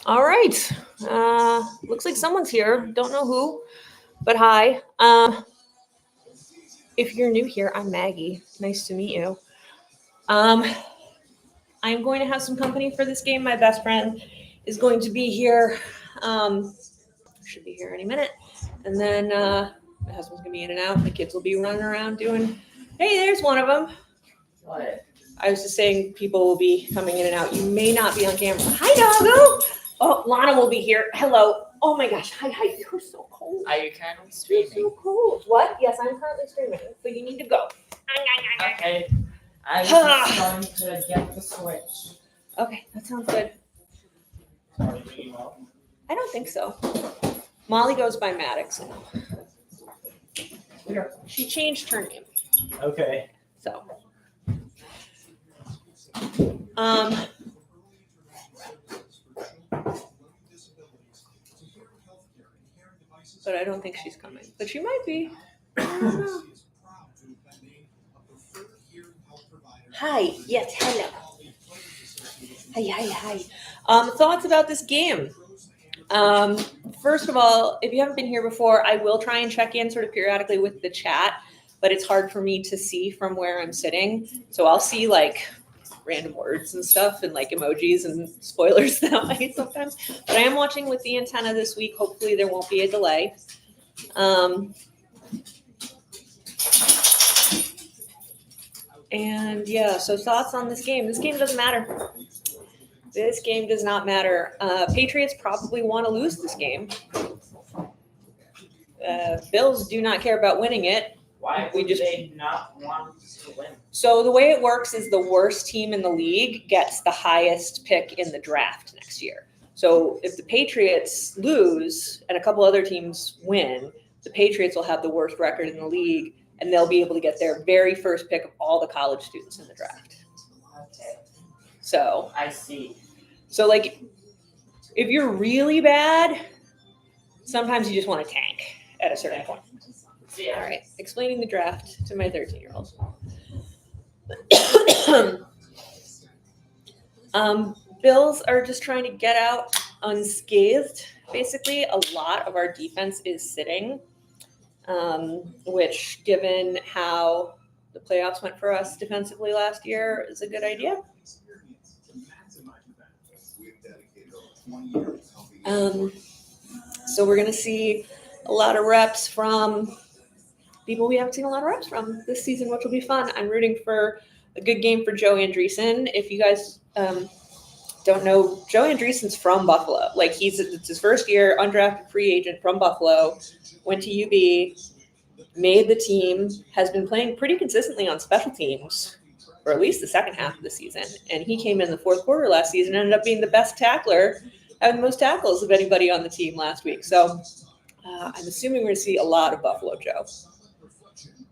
All right. Looks like someone's here. Don't know who, but hi. If you're new here, I'm Maggie. Nice to meet you. I'm going to have some company for this game. My best friend is going to be here. Should be here any minute. And then my husband's going to be in and out. The kids will be running around doing, hey, there's one of them. What? I was just saying people will be coming in and out. You may not be on camera. Hi, doggo. Oh, Lana will be here. Hello. Oh my gosh. Hi. You're so cold. Are you currently streaming? You're so cold. What? Yes, I'm currently streaming. So you need to go. Okay. I was just going to get the Switch. Okay, that sounds good. I don't think so. Molly goes by Maddox now. She changed her name. Okay. So. But I don't think she's coming. But she might be. I don't know. Hi. Yes, hello. Hi. Thoughts about this game? First of all, if you haven't been here before, I will try and check in sort of periodically with the chat, but it's hard for me to see from where I'm sitting. So I'll see like random words and stuff and like emojis and spoilers that way sometimes. But I am watching with the antenna this week. Hopefully there won't be a delay. And yeah, so thoughts on this game. This game doesn't matter. This game does not matter. Patriots probably want to lose this game. Bills do not care about winning it. Why would they not want to win? So the way it works is the worst team in the league gets the highest pick in the draft next year. So if the Patriots lose and a couple other teams win, the Patriots will have the worst record in the league, and they'll be able to get their very first pick of all the college students in the draft. Okay. So I see. So like, if you're really bad, sometimes you just want to tank at a certain point. Yeah. All right, explaining the draft to my 13-year-old. Bills are just trying to get out unscathed. Basically, a lot of our defense is sitting, which, given how the playoffs went for us defensively last year, is a good idea. So we're going to see a lot of reps from people we haven't seen a lot of reps from this season, which will be fun. I'm rooting for a good game for Joe Andreessen. If you guys don't know, Joe Andreessen's from Buffalo. Like it's his first year, undrafted free agent from Buffalo, went to UB, made the team, has been playing pretty consistently on special teams for at least the second half of the season. And he came in the fourth quarter last season and ended up being the best tackler, having the most tackles of anybody on the team last week. So I'm assuming we're going to see a lot of Buffalo Joe,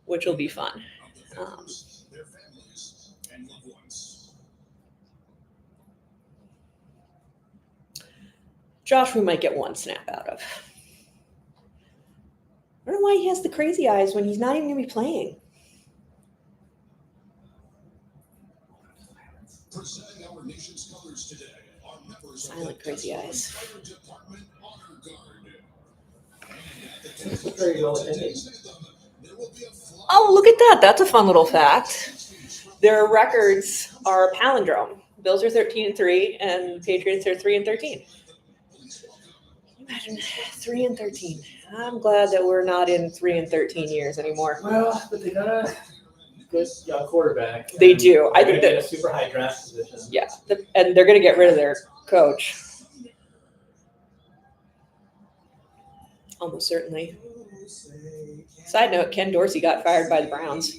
which will be fun. Josh, we might get one snap out of. I don't know why he has the crazy eyes when he's not even going to be playing. Silent crazy eyes. Oh, look at that. That's a fun little fact. Their records are a palindrome. Bills are 13-3 and Patriots are 3-13. Imagine 3-13. I'm glad that we're not in 3-13 years anymore. Well, but they got a good young quarterback. They do. I think they're that in a super high draft position. Yeah, and they're going to get rid of their coach. Almost certainly. Side note, Ken Dorsey got fired by the Browns.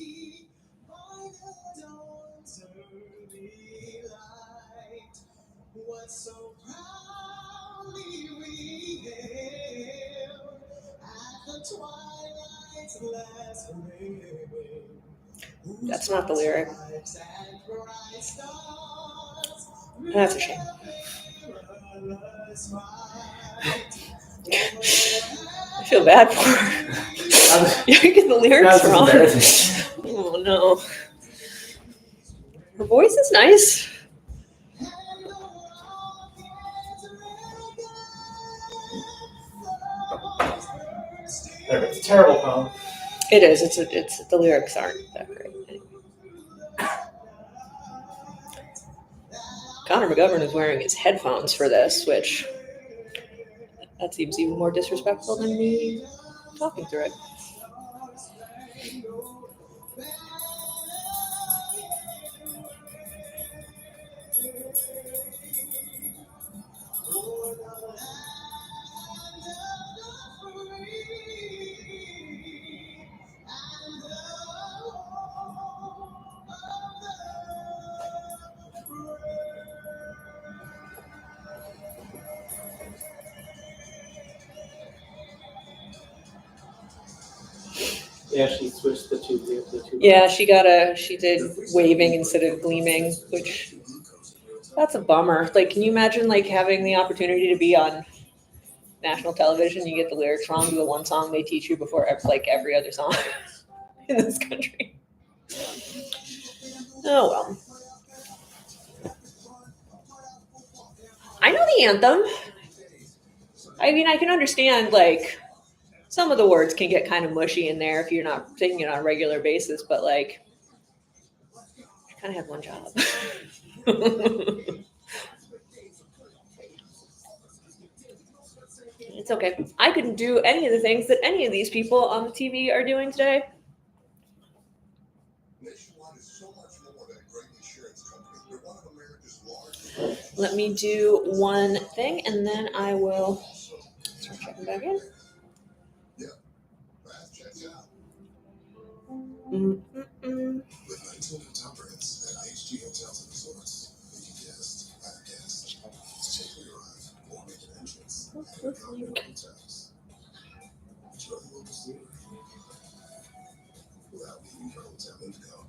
That's not the lyric. That's a shame. I feel bad for her. You're getting the lyrics wrong. Oh no. Her voice is nice. It's a terrible poem. It is. It's the lyrics aren't that great. Connor McGovern is wearing his headphones for this, which that seems even more disrespectful than me talking through it. Yeah, she switched the two. Yeah, she did waving instead of gleaming, which that's a bummer. Like, can you imagine like having the opportunity to be on national television? You get the lyrics wrong to the one song they teach you before like every other song in this country. Oh well. I know the anthem. I mean, I can understand like some of the words can get kind of mushy in there if you're not singing it on a regular basis, but like I kind of have one job. It's okay. I couldn't do any of the things that any of these people on the TV are doing today. Let me do one thing and then I will start checking back in. Mm-mm-mm. With 19 hotel brands at IHG Hotels and Resorts, you can guest, have guests, safely arrive, or make an entrance at your comfort hotels. Enjoy the local scenery without leaving your hotel info.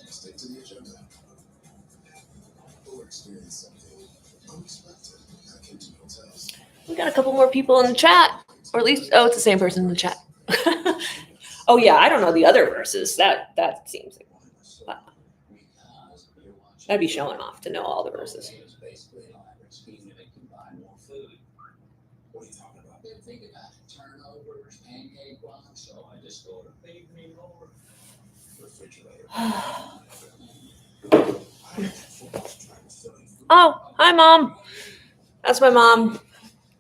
Stick to the agenda or experience something unexpected at Kimpton Hotels. We got a couple more people in the chat, or at least, it's the same person in the chat. Oh yeah, I don't know the other verses. That seems like that'd be showing off to know all the verses. What are you talking about? Think about turnovers, pancake box, so I just go to feed me more. Refrigerator. Oh, hi mom. That's my mom.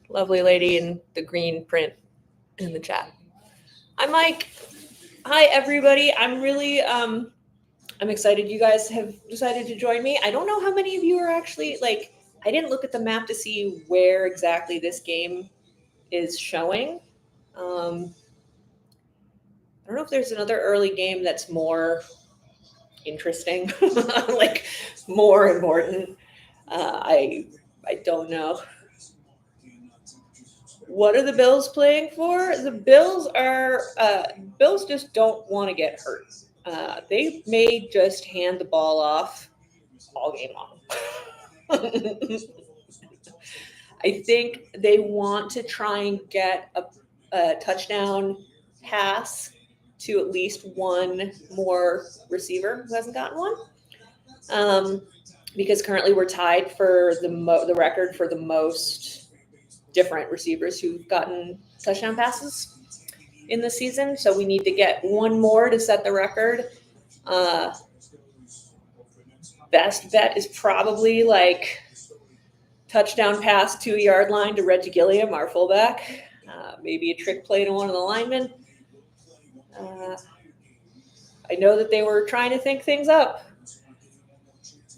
Lovely lady in the green print in the chat. Hi Mike. Hi everybody. I'm really I'm excited you guys have decided to join me. I don't know how many of you are actually like I didn't look at the map to see where exactly this game is showing. I don't know if there's another early game that's more interesting, like more important. I don't know. What are the Bills playing for? The Bills are Bills just don't want to get hurt. They may just hand the ball off all game long. I think they want to try and get a touchdown pass to at least one more receiver who hasn't gotten one. Because currently we're tied for the record for the most different receivers who've gotten touchdown passes in the season. So we need to get one more to set the record. Best bet is probably like touchdown pass 2-yard line to Reggie Gilliam, our fullback. Maybe a trick play to one of the linemen. I know that they were trying to think things up.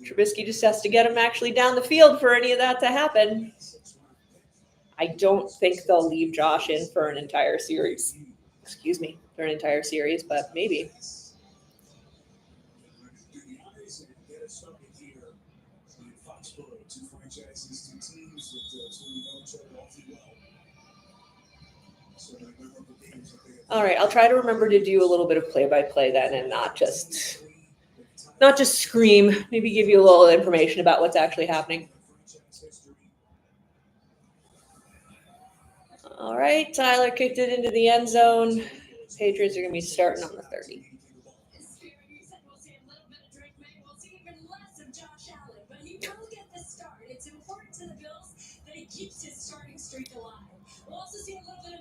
Trubisky just has to get him actually down the field for any of that to happen. I don't think they'll leave Josh in for an entire series. For an entire series, but maybe. All right, I'll try to remember to do a little bit of play-by-play then and not just scream, maybe give you a little information about what's actually happening. All right, Tyler kicked it into the end zone. Patriots are going to be starting on the 30.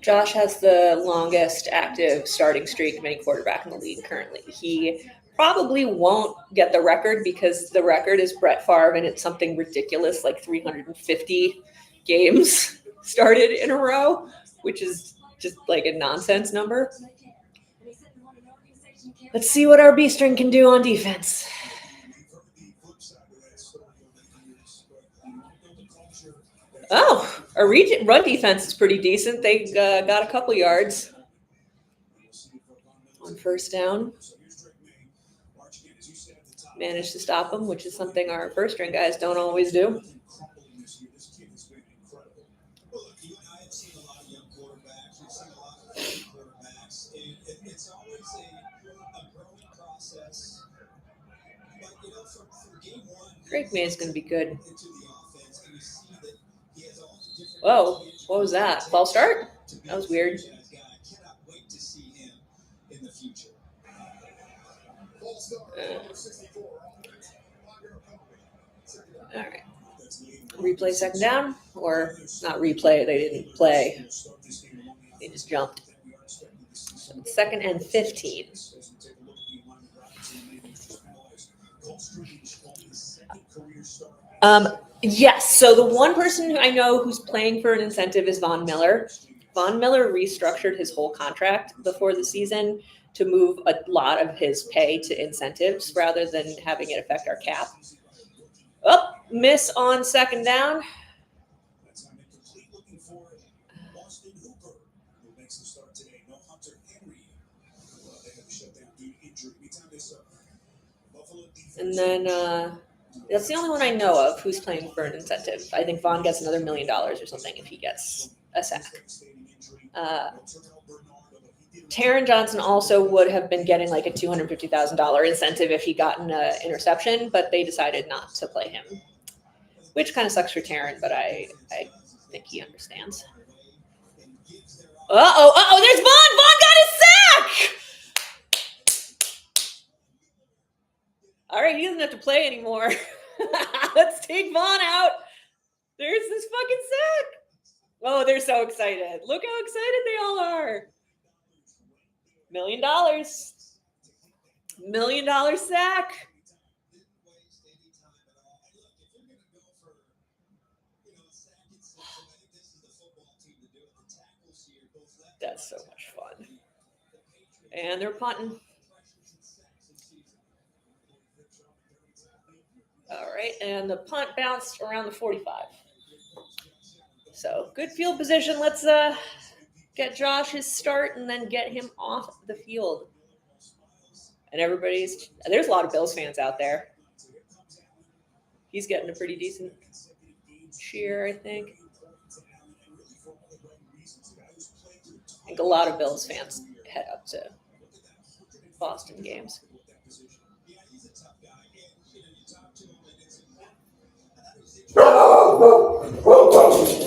Josh has the longest active starting streak of any quarterback in the league currently. He probably won't get the record because the record is Brett Favre, and it's something ridiculous like 350 games started in a row, which is just like a nonsense number. Let's see what our B string can do on defense. Oh, our run defense is pretty decent. They got a couple yards on first down. Managed to stop them, which is something our first string guys don't always do. Drake May is going to be good. Whoa, what was that? False start? That was weird. All right. Replay second down, or not replay, they didn't play. They just jumped. So it's 2nd and 15. Yes, so the one person who I know who's playing for an incentive is Von Miller. Von Miller restructured his whole contract before the season to move a lot of his pay to incentives rather than having it affect our cap. Oh, miss on second down. And then that's the only one I know of who's playing for an incentive. I think Vaughn gets another $1 million or something if he gets a sack. Taron Johnson also would have been getting like a $250,000 incentive if he gotten an interception, but they decided not to play him, which kind of sucks for Taron, but I think he understands. Uh-oh, there's Vaughn! Vaughn got his sack! All right, he doesn't have to play anymore. Let's take Vaughn out. There's this fucking sack. Oh, they're so excited. Look how excited they all are. $1 million. $1 million sack. That's so much fun. And they're punting. All right, and the punt bounced around the 45. So good field position. Let's get Josh his start and then get him off the field. And there's a lot of Bills fans out there. He's getting a pretty decent cheer, I think. I think a lot of Bills fans head up to Boston games. Can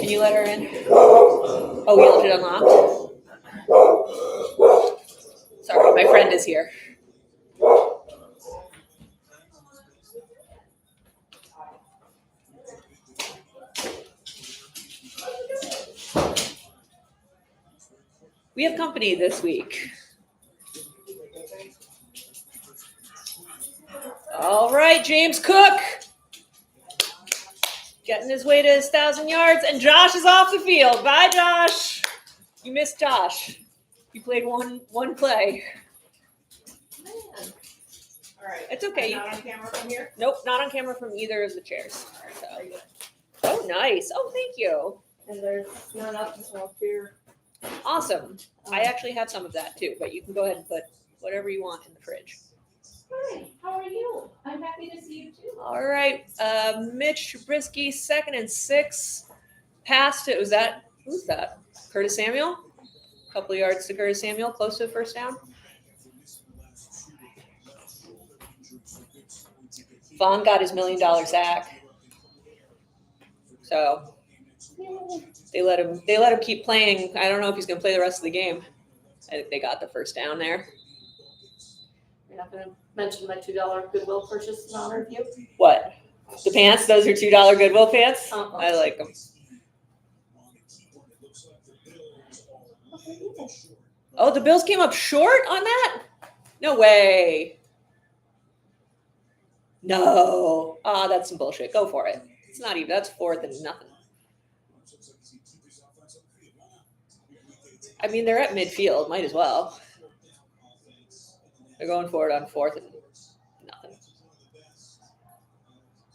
you let her in? Oh, we left it unlocked? Sorry, my friend is here. We have company this week. All right, James Cook. Getting his way to his 1,000 yards, and Josh is off the field. Bye, Josh. You missed Josh. You played one play. Man. All right. It's okay. Not on camera from here? Nope, not on camera from either of the chairs. So. Oh, nice. Oh, thank you. And there's none up to small beer. Awesome. I actually have some of that too, but you can go ahead and put whatever you want in the fridge. Hi, how are you? I'm happy to see you too. All right. Mitch Trubisky, 2nd and 6. Passed it. Who's that? Curtis Samuel? A couple of yards to Curtis Samuel, close to the first down. Vaughn got his $1 million sack. So they let him keep playing. I don't know if he's gonna play the rest of the game. I think they got the first down there. You're not going to mention my $2 Goodwill purchase in honor of you? What? The pants? Those are $2 Goodwill pants? Uh-huh. I like them. Oh, the Bills came up short on that? No way. No. Ah, that's some bullshit. Go for it. It's not even. That's 4th and nothing. I mean, they're at midfield. Might as well. They're going for it on 4th and nothing.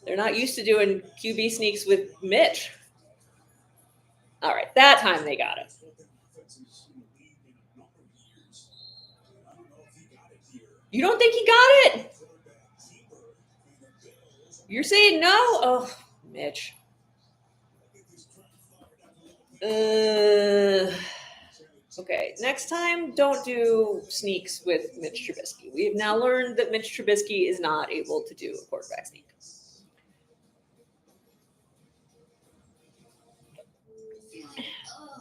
They're not used to doing QB sneaks with Mitch. All right, that time they got it. You don't think he got it? You're saying no? Oh, Mitch. Okay, next time, don't do sneaks with Mitch Trubisky. We have now learned that Mitch Trubisky is not able to do a quarterback sneak.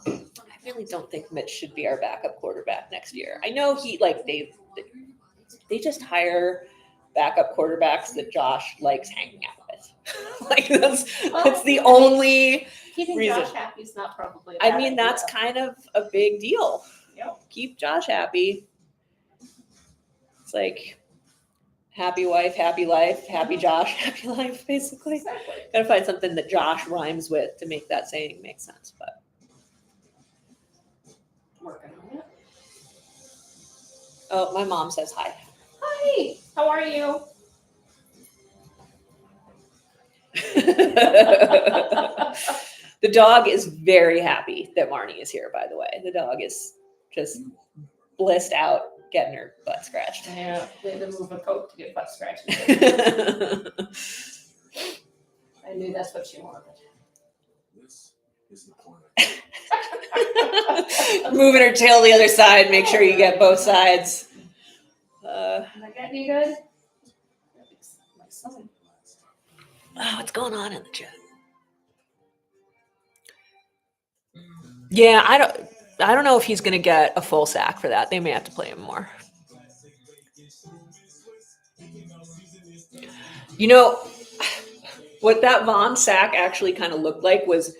I really don't think Mitch should be our backup quarterback next year. I know they just hire backup quarterbacks that Josh likes hanging out with. Like that's the only Keeping reason. Josh happy is not probably. I mean, that's kind of a big deal. Yep. Keep Josh happy. It's like happy wife, happy life, happy Josh, happy life, basically. Exactly. Gotta find something that Josh rhymes with to make that saying make sense. But Working on it. oh, my mom says hi. Hi. How are you? The dog is very happy that Marnie is here, by the way. The dog is just blissed out getting her butt scratched. Yeah, they had to move a coat to get butt scratching. I knew that's what she wanted. This is the point. Moving her tail the other side, make sure you get both sides. Am I getting you good? My son. Oh, what's going on in the chat? Yeah, I don't know if he's going to get a full sack for that. They may have to play him more. You know, what that Vaughn sack actually kind of looked like was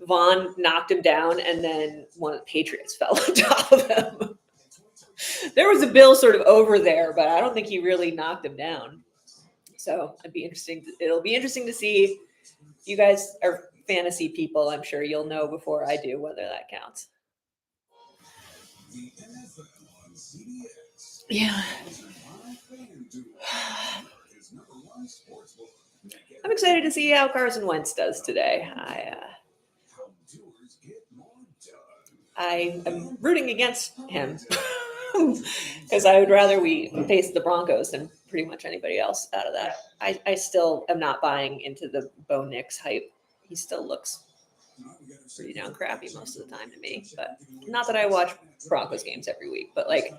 Vaughn knocked him down and then one of the Patriots fell on top of him. There was a Bill sort of over there, but I don't think he really knocked him down. So it'll be interesting to see. You guys are fantasy people. I'm sure you'll know before I do whether that counts. Yeah. I'm excited to see how Carson Wentz does today. I am rooting against him because I would rather we face the Broncos than pretty much anybody else out of that. I still am not buying into the Bo Nix hype. He still looks pretty down crappy most of the time to me. But not that I watch Broncos games every week, but like,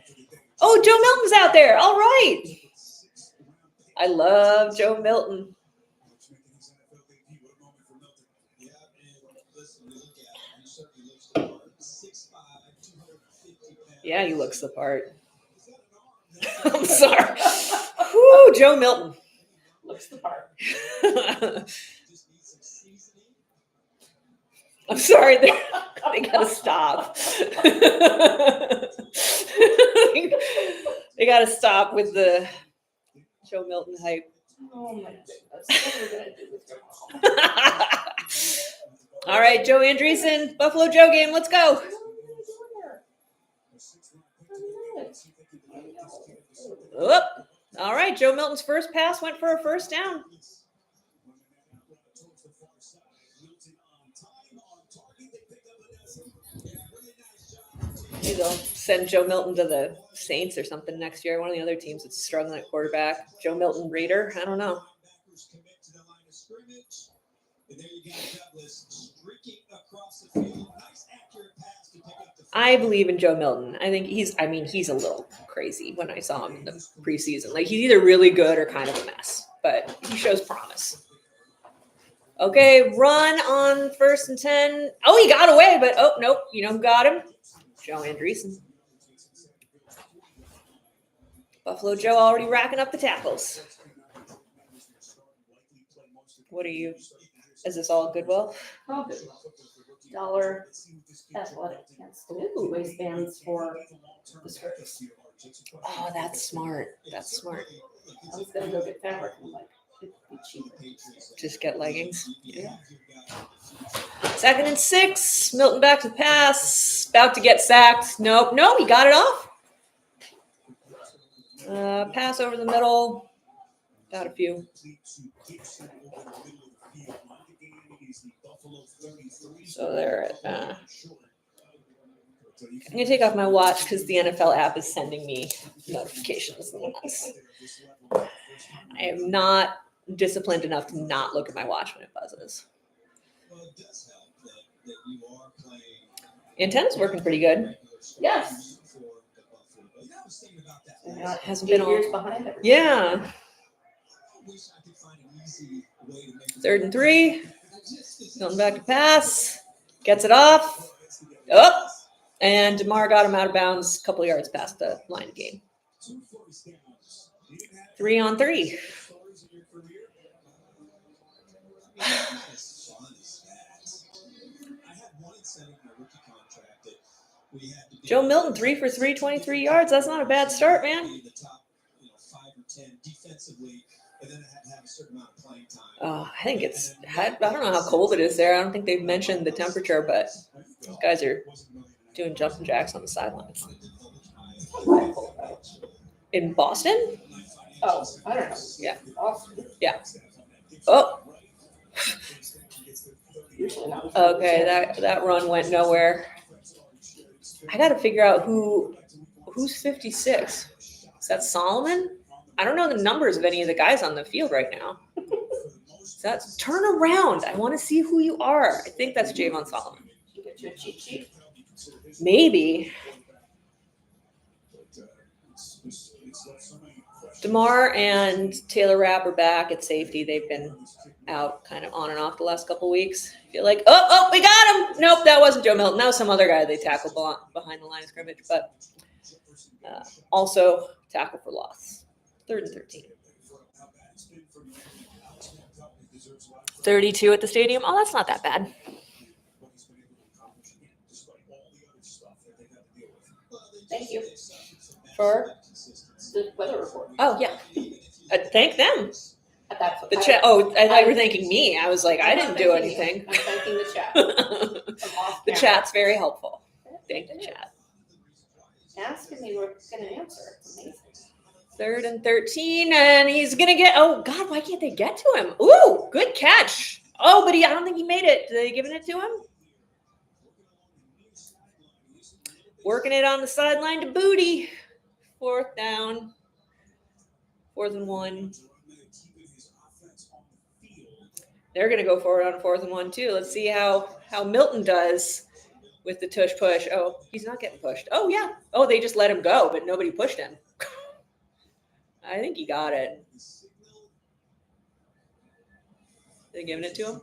oh, Joe Milton's out there. All right. I love Joe Milton. Yeah, he looks the part. I'm sorry. Whoo, Joe Milton. Looks the part. I'm sorry. They gotta stop. They gotta stop with the Joe Milton hype. Oh my goodness. What are we gonna do with your mom? All right, Joe Andreessen, Buffalo Joe game. Let's go. Oop. All right, Joe Milton's first pass went for a first down. Maybe they'll send Joe Milton to the Saints or something next year. One of the other teams that's struggling at quarterback. Joe Milton Raider. I don't know. I believe in Joe Milton. I think he's a little crazy when I saw him in the preseason. Like, he's either really good or kind of a mess, but he shows promise. Okay, run on 1st and 10. Oh, he got away, but oh, nope. You know who got him? Joe Andreessen. Buffalo Joe already racking up the tackles. What are you? Is this all Goodwill? Oh, good. Dollar athletic against the waistbands for the skirts. Oh, that's smart. That's smart. I was gonna go get fabric. I'm like, it'd be cheaper. Just get leggings. Yeah. 2nd and 6. Milton back to the pass. About to get sacked. Nope. No, he got it off. Pass over the middle. Got a few. So they're at. I'm gonna take off my watch because the NFL app is sending me notifications. I am not disciplined enough to not look at my watch when it buzzes. Antenna's working pretty good. Yes. It hasn't 8 been years all. behind everything. Yeah. 3rd and 3. Going back to pass. Gets it off. Up. And DeMar got him out of bounds a couple yards past the line of game. 3 on 3. Joe Milton, 3 for 3, 23 yards. That's not a bad start, man. I think it's, I don't know how cold it is there. I don't think they've mentioned the temperature, but these guys are doing jumping jacks on the sidelines. In Boston? Oh, I don't know. Yeah. Awesome. Yeah. Oh, Usually not. okay. That run went nowhere. I got to figure out who's 56. Is that Solomon? I don't know the numbers of any of the guys on the field right now. That's turn around. I want to see who you are. I think that's Javon Solomon. Get you a cheat sheet. Maybe. DeMar and Taylor Rapp are back at safety. They've been out kind of on and off the last couple weeks. I feel like, oh, we got him. Nope, that wasn't Joe Milton. That was some other guy they tackled behind the line of scrimmage. But also tackle for loss. 3rd and 13. 32 at the stadium. Oh, that's not that bad. Thank you For? the weather report. Oh, yeah. Thank them. That's The chat. Oh, I thought you were thanking me. I was like, I I'm didn't not do thanking you. anything. I'm thanking the chat. The From off camera. chat's very helpful. Thank the chat. Ask and they were going to answer. It's amazing. 3rd and 13, and he's gonna get. Oh God, why can't they get to him? Ooh, good catch. Oh, but I don't think he made it. Are they giving it to him? Working it on the sideline to Booty. 4th down. 4th and 1. They're gonna go for it on 4th and 1 too. Let's see how Milton does with the tush push. Oh, he's not getting pushed. Oh yeah. Oh, they just let him go, but nobody pushed him. I think he got it. They giving it to him?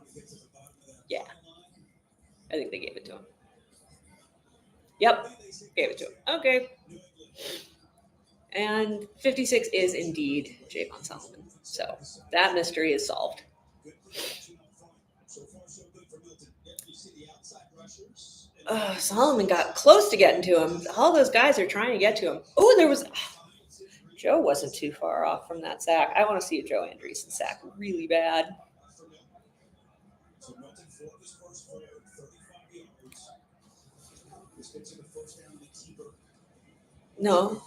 Yeah. I think they gave it to him. Yep. Gave it to him. Okay. And 56 is indeed Javon Solomon. So that mystery is solved. Solomon got close to getting to him. All those guys are trying to get to him. Oh, there was... Joe wasn't too far off from that sack. I want to see a Joe Andreessen sack really bad. No.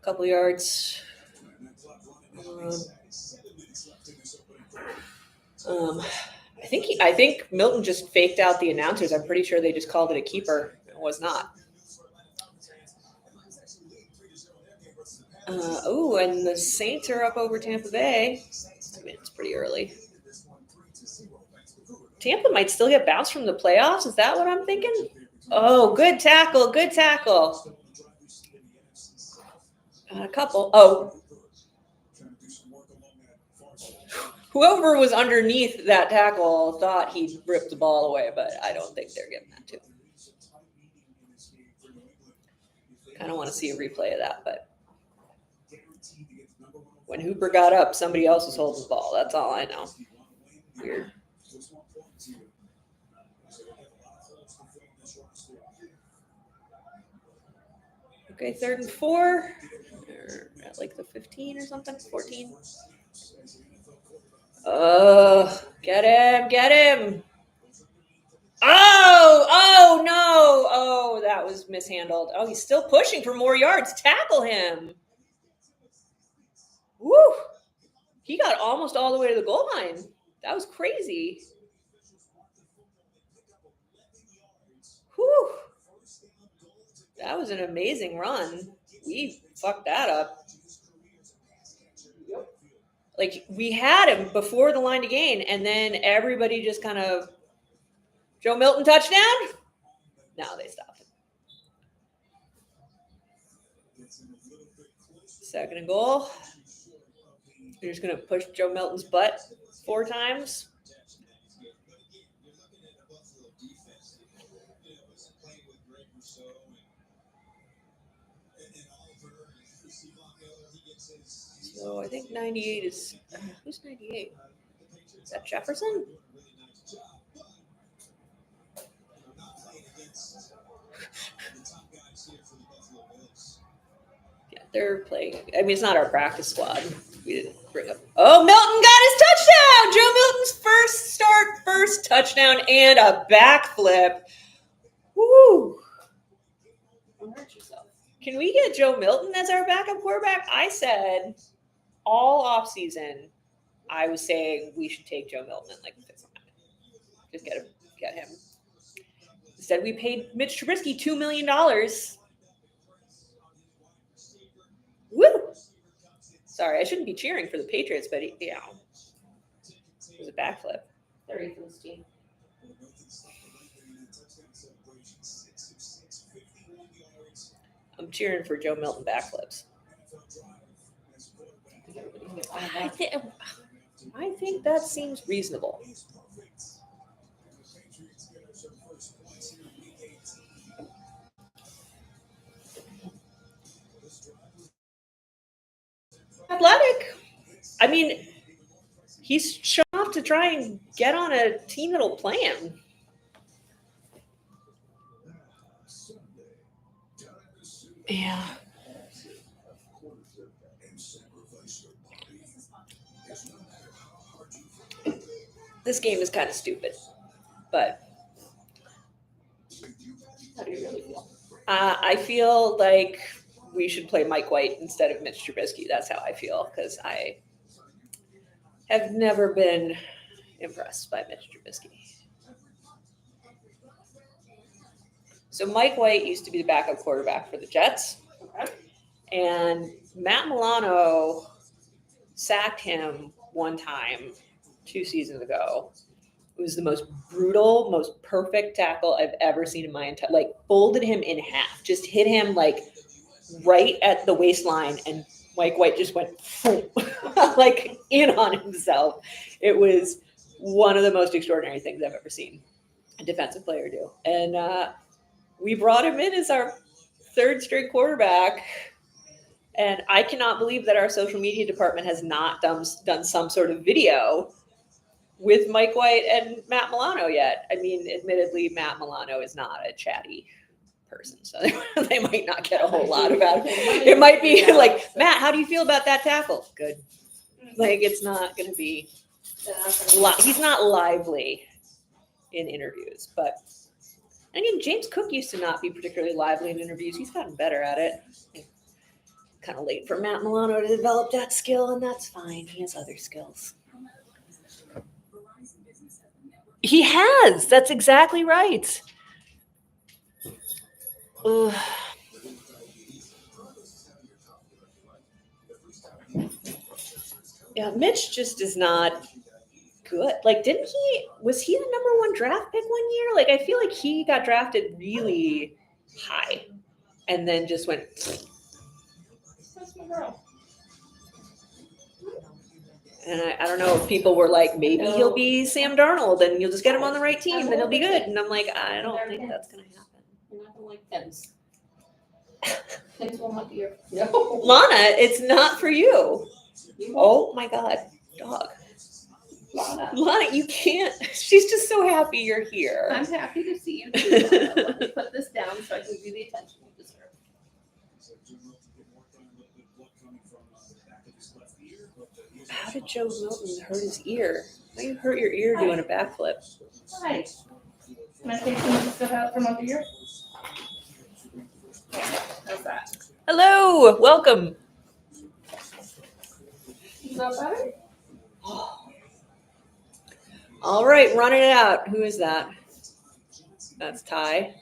Couple yards. I think Milton just faked out the announcers. I'm pretty sure they just called it a keeper. It was not. And the Saints are up over Tampa Bay. I mean, it's pretty early. Tampa might still get bounced from the playoffs. Is that what I'm thinking? Oh, good tackle. Good tackle. A couple. Oh. Whoever was underneath that tackle thought he'd ripped the ball away, but I don't think they're giving that to him. Kind of want to see a replay of that, but When Hooper got up, somebody else was holding the ball. That's all I know. Weird. Okay, 3rd and 4. They're at like the 15 or something, 14. Oh, get him. Oh, no. Oh, that was mishandled. Oh, he's still pushing for more yards. Tackle him. Woo. He got almost all the way to the goal line. That was crazy. Whew. That was an amazing run. We fucked that up. Like, we had him before the line to gain, and then everybody just kind of, Joe Milton touchdown? No, they stopped him. 2nd and goal. You're just going to push Joe Milton's butt 4 times. So I think 98 is, who's 98? Is that Jefferson? Yeah, they're playing. I mean, it's not our practice squad. We didn't bring up. Oh, Milton got his touchdown! Joe Milton's first touchdown, and a backflip. Woo! Don't hurt yourself. Can we get Joe Milton as our backup quarterback? I said all offseason, I was saying we should take Joe Milton and like fix him. Just get him. Instead, we paid Mitch Trubisky $2 million. Woo! Sorry, I shouldn't be cheering for the Patriots, but it was a backflip. 30 for this team. I'm cheering for Joe Milton backflips. I think that seems reasonable. Athletic. I mean, he's shown off to try and get on a team that'll play him. Yeah. This game is kind of stupid, but How do you really feel? I feel like we should play Mike White instead of Mitch Trubisky. That's how I feel, because I have never been impressed by Mitch Trubisky. So Mike White used to be the backup quarterback for the Jets. Okay. And Matt Milano sacked him one time 2 seasons ago. It was the most brutal, most perfect tackle I've ever seen in my entire, like, folded him in half, just hit him like right at the waistline, and Mike White just went like in on himself. It was one of the most extraordinary things I've ever seen a defensive player do. And we brought him in as our 3rd string quarterback. And I cannot believe that our social media department has not done some sort of video with Mike White and Matt Milano yet. I mean, admittedly, Matt Milano is not a chatty person, so they might not get a whole lot about it. It might be like, Matt, how do you feel about that tackle? Good. Like, it's not going to be, he's not lively in interviews. But again, James Cook used to not be particularly lively in interviews. He's gotten better at it. Kind of late for Matt Milano to develop that skill, and that's fine. He has other skills. He has. That's exactly right. Ugh. Yeah, Mitch just is not good. Like, was he the number 1 draft pick one year? Like, I feel like he got drafted really high and then just went. That's my girl. And I don't know if people were like, maybe he'll be Sam Darnold and you'll just get him on the right team, then he'll be good. And I'm like, I don't think that's going to happen. You're not going to like Thins. Thins will not be your. Lana, it's not for you. Oh my God, dog. Lana, you can't. She's just so happy you're here. I'm happy to see you too, Lana. Let me put this down so I can give you the attention you deserve. How did Joe Milton hurt his ear? Why you hurt your ear doing a backflip? Hi. Can I take some stuff out from under here? How's that? Hello, welcome. Is that better? All right, running it out. Who is that? That's Ty.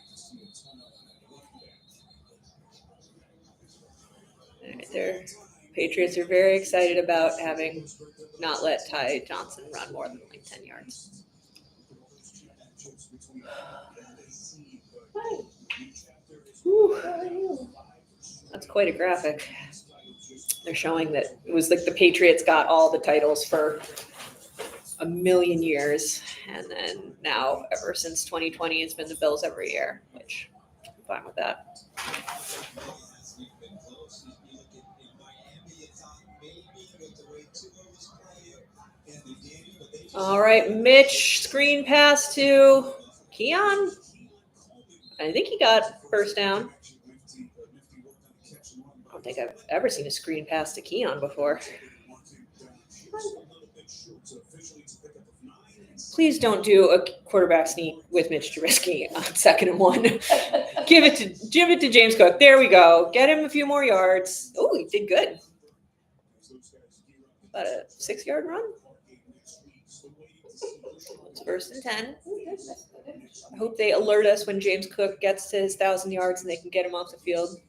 All right, their Patriots are very excited about having not let Ty Johnson run more than like 10 yards. Hi. Whew. That's quite a graphic. They're showing that it was like the Patriots got all the titles for a million years, and then now ever since 2020 it's been the Bills every year, which I'm fine with that. All right, Mitch, screen pass to Keon. I think he got first down. I don't think I've ever seen a screen pass to Keon before. Please don't do a quarterback sneak with Mitch Trubisky on 2nd and 1. Give it to James Cook. There we go. Get him a few more yards. Oh, he did good. About a 6-yard run. It's 1st and 10. I hope they alert us when James Cook gets to his 1,000 yards and they can get him off the field.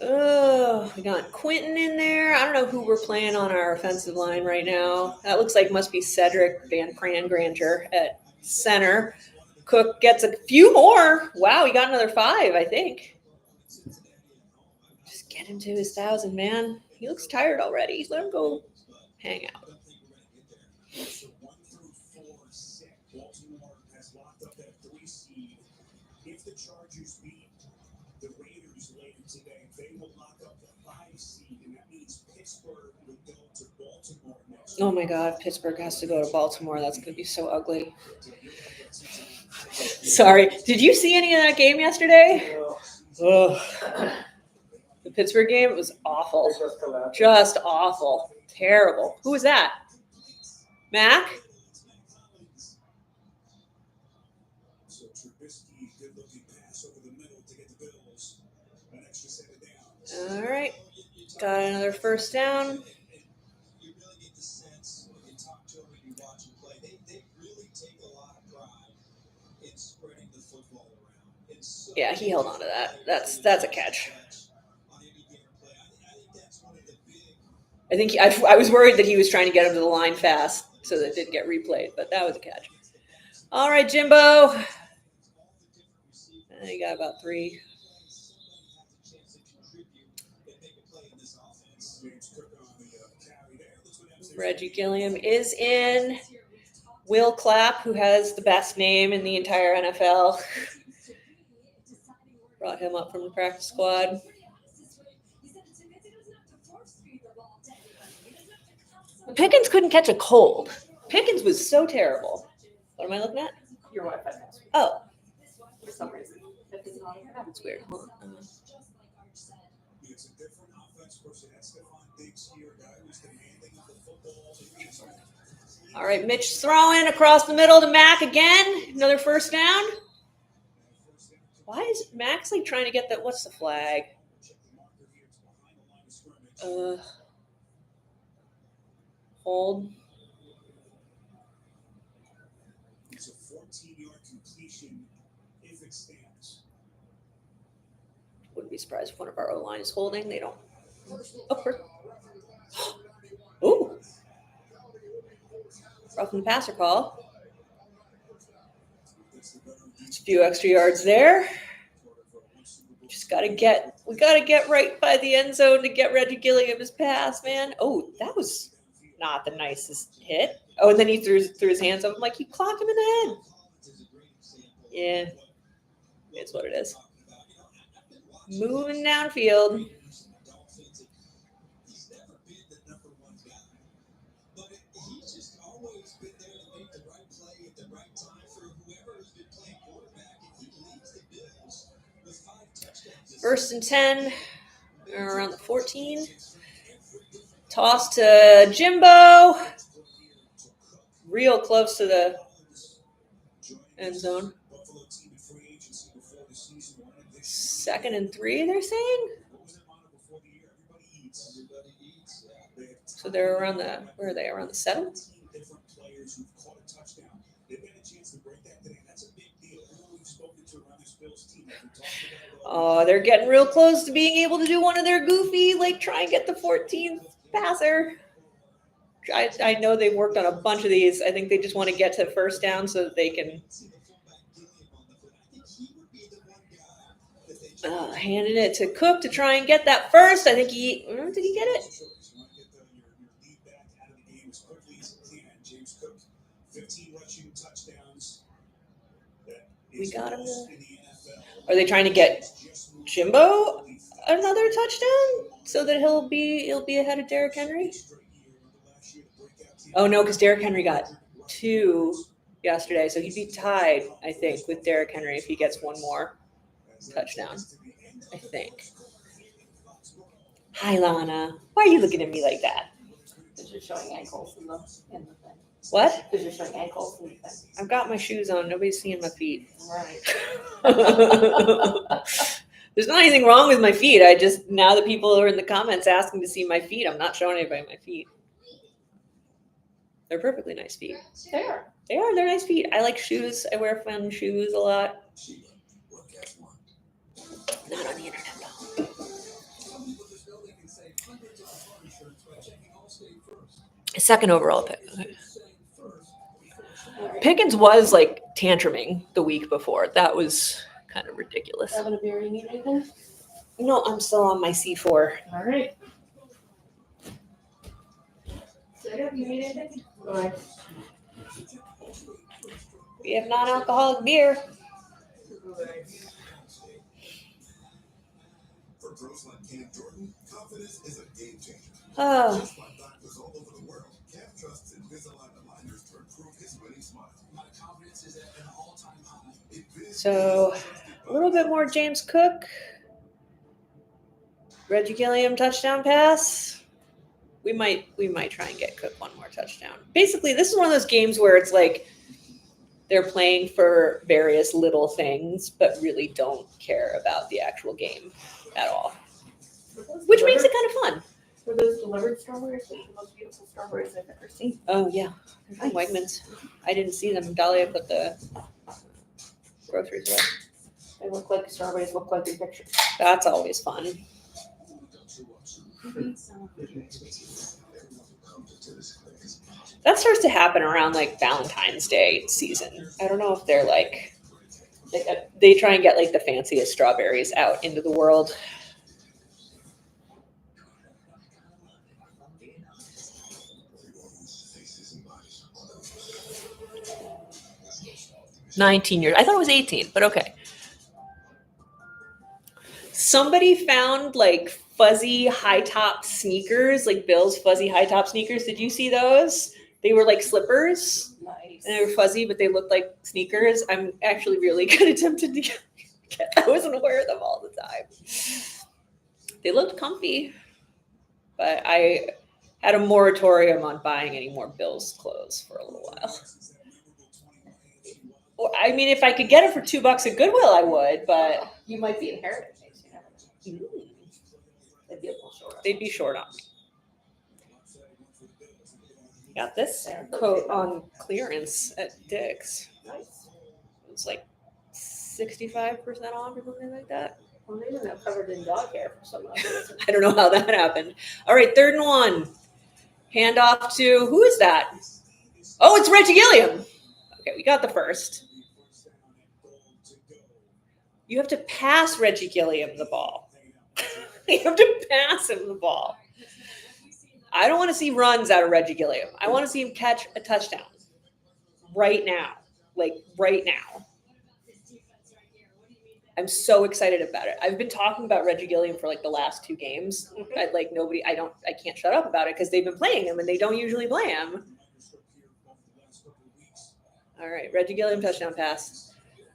Oh, we got Quentin in there. I don't know who we're playing on our offensive line right now. That looks like must be Cedric Van Granger at center. Cook gets a few more. Wow, he got another 5, I think. Just get him to his 1,000, man. He looks tired already. Let him go hang out. Oh my God, Pittsburgh has to go to Baltimore. That's going to be so ugly. Sorry. Did you see any of that game yesterday? Ugh. The Pittsburgh game, it was awful. Just awful. Terrible. Who was that? Mac? All right. Got another first down. Yeah, he held on to that. That's a catch. I think I was worried that he was trying to get him to the line fast so that it didn't get replayed, but that was a catch. All right, Jimbo. You got about 3. Reggie Gilliam is in. Will Clapp, who has the best name in the entire NFL, brought him up from the practice squad. Pickens couldn't catch a cold. Pickens was so terrible. What am I looking at? Your Wi-Fi password. Oh, For some reason. That is not even that's weird. Hold on. All right, Mitch throwing across the middle to Mac again. Another first down. Why is Mac's like trying to get that? What's the flag? Hold. It's a 14-yard completion if it stands. Wouldn't be surprised if one of our O-line is holding. They don't. Ooh. Roughing the passer call. That's a few extra yards there. We gotta get right by the end zone to get Reggie Gilliam his pass, man. Oh, that was not the nicest hit. Oh, and then he threw his hands up. I'm like, you clocked him in the head. Yeah, it's what it is. Moving downfield. First and 10, around the 14. Toss to Jimbo. Real close to the end zone. 2nd and 3, they're saying? So they're around the, where are they? Around the 7? Oh, they're getting real close to being able to do one of their goofy, like try and get the 14th passer. I know they've worked on a bunch of these. I think they just want to get to first down so that they can handing it to Cook to try and get that first. I think did he get it? We got him. Are they trying to get Jimbo another touchdown so that he'll be ahead of Derrick Henry? Oh no, because Derrick Henry got 2 yesterday, so he'd be tied, I think, with Derrick Henry if he gets one more touchdown. I think. Hi, Lana. Why are you looking at me like that? Because you're showing ankles in the thing. What? Because you're showing ankles in the thing. I've got my shoes on. Nobody's seeing my feet. Right. There's not anything wrong with my feet. I just, now that people are in the comments asking to see my feet, I'm not showing anybody my feet. They're perfectly nice feet. They are. They are. They're nice feet. I like shoes. I wear fun shoes a lot. Not on the internet, though. Second overall pick. Okay. Pickens was like tantruming the week before. That was kind of ridiculous. Having a beer, you need anything? No, I'm still on my C4. All right. Jacob, you need anything? All right. We have non-alcoholic beer. Oh. So a little bit more James Cook. Reggie Gilliam touchdown pass. We might try and get Cook one more touchdown. Basically, this is one of those games where it's like they're playing for various little things, but really don't care about the actual game at all. Which makes it kind of fun. Were those delivered strawberries? Those are the most beautiful strawberries I've ever seen. Oh, yeah. They're from Wegmans. I didn't see them. Dahlia put the groceries away. They look like strawberries look like in pictures. That's always fun. That starts to happen around like Valentine's Day season. I don't know if they're like, they try and get like the fanciest strawberries out into the world. $19. I thought it was 18, but okay. Somebody found like fuzzy high top sneakers, like Bill's fuzzy high top sneakers. Did you see those? They were like slippers. Nice. And they were fuzzy, but they looked like sneakers. I'm actually really kind of tempted to get those and wear them all the time. They looked comfy, but I had a moratorium on buying any more Bill's clothes for a little while. I mean, if I could get it for $2 at Goodwill, I would, but You might be inherited. You never know. They'd be a little short. they'd be short on me. Got this coat on clearance at Dick's. Nice. It was like 65% off or something like that. Well, they didn't have covered in dog hair for some reason. I don't know how that happened. All right, 3rd and 1. Hand off to, who is that? Oh, it's Reggie Gilliam. Okay, we got the first. You have to pass Reggie Gilliam the ball. You have to pass him the ball. I don't want to see runs out of Reggie Gilliam. I want to see him catch a touchdown right now. Like right now. I'm so excited about it. I've been talking about Reggie Gilliam for like the last 2 games. I can't shut up about it because they've been playing him and they don't usually play him. All right, Reggie Gilliam touchdown pass.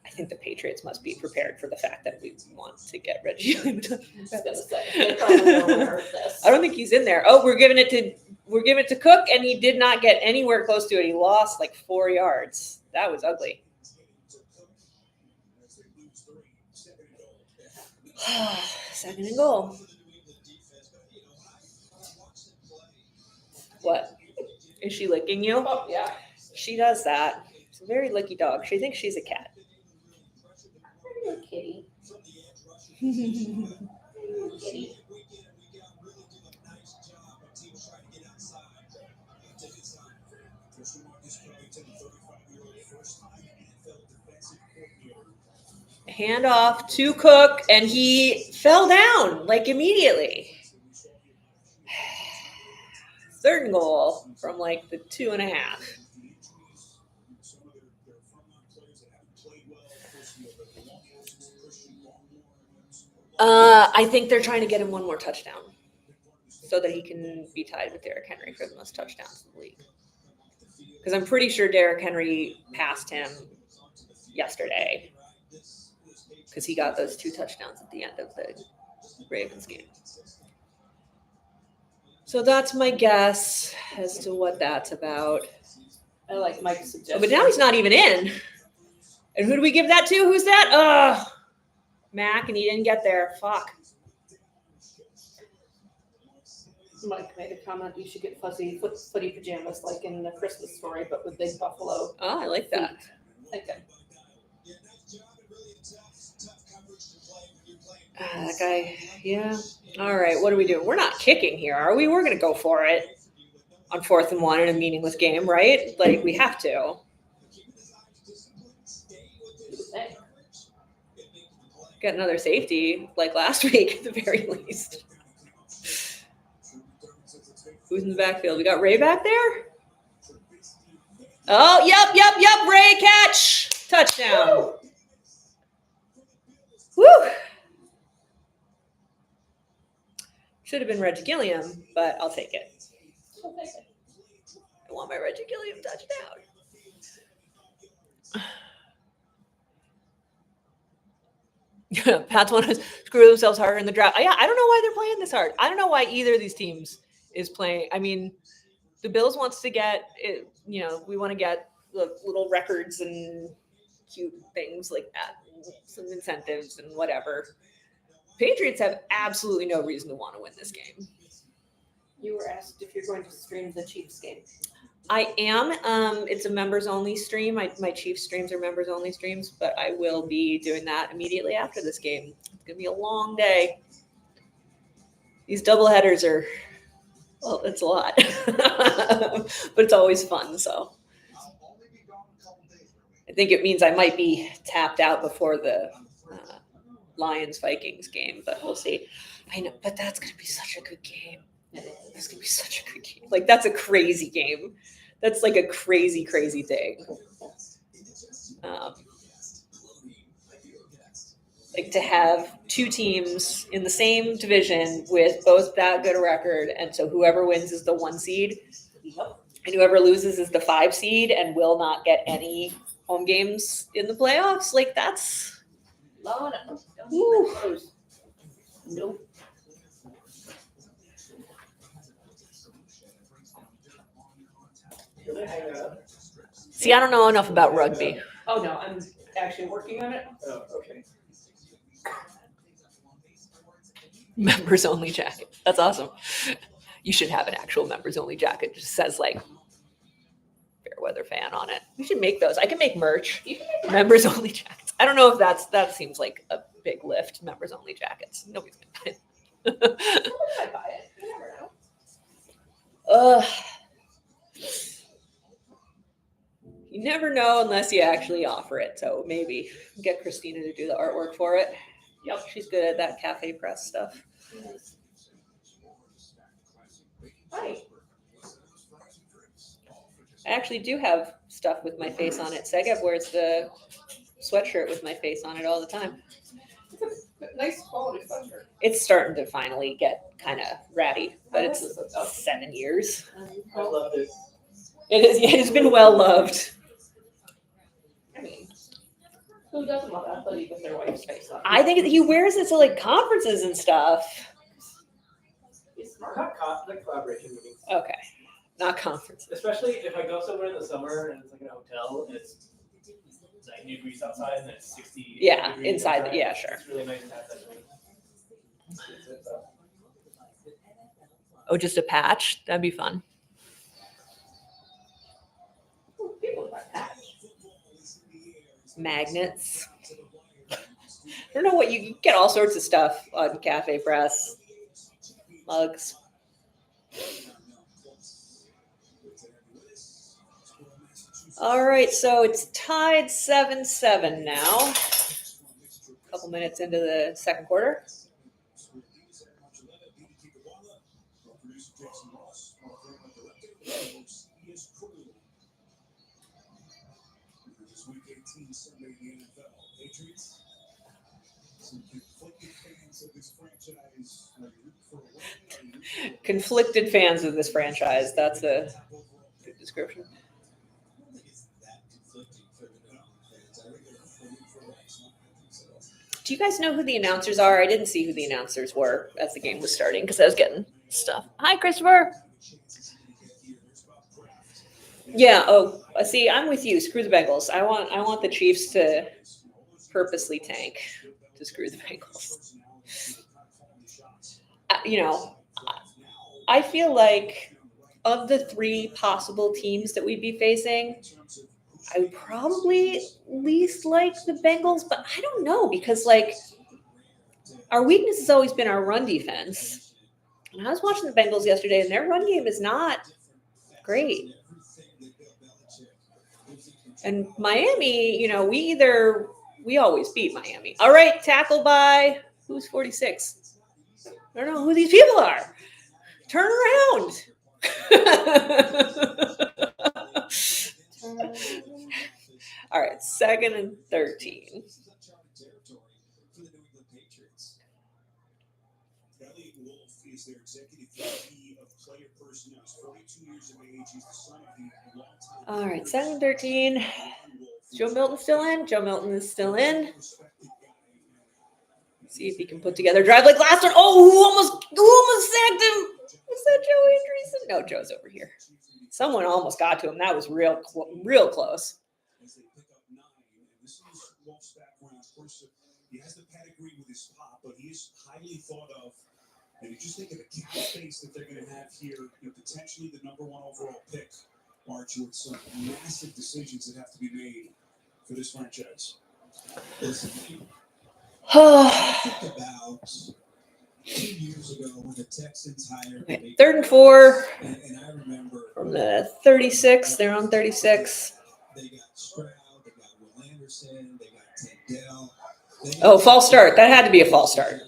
I think the Patriots must be prepared for the fact that we want to get Reggie Gilliam. They probably don't hurt this. I don't think he's in there. Oh, we're giving it to Cook, and he did not get anywhere close to it. He lost like 4 yards. That was ugly. Second and goal. What? Is she licking you? Oh, yeah. She does that. She's a very licky dog. She thinks she's a cat. Pretty kitty. Kitty. Hand off to Cook, and he fell down like immediately. Third and goal from like the 2.5. I think they're trying to get him one more touchdown so that he can be tied with Derrick Henry for the most touchdowns in the league. Because I'm pretty sure Derrick Henry passed him yesterday because he got those 2 touchdowns at the end of the Ravens game. So that's my guess as to what that's about. I like Mike's suggestion. But now he's not even in. And who do we give that to? Who's that? Mac, and he didn't get there. Fuck. Mike made a comment, you should get fuzzy footy pajamas like in the Christmas Story, but with big buffalo. Oh, I like that. Okay. That guy, yeah. All right, what are we doing? We're not kicking here, are we? We're going to go for it on 4th and 1 in a meaningless game, right? Like, we have to. Get another safety like last week at the very least. Who's in the backfield? We got Ray back there? Oh, yep. Ray catch. Touchdown. Woo. Should have been Reggie Gilliam, but I'll take it. I want my Reggie Gilliam touchdown. Pats want to screw themselves harder in the draft. Yeah, I don't know why they're playing this hard. I don't know why either of these teams is playing. I mean, the Bills wants to get it, we want to get the little records and cute things like that, some incentives and whatever. Patriots have absolutely no reason to want to win this game. You were asked if you're going to stream the Chiefs game. I am. It's a members only stream. My Chiefs streams are members only streams, but I will be doing that immediately after this game. It's gonna be a long day. These double headers are, well, it's a lot, but it's always fun. So I think it means I might be tapped out before the Lions-Vikings game, but we'll see. I know, but that's gonna be such a good game. That's gonna be such a good game. Like, that's a crazy game. That's like a crazy, crazy thing. Like to have 2 teams in the same division with both that good a record, and so whoever wins is the 1 seed, and whoever loses is the 5 seed, and will not get any home games in the playoffs. Like, that's. Nope. See, I don't know enough about rugby. Oh, no, I'm actually working on it. Oh, okay. Members only jacket. That's awesome. You should have an actual members only jacket. It just says like Fairweather fan on it. We should make those. I can make merch. Members only jackets. I don't know if that seems like a big lift. Members only jackets. Nobody's gonna buy it. I buy it. You never know. You never know unless you actually offer it. So maybe get Christina to do the artwork for it. Yep, she's good at that cafe press stuff. Hi. I actually do have stuff with my face on it. Segev wears the sweatshirt with my face on it all the time. Nice quality sweatshirt. It's starting to finally get kind of ratty, but it's 7 years. I love it. It's been well loved. I mean, who doesn't love athlete with their wife's face on? I think he wears it to like conferences and stuff. He's smart. Not collaboration meetings. Okay, not conferences. Especially if I go somewhere in the summer and it's like in a hotel and it's 90 degrees outside and it's 60 Yeah, degrees inside. Yeah, sure. It's really nice to have that thing. Oh, just a patch? That'd be fun. Ooh, people with that patch. Magnets. I don't know what you get all sorts of stuff on Cafe Press. Mugs. All right, so it's tied 7-7 now. A couple minutes into the second quarter. Sunday in the NFL. Patriots. Some conflicted fans of this franchise. Are you rooting for a win? Are you rooting for Conflicted fans of this franchise. That's a good description. Do you guys know who the announcers are? I didn't see who the announcers were as the game was starting because I was getting stuff. Hi, Christopher. Yeah. Oh, see, I'm with you. Screw the Bengals. I want the Chiefs to purposely tank to screw the Bengals. I feel like of the three possible teams that we'd be facing, I would probably least like the Bengals, but I don't know because like our weakness has always been our run defense. And I was watching the Bengals yesterday, and their run game is not great. And Miami, we always beat Miami. All right, tackle by who's 46? I don't know who these people are. Turn around. All right, 2nd and 13. Is their executive VP of player personnel. He's 42 years of age. He's the son of the longtime. All right, 2nd and 13. Joe Milton still in? Joe Milton is still in. See if he can put together a drive like last one. Oh, who almost sacked him? Was that Joe Andreessen? No, Joe's over here. Someone almost got to him. That was real close. As they pick up 9, and this is Wolf's background. Of course, he has the pedigree with his pop, but he's highly thought of. And you just think of the cap space that they're going to have here, potentially the number 1 overall pick, Arch, with some massive decisions that have to be made for this franchise. Listen, think about 2 years ago when the Texans hired. Okay, 3rd and 4. And I remember From the 36. They're on 36. They got Stroud, they got Will Anderson, they got Tendell. Oh, false start. That had to be a false start.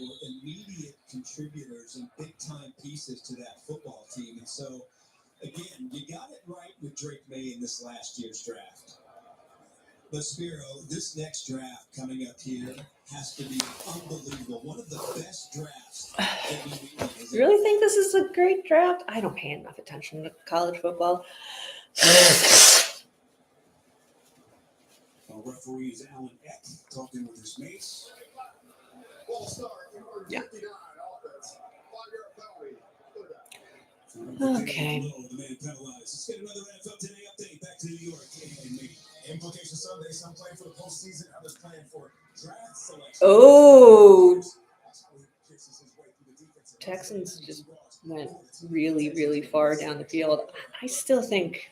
Immediate contributors and big-time pieces to that football team. And so, again, you got it right with Drake May in this last year's draft. But, Spiro, this next draft coming up here has to be unbelievable. One of the best drafts. You really think this is a great draft? I don't pay enough attention to college football. Referee is Alan Eck talking with his mates. Yeah. Okay. The man penalized. Let's get another NFL Today update back to New York. Implication Sunday, some playing for the postseason, others playing for draft selection. Oh, Texans just went really, really far down the field. I still think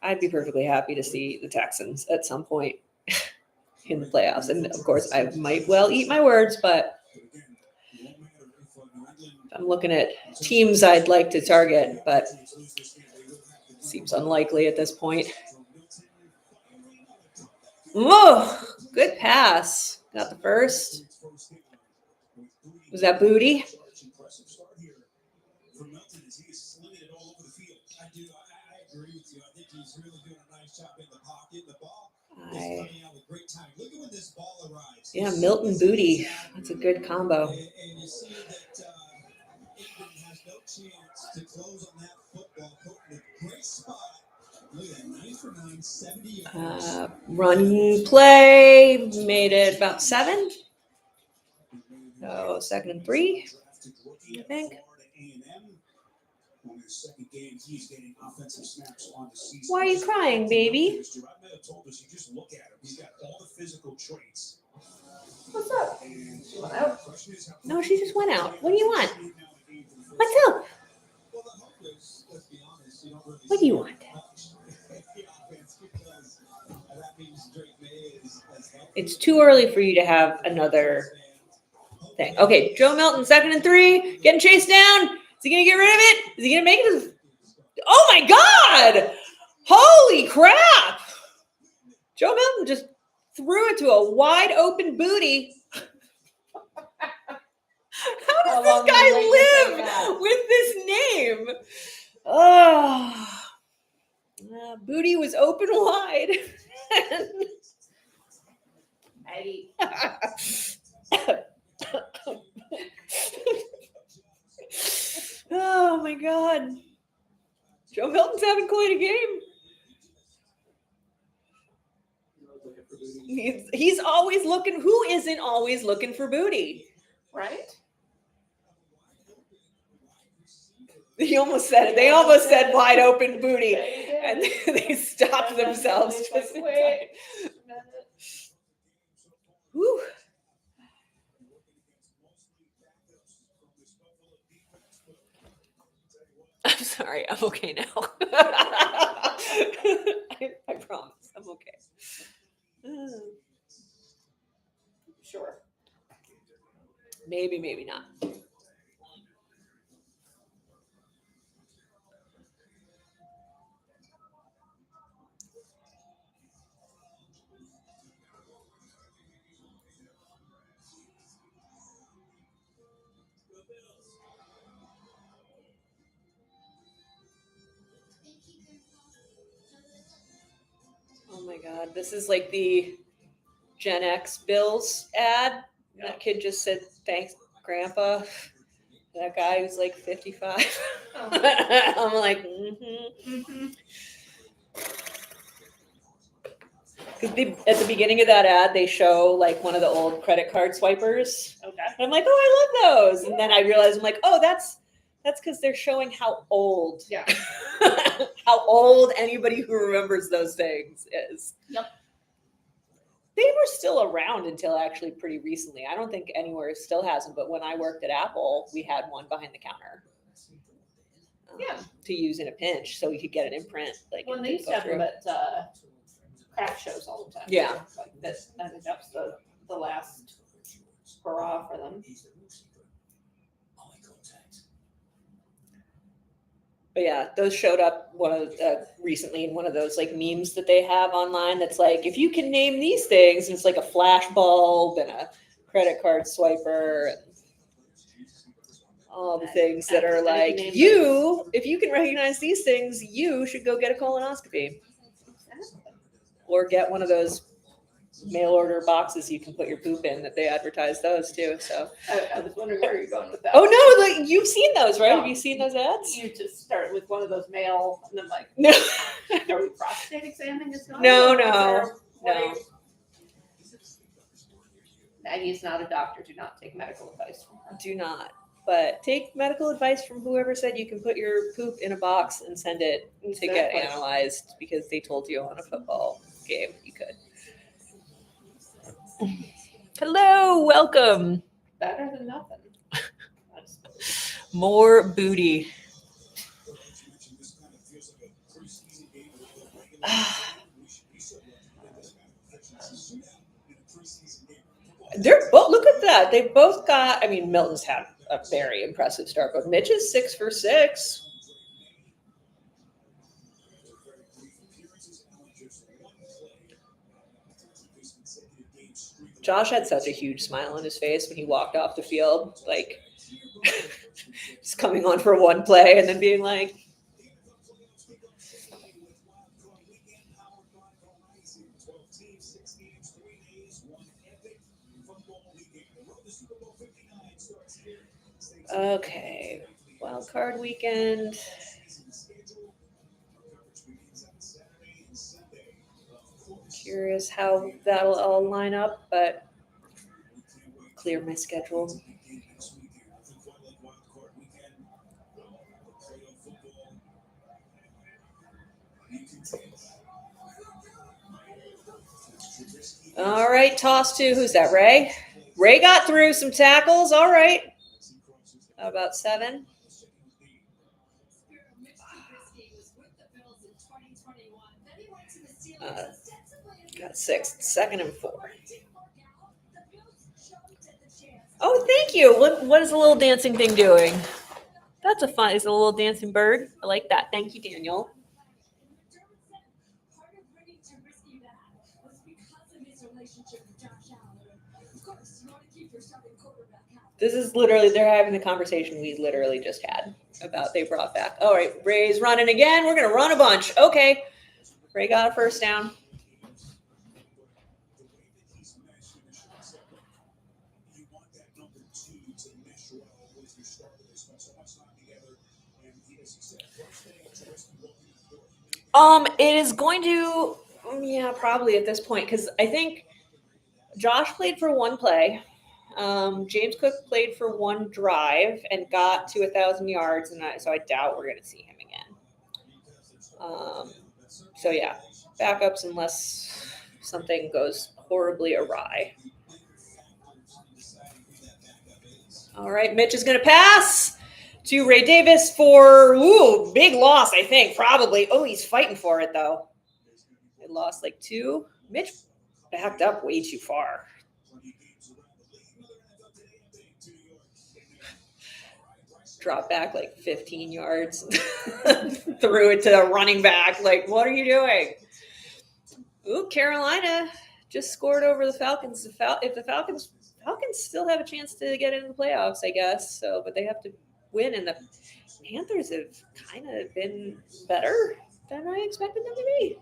I'd be perfectly happy to see the Texans at some point in the playoffs. And of course, I might well eat my words, but I'm looking at teams I'd like to target, but seems unlikely at this point. Whoa, good pass. Got the first. Was that Booty? He's really doing a nice job in the pocket. The ball is I, coming out with great time. Look at when this ball arrives. yeah, Milton Booty. That's a good combo. And you see that England has no chance to close on that football. Put in a great spot. Look at that, 9 for 9, 70 yards. Run play made it about 7. So 2nd and 3, I think. On his second game, he's getting offensive snaps on the season. Why are you crying, baby? I might have told us, you just look at him. He's got all the physical traits. What's up? She went out. No, she just went out. What do you want? What's up? What do you want? It's too early for you to have another thing. Okay, Joe Milton, 2nd and 3, getting chased down. Is he going to get rid of it? Is he going to make it? Oh, my God. Holy crap. Joe Milton just threw it to a wide open booty. How does this guy live with this name? Oh, booty was open wide. Maggie. Oh my God. Joe Milton's having quite a game. He's always looking. Who isn't always looking for booty? Right? He almost said it. They almost said wide open booty. They And did. they stopped And then themselves. somebody's Just like, in wait. time. Whew. I'm sorry. I'm okay now. I promise. I'm okay. Sure. Maybe, maybe not. Oh my God. This is like the Gen X Bills ad. That kid just said, thanks, Grandpa. That guy who's like 55. I'm like, mm-hmm. Because at the beginning of that ad, they show like one of the old credit card swipers. Okay. And I'm like, oh, I love those. And then I realized, I'm like, oh, that's because they're showing how old, Yeah. how old anybody who remembers those things is. Yep. They were still around until actually pretty recently. I don't think anywhere still has them, but when I worked at Apple, we had one behind the counter. Yeah. To use in a pinch, so we could get an imprint. Like Well, and they used to go have them through. at craft shows all the time. Yeah. Like this, I think that's the last hurrah for them. But yeah, those showed up recently in one of those like memes that they have online. That's like, if you can name these things, and it's like a flash bulb and a credit card swiper and all the things that are like, if you can recognize these things, you should go get a colonoscopy or get one of those mail order boxes you can put your poop in that they advertise those too. So I was wondering where you're going with that. oh no, like you've seen those, right? No. Have you seen those ads? You just start with one of those mail and then like, No. are we prostate examining this guy? No. Maggie is not a doctor. Do not take medical advice from her. Do not. But take medical advice from whoever said you can put your poop in a box and send it to get Exactly. analyzed because they told you on a football game you could. Hello, welcome. Better than nothing. More booty. They're both, look at that. They both got, I mean, Milton's had a very impressive start, but Mitch is 6 for 6. Josh had such a huge smile on his face when he walked off the field, like just coming on for one play and then being like, Okay. Wild card weekend. Curious how that'll all line up, but clear my schedule. All right, toss to who's that? Ray? Ray got through some tackles. All right. How about 7? Got 6. 2nd and 4. Oh, thank you. What is the little dancing thing doing? That's a fun. It's a little dancing bird. I like that. Thank you, Daniel. This is literally, they're having the conversation we literally just had about they brought back. All right, Ray's running again. We're going to run a bunch. Okay. Ray got a first down. It is going to, yeah, probably at this point, because I think Josh played for one play. James Cook played for one drive and got to 1,000 yards, and so I doubt we're going to see him again. So yeah, backups unless something goes horribly awry. All right, Mitch is going to pass to Ray Davis for big loss, I think, probably. Oh, he's fighting for it though. They lost like 2. Mitch backed up way too far. Dropped back like 15 yards. Threw it to the running back. Like, what are you doing? Ooh, Carolina just scored over the Falcons. If the Falcons still have a chance to get into the playoffs, I guess. So, but they have to win, and the Panthers have kind of been better than I expected them to be.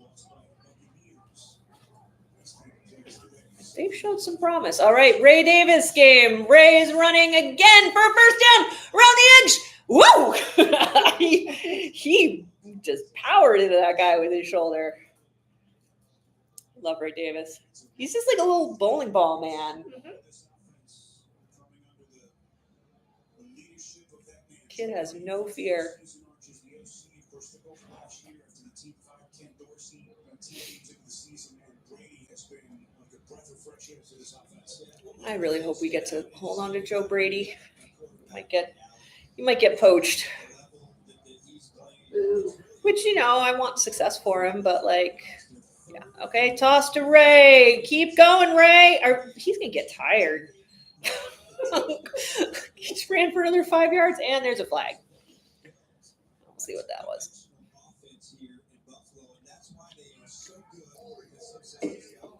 They've showed some promise. All right, Ray Davis game. Ray is running again for a first down around the edge. Woo! he just powered into that guy with his shoulder. Love Ray Davis. He's just like a little bowling ball man. Kid has no fear. I really hope we get to hold on to Joe Brady. You might get poached. Which, I want success for him, but yeah. Okay, toss to Ray. Keep going, Ray. He's going to get tired. He just ran for another 5 yards, and there's a flag. We'll see what that was.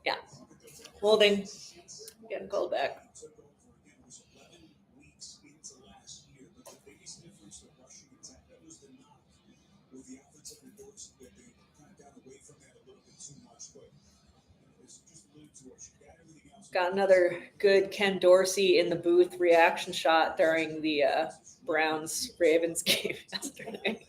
Yeah. Holding. Getting called back. Got another good Ken Dorsey in the booth reaction shot during the Browns-Ravens game yesterday.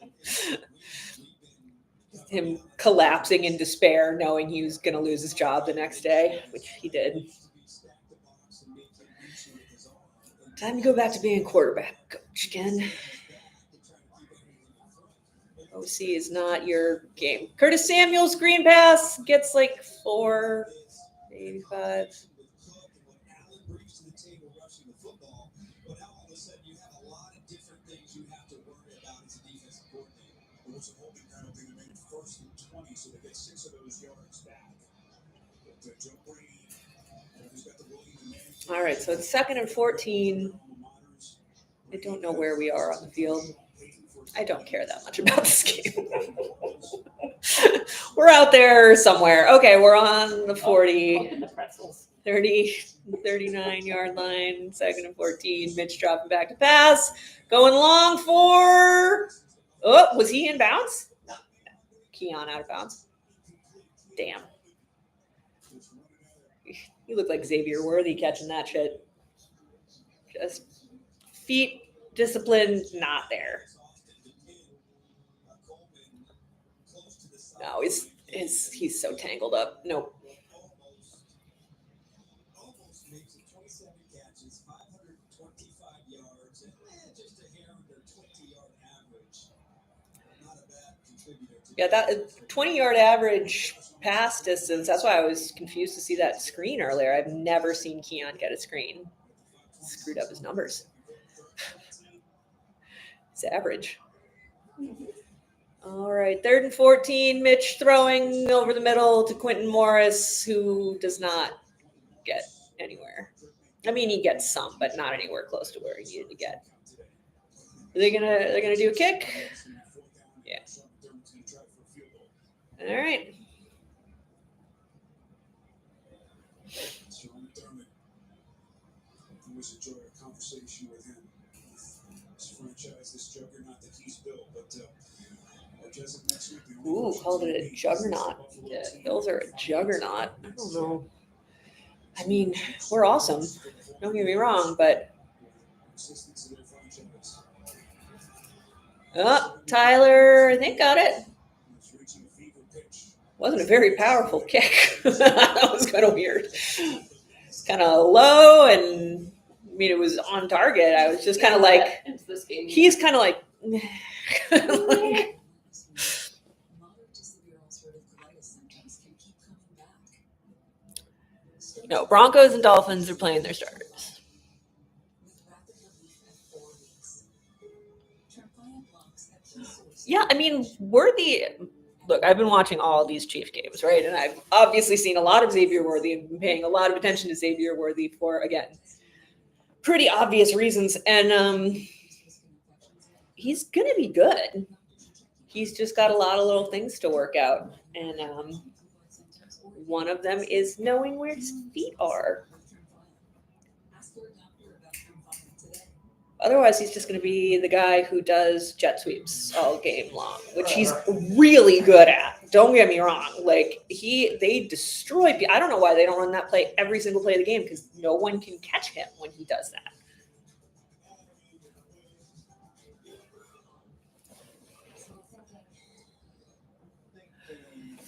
Him collapsing in despair, knowing he was going to lose his job the next day, which he did. Time to go back to being quarterback coach again. OC is not your game. Curtis Samuel's green pass gets like 485. All right, so it's 2nd and 14. I don't know where we are on the field. I don't care that much about this game. We're out there somewhere. Okay, we're on the 40, 39-yard line, 2nd and 14. Mitch dropping back to pass. Going long for... Oh, was he in bounds? No. Keon out of bounds. Damn. You look like Xavier Worthy catching that shit. Just feet Discipline, not there. No, he's so tangled up. Nope. Yeah, that 20-yard average pass distance. That's why I was confused to see that screen earlier. I've never seen Keon get a screen. Screwed up his numbers. It's average. All right, 3rd and 14. Mitch throwing over the middle to Quentin Morris, who does not get anywhere. I mean, he gets some, but not anywhere close to where he needed to get. They're gonna do a kick. Yeah. All right. Always enjoy a conversation with him. This franchise, this juggernaut that he's built, but ooh, called it a juggernaut. Yeah, Bills are a juggernaut. I don't know. I mean, we're awesome. Don't get me wrong, but Tyler, I think got it. Wasn't a very powerful kick. That was kind of weird. It's kind of low, and I mean, it was on target. I was just kind of like, he's kind of like, like, no, Broncos and Dolphins are playing their starters. Yeah, I mean, look, I've been watching all these Chiefs games, right? And I've obviously seen a lot of Xavier Worthy and been paying a lot of attention to Xavier Worthy for, again, pretty obvious reasons. And he's going to be good. He's just got a lot of little things to work out. And one of them is knowing where his feet are. Otherwise, he's just going to be the guy who does jet sweeps all game long, which he's really good at. Don't get me wrong. Like, they destroy people. I don't know why they don't run that play every single play of the game, because no one can catch him when he does that.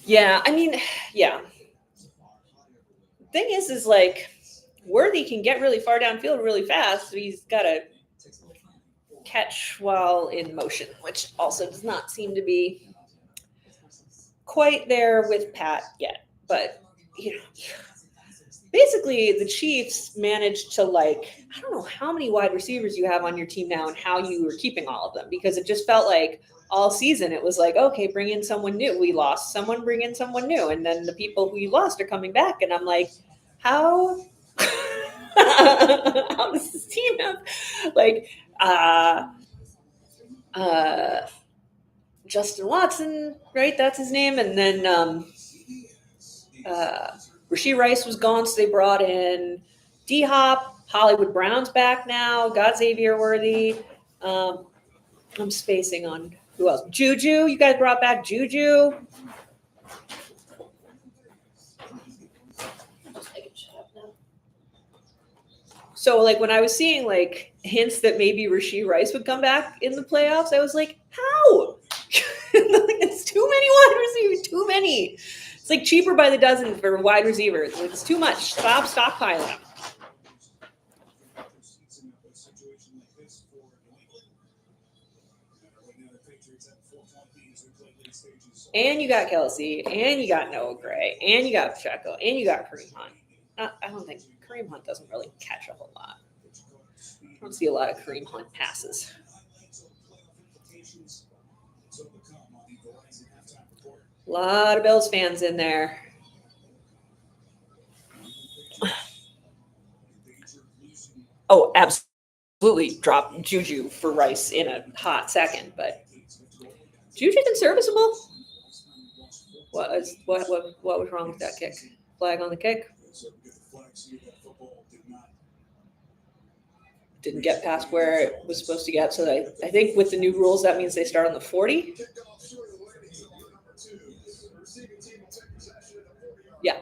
Yeah, I mean, yeah. Thing is like, Worthy can get really far downfield really fast, so he's got to catch while in motion, which also does not seem to be quite there with Pat yet. But, you know, basically the Chiefs managed to, like, I don't know how many wide receivers you have on your team now and how you were keeping all of them, because it just felt like all season it was like, okay, bring in someone new. We lost someone, bring in someone new. And then the people who you lost are coming back. And I'm like, how does this team have, like, Justin Watson, right? That's his name. And then Rashee Rice was gone, so they brought in D-Hop. Hollywood Brown's back now. Got Xavier Worthy. I'm spacing on who else. Juju. You guys brought back Juju. So, like, when I was seeing, like, hints that maybe Rashee Rice would come back in the playoffs, I was like, how? It's too many wide receivers. Too many. It's like cheaper by the dozen for wide receivers. Like, it's too much. Stop stockpiling them. And you got Kelsey, and you got Noah Gray, and you got Pacheco, and you got Kareem Hunt. I don't think Kareem Hunt doesn't really catch a whole lot. I don't see a lot of Kareem Hunt passes. A lot of Bills fans in there. Oh, absolutely drop Juju for Rice in a hot second, but Juju's been serviceable. What was wrong with that kick? Flag on the kick. Didn't get past where it was supposed to get. So I think with the new rules, that means they start on the 40. Yeah.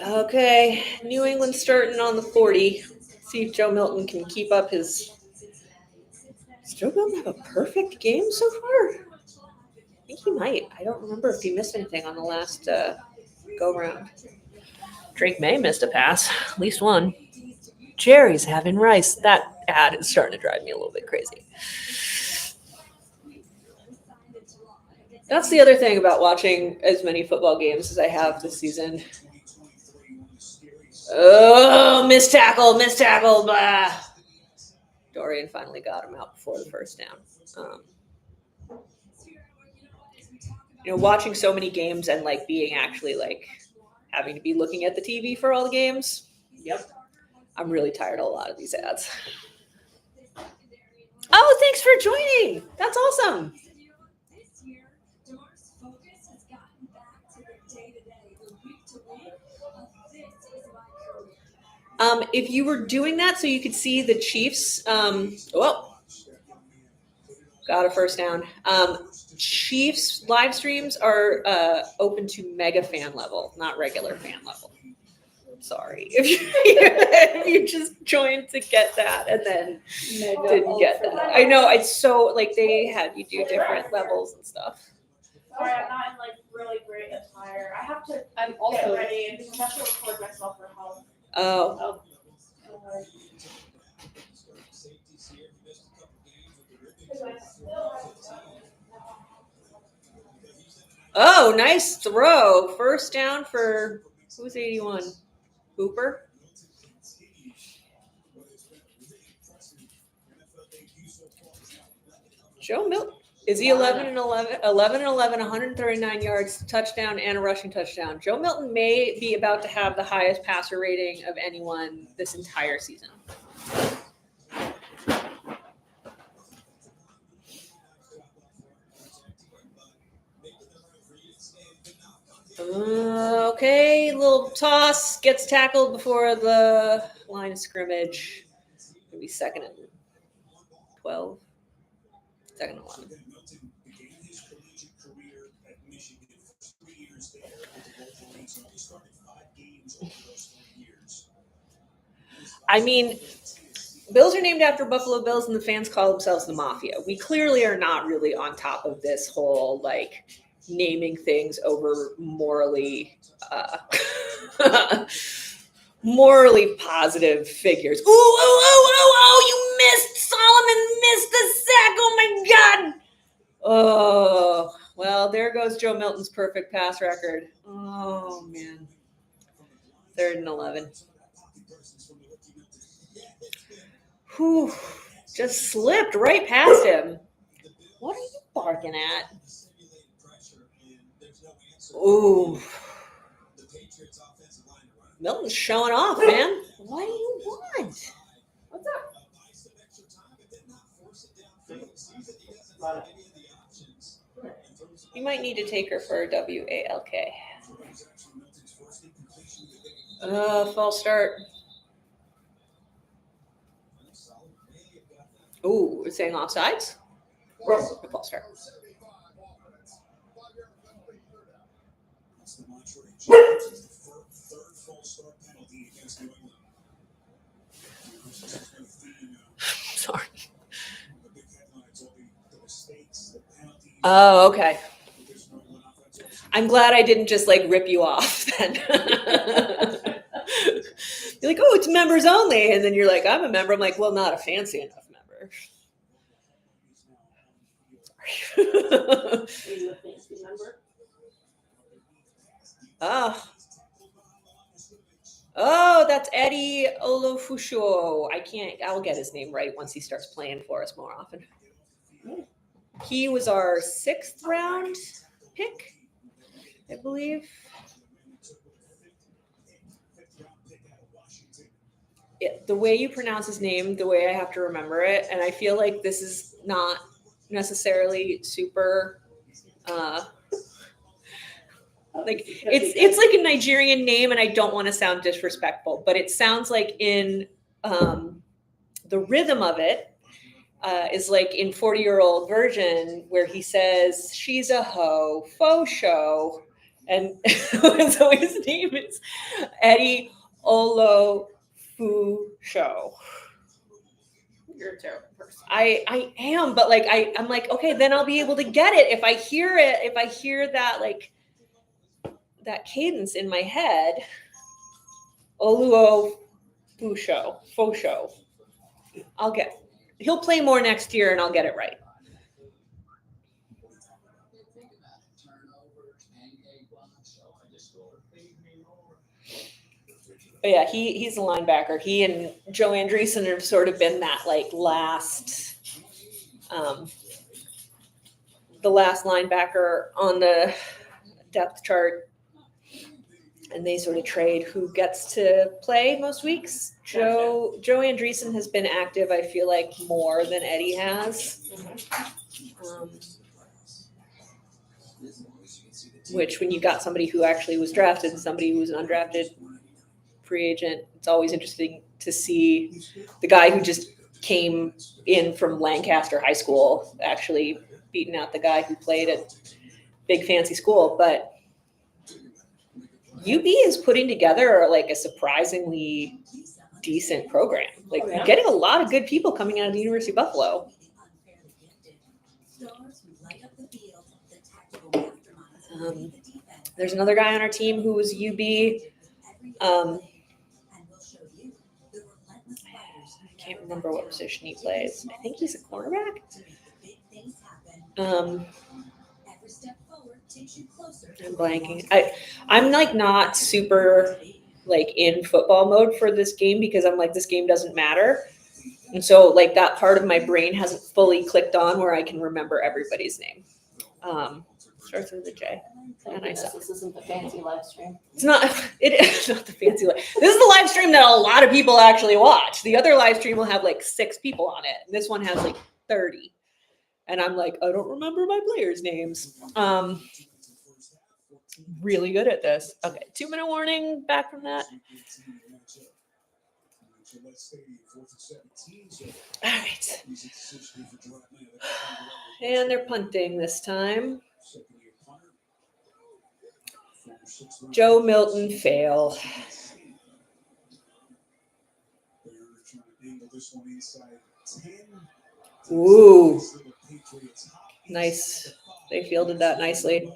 Okay. New England starting on the 40. See if Joe Milton can keep up his. Does Joe Milton have a perfect game so far? I think he might. I don't remember if he missed anything on the last go round. Drake May missed a pass, at least one. Jerry's having rice. That ad is starting to drive me a little bit crazy. That's the other thing about watching as many football games as I have this season. Oh, missed tackle, blah. Dorian finally got him out before the first down. Watching so many games and like being actually like having to be looking at the TV for all the games. Yep. I'm really tired of a lot of these ads. Oh, thanks for joining. That's awesome. If you were doing that so you could see the Chiefs, got a first down. Chiefs live streams are open to mega fan level, not regular fan level. Sorry if you just joined to get that and then didn't get that. I know it's so like they had you do different levels and stuff. Sorry, I'm not in like really great attire. I have to I'm get also ready and I have to record myself for health. Oh, oh, nice throw. First down for who's 81? Hooper. Joe Milton. Is he 11 and 11, 139 yards, touchdown, and a rushing touchdown? Joe Milton may be about to have the highest passer rating of anyone this entire season. Okay, little toss, gets tackled before the line of scrimmage. It'll be second and 12. Second and 11. I mean, Bills are named after Buffalo Bills and the fans call themselves the Mafia. We clearly are not really on top of this whole, like, naming things over morally positive figures. Ooh, you missed. Solomon missed the sack. Oh, my God. Oh, well, there goes Joe Milton's perfect pass record. Oh, man. 3rd and 11. Whew, just slipped right past him. What are you barking at? Ooh. Milton's showing off, man. What do you want? What's up? You might need to take her for a WALK. False start. Ooh, it's saying offsides? A false start. Sorry. Oh, okay. I'm glad I didn't just like rip you off then. You're like, oh, it's members only. And then you're like, I'm a member. I'm like, well, not a fancy enough member. Are you a fancy member? Oh, that's Eddie Olofusho. I'll get his name right once he starts playing for us more often. He was our 6th round pick, I believe. The way you pronounce his name, the way I have to remember it, and I feel like this is not necessarily super like it's like a Nigerian name, and I don't want to sound disrespectful, but it sounds like in the rhythm of it is like in 40-year-old version where he says she's a hoe, faux show, and so his name is Eddie Olofusho. foo show. You're a terrible person. I am, but like I'm like, okay, then I'll be able to get it if I hear it. If I hear that like that cadence in my head. Oluo foo show. I'll get. He'll play more next year, and I'll get it right. But yeah, he's a linebacker. He and Joe Andreessen have sort of been that like last, the last linebacker on the depth chart, and they sort of trade who gets to play most weeks. Joe Andreessen has been active, I feel like, more than Eddie has. Which, when you got somebody who actually was drafted and somebody who was an undrafted free agent, it's always interesting to see the guy who just came in from Lancaster High School actually beating out the guy who played at big fancy school. But UB is putting together like a surprisingly decent program. Like getting a lot of good people coming out of the University of Buffalo. There's another guy on our team who was UB. I can't remember what position he plays. I think he's a cornerback. I'm blanking. I'm like not super like in football mode for this game because I'm like, this game doesn't matter. And so like that part of my brain hasn't fully clicked on where I can remember everybody's name. Starts with a J. And I suck. This isn't the fancy live stream. It's not. It is not the fancy live. This is the live stream that a lot of people actually watch. The other live stream will have like 6 people on it. This one has like 30. And I'm like, I don't remember my players' names. Really good at this. Okay, 2-minute warning. Back from that. All right. And they're punting this time. Joe Milton fail. Ooh. Nice. They fielded that nicely.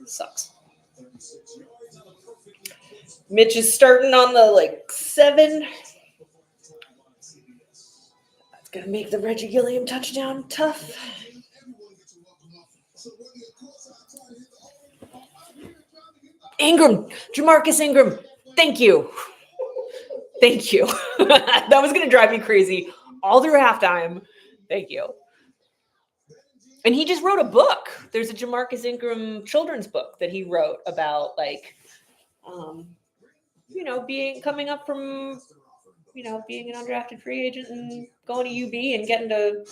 Sucks. Mitch is starting on the like 7. That's going to make the Reggie Gilliam touchdown tough. Ingram, Jamarcus Ingram. Thank you. That was going to drive me crazy all through halftime. Thank you. And he just wrote a book. There's a Jamarcus Ingram children's book that he wrote about like, coming up from, being an undrafted free agent and going to UB and getting to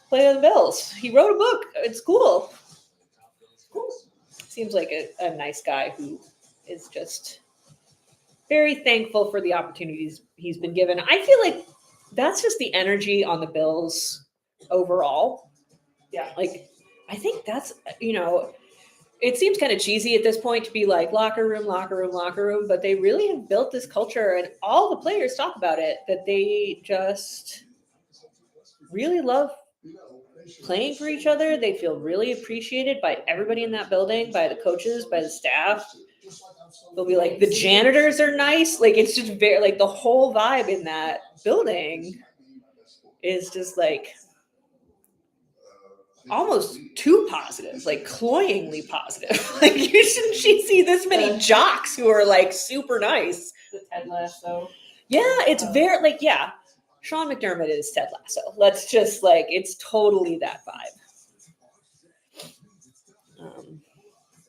play with the Bills. He wrote a book. It's cool. Seems like a nice guy who is just very thankful for the opportunities he's been given. I feel like that's just the energy on the Bills overall. Yeah. Like, I think that's, it seems kind of cheesy at this point to be like locker room, but they really have built this culture, and all the players talk about it, that they just really love playing for each other. They feel really appreciated by everybody in that building, by the coaches, by the staff. They'll be like, the janitors are nice. Like, it's just very, like, the whole vibe in that building is just like almost too positive, like cloyingly positive. Like, you shouldn't see this many jocks who are like super nice. The Ted Lasso. Yeah, it's very like, yeah. Sean McDermott is Ted Lasso. Let's just like, it's totally that vibe.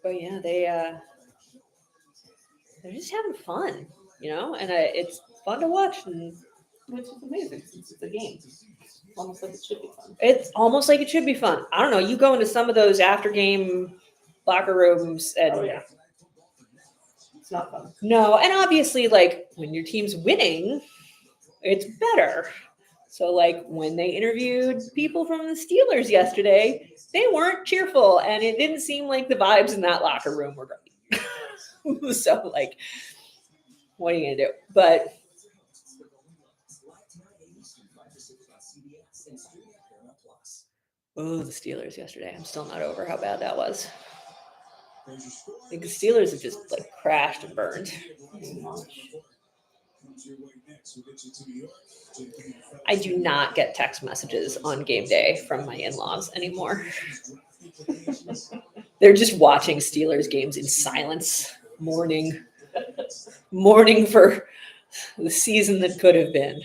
But yeah, they're just having fun, and it's fun to watch. And Which is amazing. It's a game. Almost like it should be fun. it's almost like it should be fun. I don't know. You go into some of those after game locker rooms and It's not fun. no, and obviously like when your team's winning, it's better. So like when they interviewed people from the Steelers yesterday, they weren't cheerful, and it didn't seem like the vibes in that locker room were great. So like, what are you gonna do? But Oh, the Steelers yesterday. I'm still not over how bad that was. I think the Steelers have just like crashed and burned. I do not get text messages on game day from my in-laws anymore. They're just watching Steelers games in silence, mourning for the season that could have been.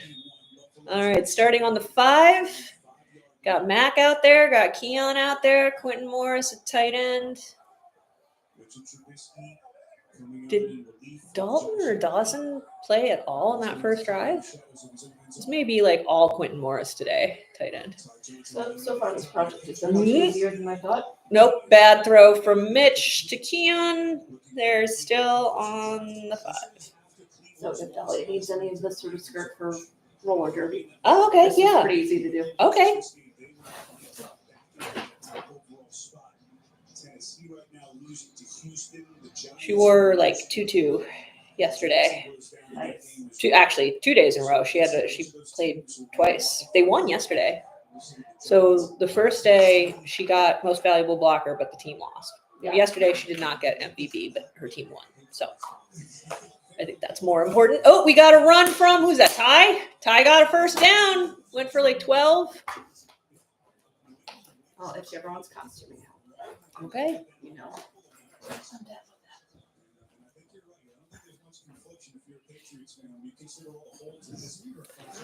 All right, starting on the 5. Got Mac out there, got Keon out there, Quentin Morris at tight end. Did Dalton or Dawson play at all in that first drive? This may be like all Quentin Morris today, tight end. So far, this project has been much easier than I thought. Nope, bad throw from Mitch to Keon. They're still on the 5. So if Dahlia needs any of this sort of skirt for roller derby, Oh, okay, this is yeah. pretty easy to do. Okay. She wore like tutu yesterday. Nice. 2 days in a row. She played twice. They won yesterday. So the first day she got most valuable blocker, but the team lost. Yeah. Yesterday she did not get MVP, but her team won. So I think that's more important. Oh, we got a run from who's that? Ty? Ty got a first down. Went for like 12. Oh, it's everyone's costuming now. Okay. You know.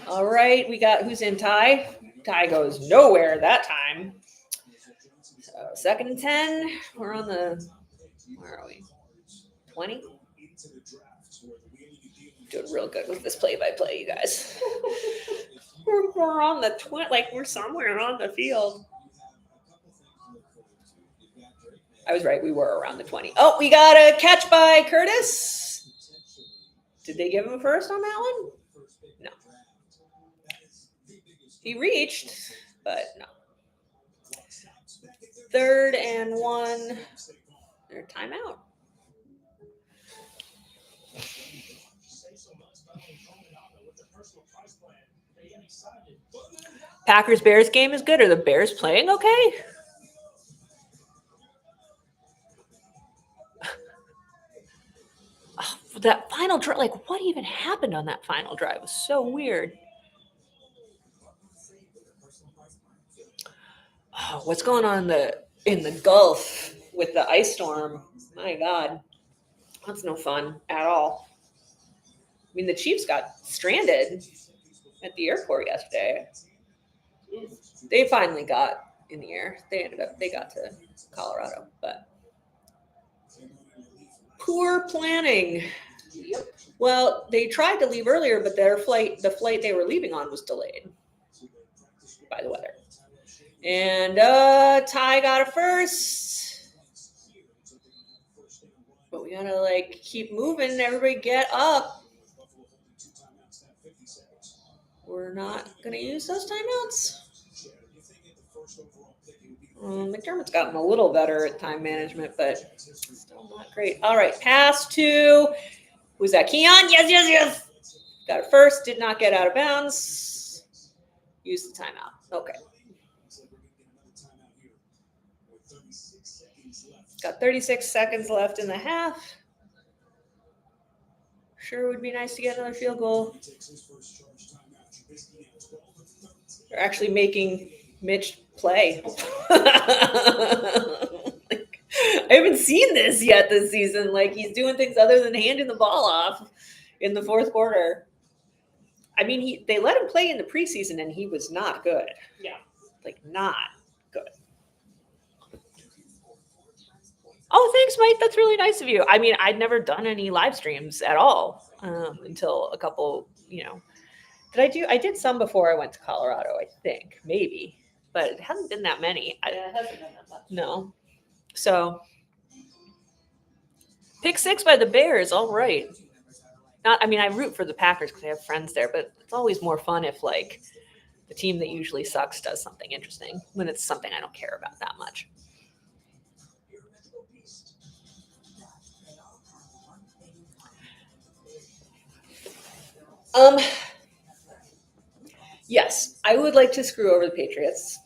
All right, we got who's in Ty. Ty goes nowhere that time. So 2nd and 10. We're on the, where are we? 20? Doing real good with this play-by-play, you guys. we're on the 20, like we're somewhere on the field. I was right, we were around the 20. Oh, we got a catch by Curtis. Did they give him a first on that one? No. He reached, but no. 3rd and 1. Their timeout. Packers-Bears game is good. Are the Bears playing okay? Oh, that final drive, like what even happened on that final drive? It was so weird. Oh, what's going on in the Gulf with the ice storm? My God, that's no fun at all. I mean, the Chiefs got stranded at the airport yesterday. They finally got in the air. They got to Colorado, but poor planning. Yep. Well, they tried to leave earlier, but the flight they were leaving on was delayed by the weather. And Ty got a first. But we gotta like keep moving. Everybody get up. We're not gonna use those timeouts. McDermott's gotten a little better at time management, but still not great. All right, pass to who's that? Keon? Yes. Got it first. Did not get out of bounds. Use the timeout. Okay. Got 36 seconds left in the half. Sure would be nice to get another field goal. They're actually making Mitch play. Like, I haven't seen this yet this season. Like, he's doing things other than handing the ball off in the 4th quarter. I mean, they let him play in the preseason, and he was not good. Yeah. Like, not good. Oh, thanks, Mike. That's really nice of you. I mean, I'd never done any live streams at all until a couple, I did some before I went to Colorado, I think, maybe, but it hasn't been that many. Yeah, it hasn't been that much. No. So, pick 6 by the Bears. All right. I root for the Packers because I have friends there, but it's always more fun if, like, the team that usually sucks does something interesting when it's something I don't care about that much. Yes, I would like to screw over the Patriots.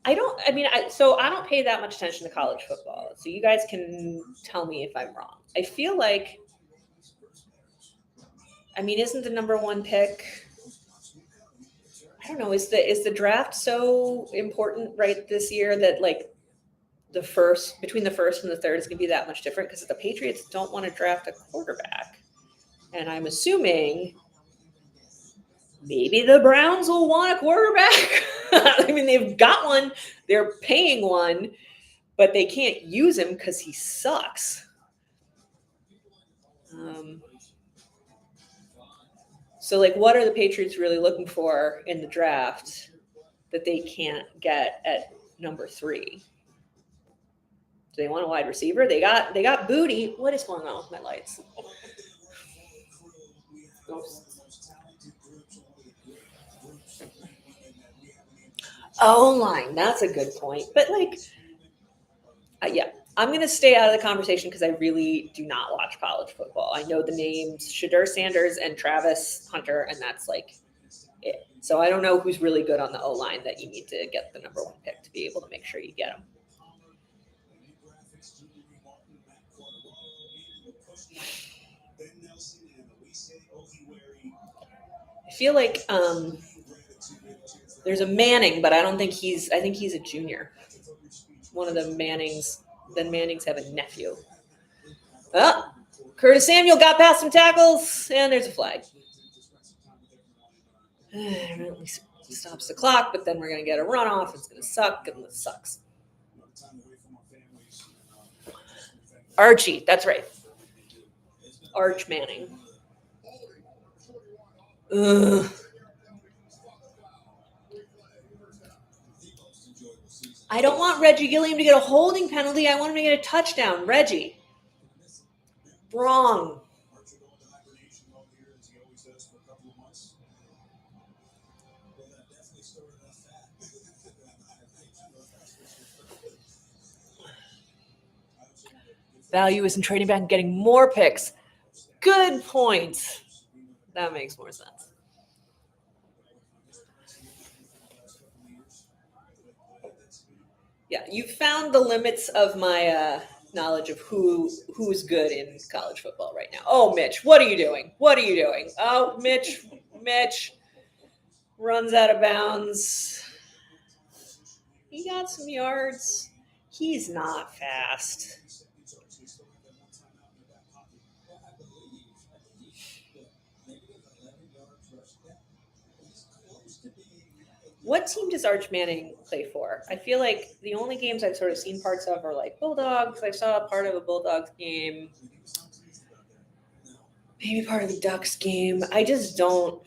I don't pay that much attention to college football. So you guys can tell me if I'm wrong. I feel like, isn't the number one pick? I don't know. Is the draft so important right this year that like between the first and the third is going to be that much different because the Patriots don't want to draft a quarterback, and I'm assuming maybe the Browns will want a quarterback. They've got one, they're paying one, but they can't use him because he sucks. So, like, what are the Patriots really looking for in the draft that they can't get at number 3? Do they want a wide receiver? They got Booty. What is going on with my lights? O-line, that's a good point. But yeah, I'm going to stay out of the conversation because I really do not watch college football. I know the names Shedeur Sanders and Travis Hunter, and that's like it. So I don't know who's really good on the O-line that you need to get the number 1 pick to be able to make sure you get him. I feel like there's a Manning, but I think he's a junior. One of the Mannings. Then Mannings have a nephew. Oh, Curtis Samuel got past some tackles, and there's a flag. Really stops the clock, but then we're going to get a runoff. It's going to suck, and it sucks. Archie, that's right. Arch Manning. Ugh. I don't want Reggie Gilliam to get a holding penalty. I want him to get a touchdown. Reggie. Wrong. Value is in trading back and getting more picks. Good point. That makes more sense. Yeah, you found the limits of my knowledge of who's good in college football right now. Oh, Mitch, what are you doing? Oh, Mitch runs out of bounds. He got some yards. He's not fast. What team does Arch Manning play for? I feel like the only games I've sort of seen parts of are like Bulldogs. I saw part of a Bulldogs game. Maybe part of the Ducks game. I just don't.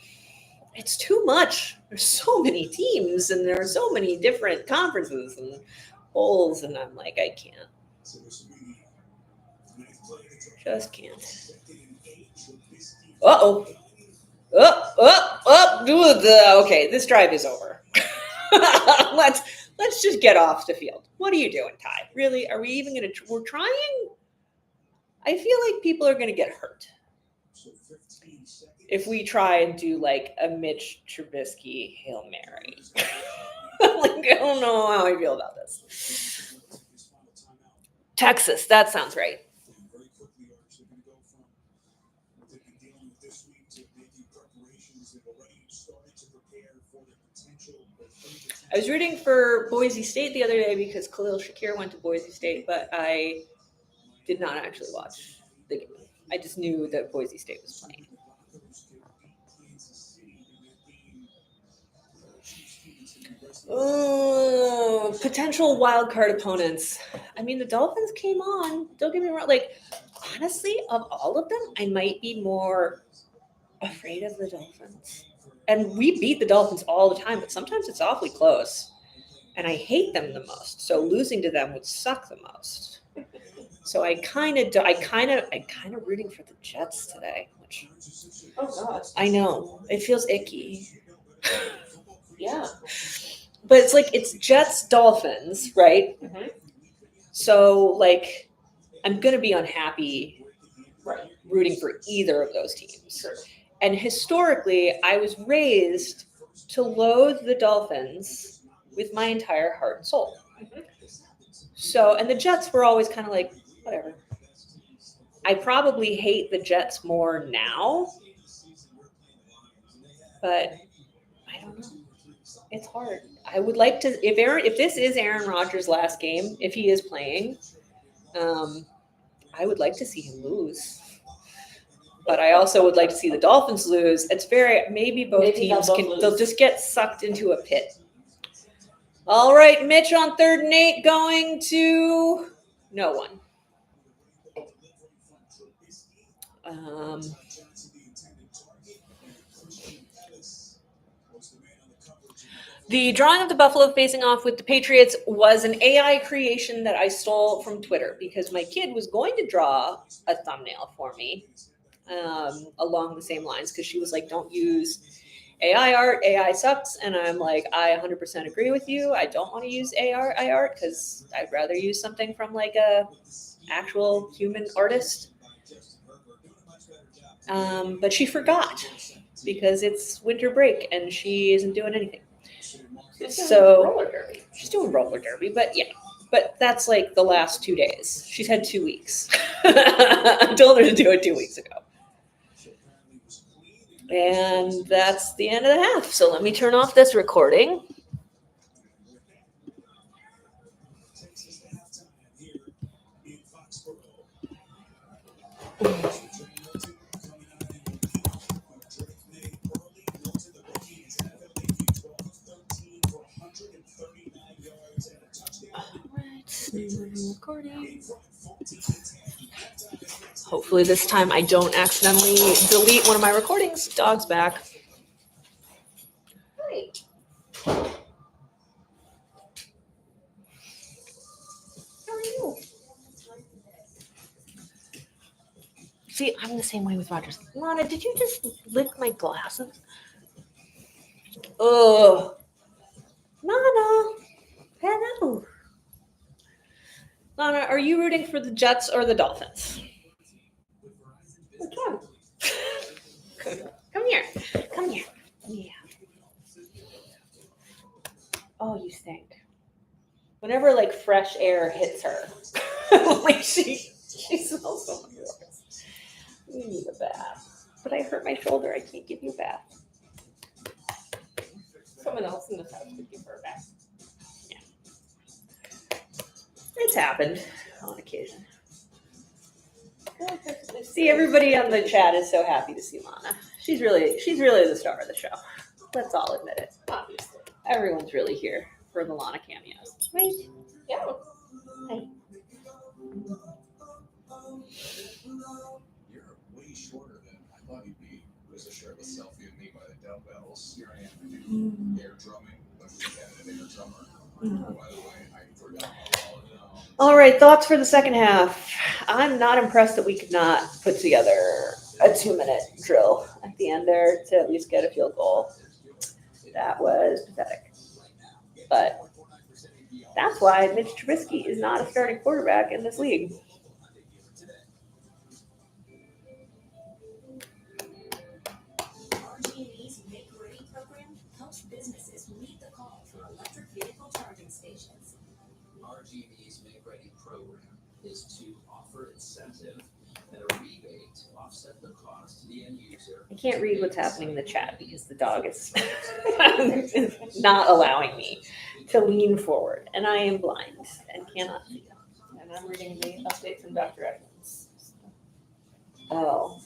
It's too much. There's so many teams and there are so many different conferences and bowls, and I'm like, I can't. Just can't. Uh-oh. Okay, this drive is over. Let's just get off the field. What are you doing, Ty? Really? Are we even going to? We're trying? I feel like people are going to get hurt if we try and do like a Mitch Trubisky Hail Mary. I don't know how I feel about this. Texas, that sounds right. I was rooting for Boise State the other day because Khalil Shakir went to Boise State, but I did not actually watch the game. I just knew that Boise State was playing. Oh, potential wild card opponents. The Dolphins came on. Don't get me wrong. Honestly, of all of them, I might be more afraid of the Dolphins. And we beat the Dolphins all the time, but sometimes it's awfully close. And I hate them the most. So losing to them would suck the most. So I kind of rooting for the Jets today. Which, Oh God. I know. It feels icky. Yeah. But it's Jets Dolphins, right? Mm-hmm. So I'm gonna be unhappy Right. rooting for either of those teams. Sure. And historically, I was raised to loathe the Dolphins with my entire heart and soul. So, and the Jets were always kind of like, whatever. I probably hate the Jets more now, but I don't know. It's hard. I would like to, if this is Aaron Rodgers' last game, if he is playing, I would like to see him lose. But I also would like to see the Dolphins lose. It's maybe both teams they'll just get sucked into a pit. All right, Mitch on 3rd and 8 going to no one. The drawing of the buffalo facing off with the Patriots was an AI creation that I stole from Twitter because my kid was going to draw a thumbnail for me along the same lines because she was like, don't use AI art, AI sucks. And I'm like, I 100% agree with you. I don't want to use AI art because I'd rather use something from like a actual human artist. But she forgot because it's winter break and she isn't doing anything. So roller derby. She's doing roller derby, but yeah. But that's like the last 2 days. She's had 2 weeks. I told her to do it 2 weeks ago. And that's the end of the half. So let me turn off this recording. Recording. Hopefully this time I don't accidentally delete one of my recordings. Dog's back. Hi. How are you? See, I'm the same way with Rogers. Lana, did you just lick my glasses? Ugh. Lana. Hello. Lana, are you rooting for the Jets or the Dolphins? Which one? Come here. Come here. Yeah. Oh, you stink. Whenever like fresh air hits her, like she smells so much worse. We need a bath. But I hurt my shoulder. I can't give you a bath. Someone else in this house could give her a bath. Yeah. It's happened on occasion. See, everybody on the chat is so happy to see Lana. She's really the star of the show. Let's all admit it. Obviously. Everyone's really here for the Lana cameos. Right? Yeah. Hey. You're way shorter than I thought you'd be. There's a shirtless selfie of me by the dumbbells. Here I am doing air drumming. But we had an air drummer. By the way, I forgot all. All right, thoughts for the second half. I'm not impressed that we could not put together a 2-minute drill at the end there to at least get a field goal. That was pathetic. But that's why Mitch Trubisky is not a starting quarterback in this league. RG&E's Make Ready program helps businesses meet the call for electric vehicle charging stations. RG&E's Make Ready program is to offer incentive and a rebate to offset the cost to the end user. I can't read what's happening in the chat because the dog is not allowing me to lean forward, and I am blind and cannot see. And I'm reading the update from Dr. Edmonds. Oh.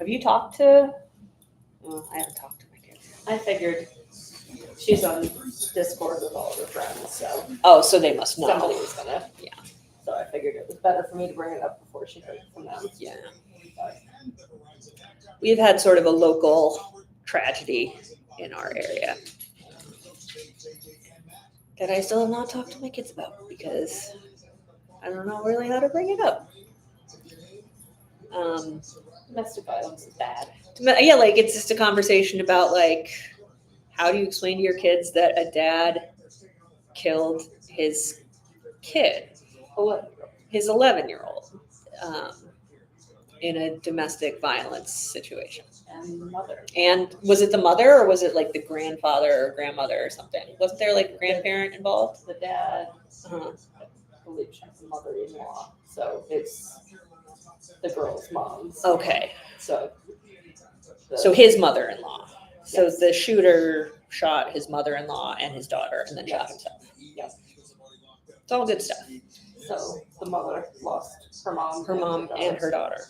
Have you talked to? Oh, I haven't talked to my kid. I figured she's on Discord with all of her friends, so Oh, so they must know. somebody was gonna. Yeah. So I figured it was better for me to bring it up before she heard from them. Yeah. But We've had sort of a local tragedy in our area that I still have not talked to my kids about because I don't know really how to bring it up. domestic violence is bad. Yeah, like it's just a conversation about like, how do you explain to your kids that a dad killed his kid, his 11-year-old, in a domestic violence situation? and mother. And was it the mother or was it like the grandfather or grandmother or something? Wasn't there like a grandparent involved? The dad, Uh-huh. I believe she's the mother-in-law, so it's the girl's mom's. Okay. So. So his mother-in-law. So Yes. the shooter shot his mother-in-law and his daughter and then shot himself. Yes. It's all good stuff. So the mother lost her mom. Her mom and her daughter.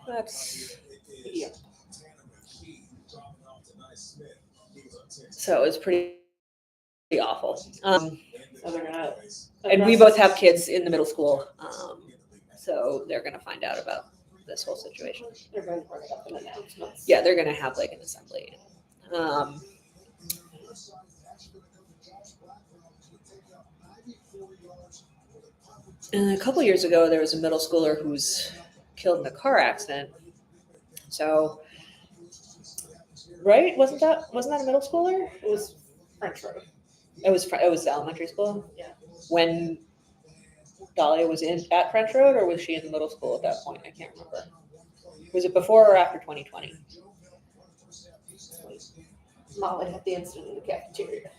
That's Yeah. so it's pretty awful. So they're gonna. And we both have kids in the middle school, so they're gonna find out about this whole situation. They're going to bring it up in announcements. Yeah, they're gonna have like an assembly. And a couple years ago, there was a middle schooler who was killed in a car accident. So, right? Wasn't that a middle schooler? It was French Road. It was elementary school. Yeah. When Dahlia was at French Road, or was she in the middle school at that point? I can't remember. Was it before or after 2020? Molly had the incident in the cafeteria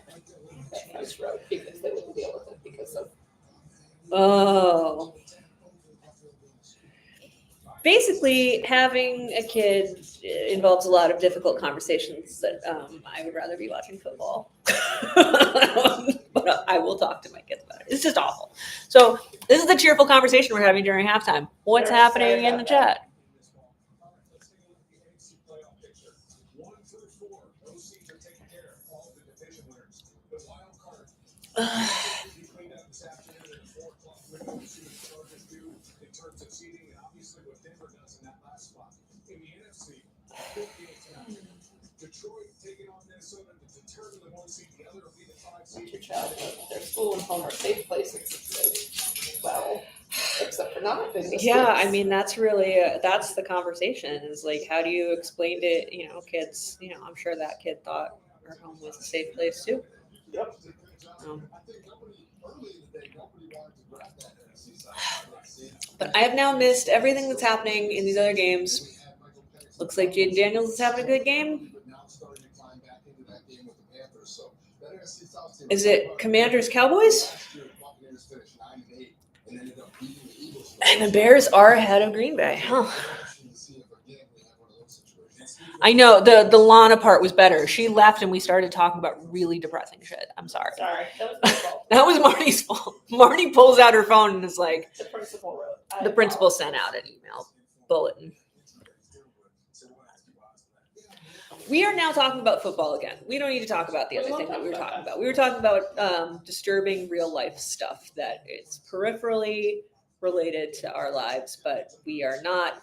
at French Road because they wouldn't deal with it because of. Oh. Basically, having a kid involves a lot of difficult conversations that I would rather be watching football. But I will talk to my kids about it. It's just awful. So this is the cheerful conversation we're having during halftime. What's Very happening excited in the about chat? Your child their school and home are safe places. Well, except for not in this Yeah, case. I mean that's really that's the conversation. Is like, how do you explain to kids? I'm sure that kid thought her home was a safe place too. Yep. But I have now missed everything that's happening in these other games. Looks like Jaden Daniels is having a good game. Is it Commanders Cowboys? And the Bears are ahead of Green Bay. Huh. I know the Lana part was better. She left and we started talking about really depressing shit. I'm sorry. Sorry, that was my fault. That was Marty's fault. Marty pulls out her phone and is like, The principal wrote. the principal sent out an email bulletin. We are now talking about football again. We don't need to talk about the other thing that we were talking about. We were talking about disturbing real life stuff that is peripherally related to our lives, but we are not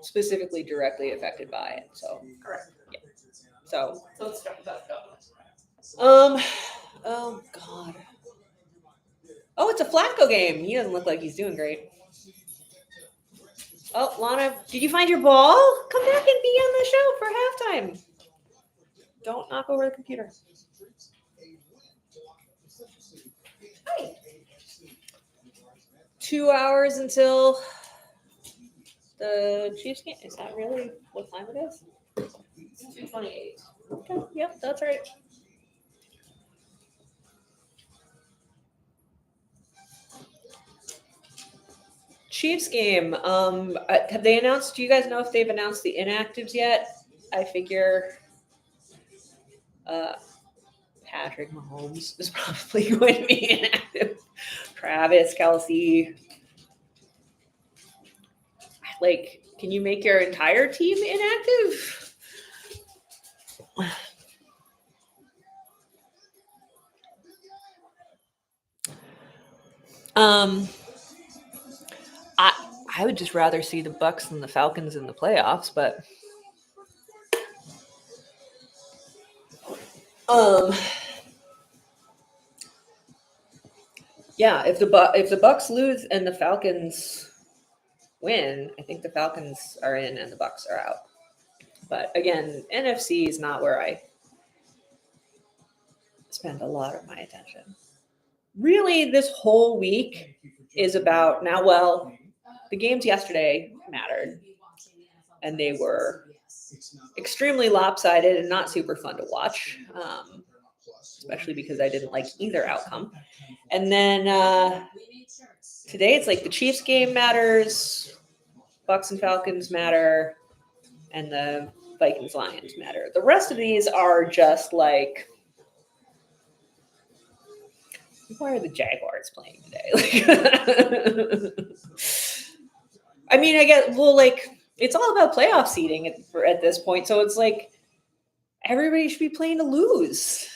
specifically directly affected by it. So, Correct. Yeah. So let's talk about that. Oh God. Oh, it's a Flacco game. He doesn't look like he's doing great. Oh, Lana, did you find your ball? Come back and be on the show for halftime. Don't knock over the computer. Hi. 2 hours until the Chiefs game. Is that really what time it is? It's 2:28. Okay, yep, that's right. Chiefs game. Have they announced? Do you guys know if they've announced the inactives yet? I figure Patrick Mahomes is probably going to be inactive. Travis Kelce. Like, can you make your entire team inactive? I would just rather see the Bucks than the Falcons in the playoffs, but yeah, if the Bucks lose and the Falcons win, I think the Falcons are in and the Bucks are out. But again, NFC is not where I spend a lot of my attention. Really, this whole week is about now. Well, the games yesterday mattered, and they were extremely lopsided and not super fun to watch, especially because I didn't like either outcome. And then today it's like the Chiefs game matters, Bucks and Falcons matter, and the Vikings Lions matter. The rest of these are just like, why are the Jaguars playing today? I mean, I get, well, like, it's all about playoff seeding at this point. So it's like everybody should be playing to lose.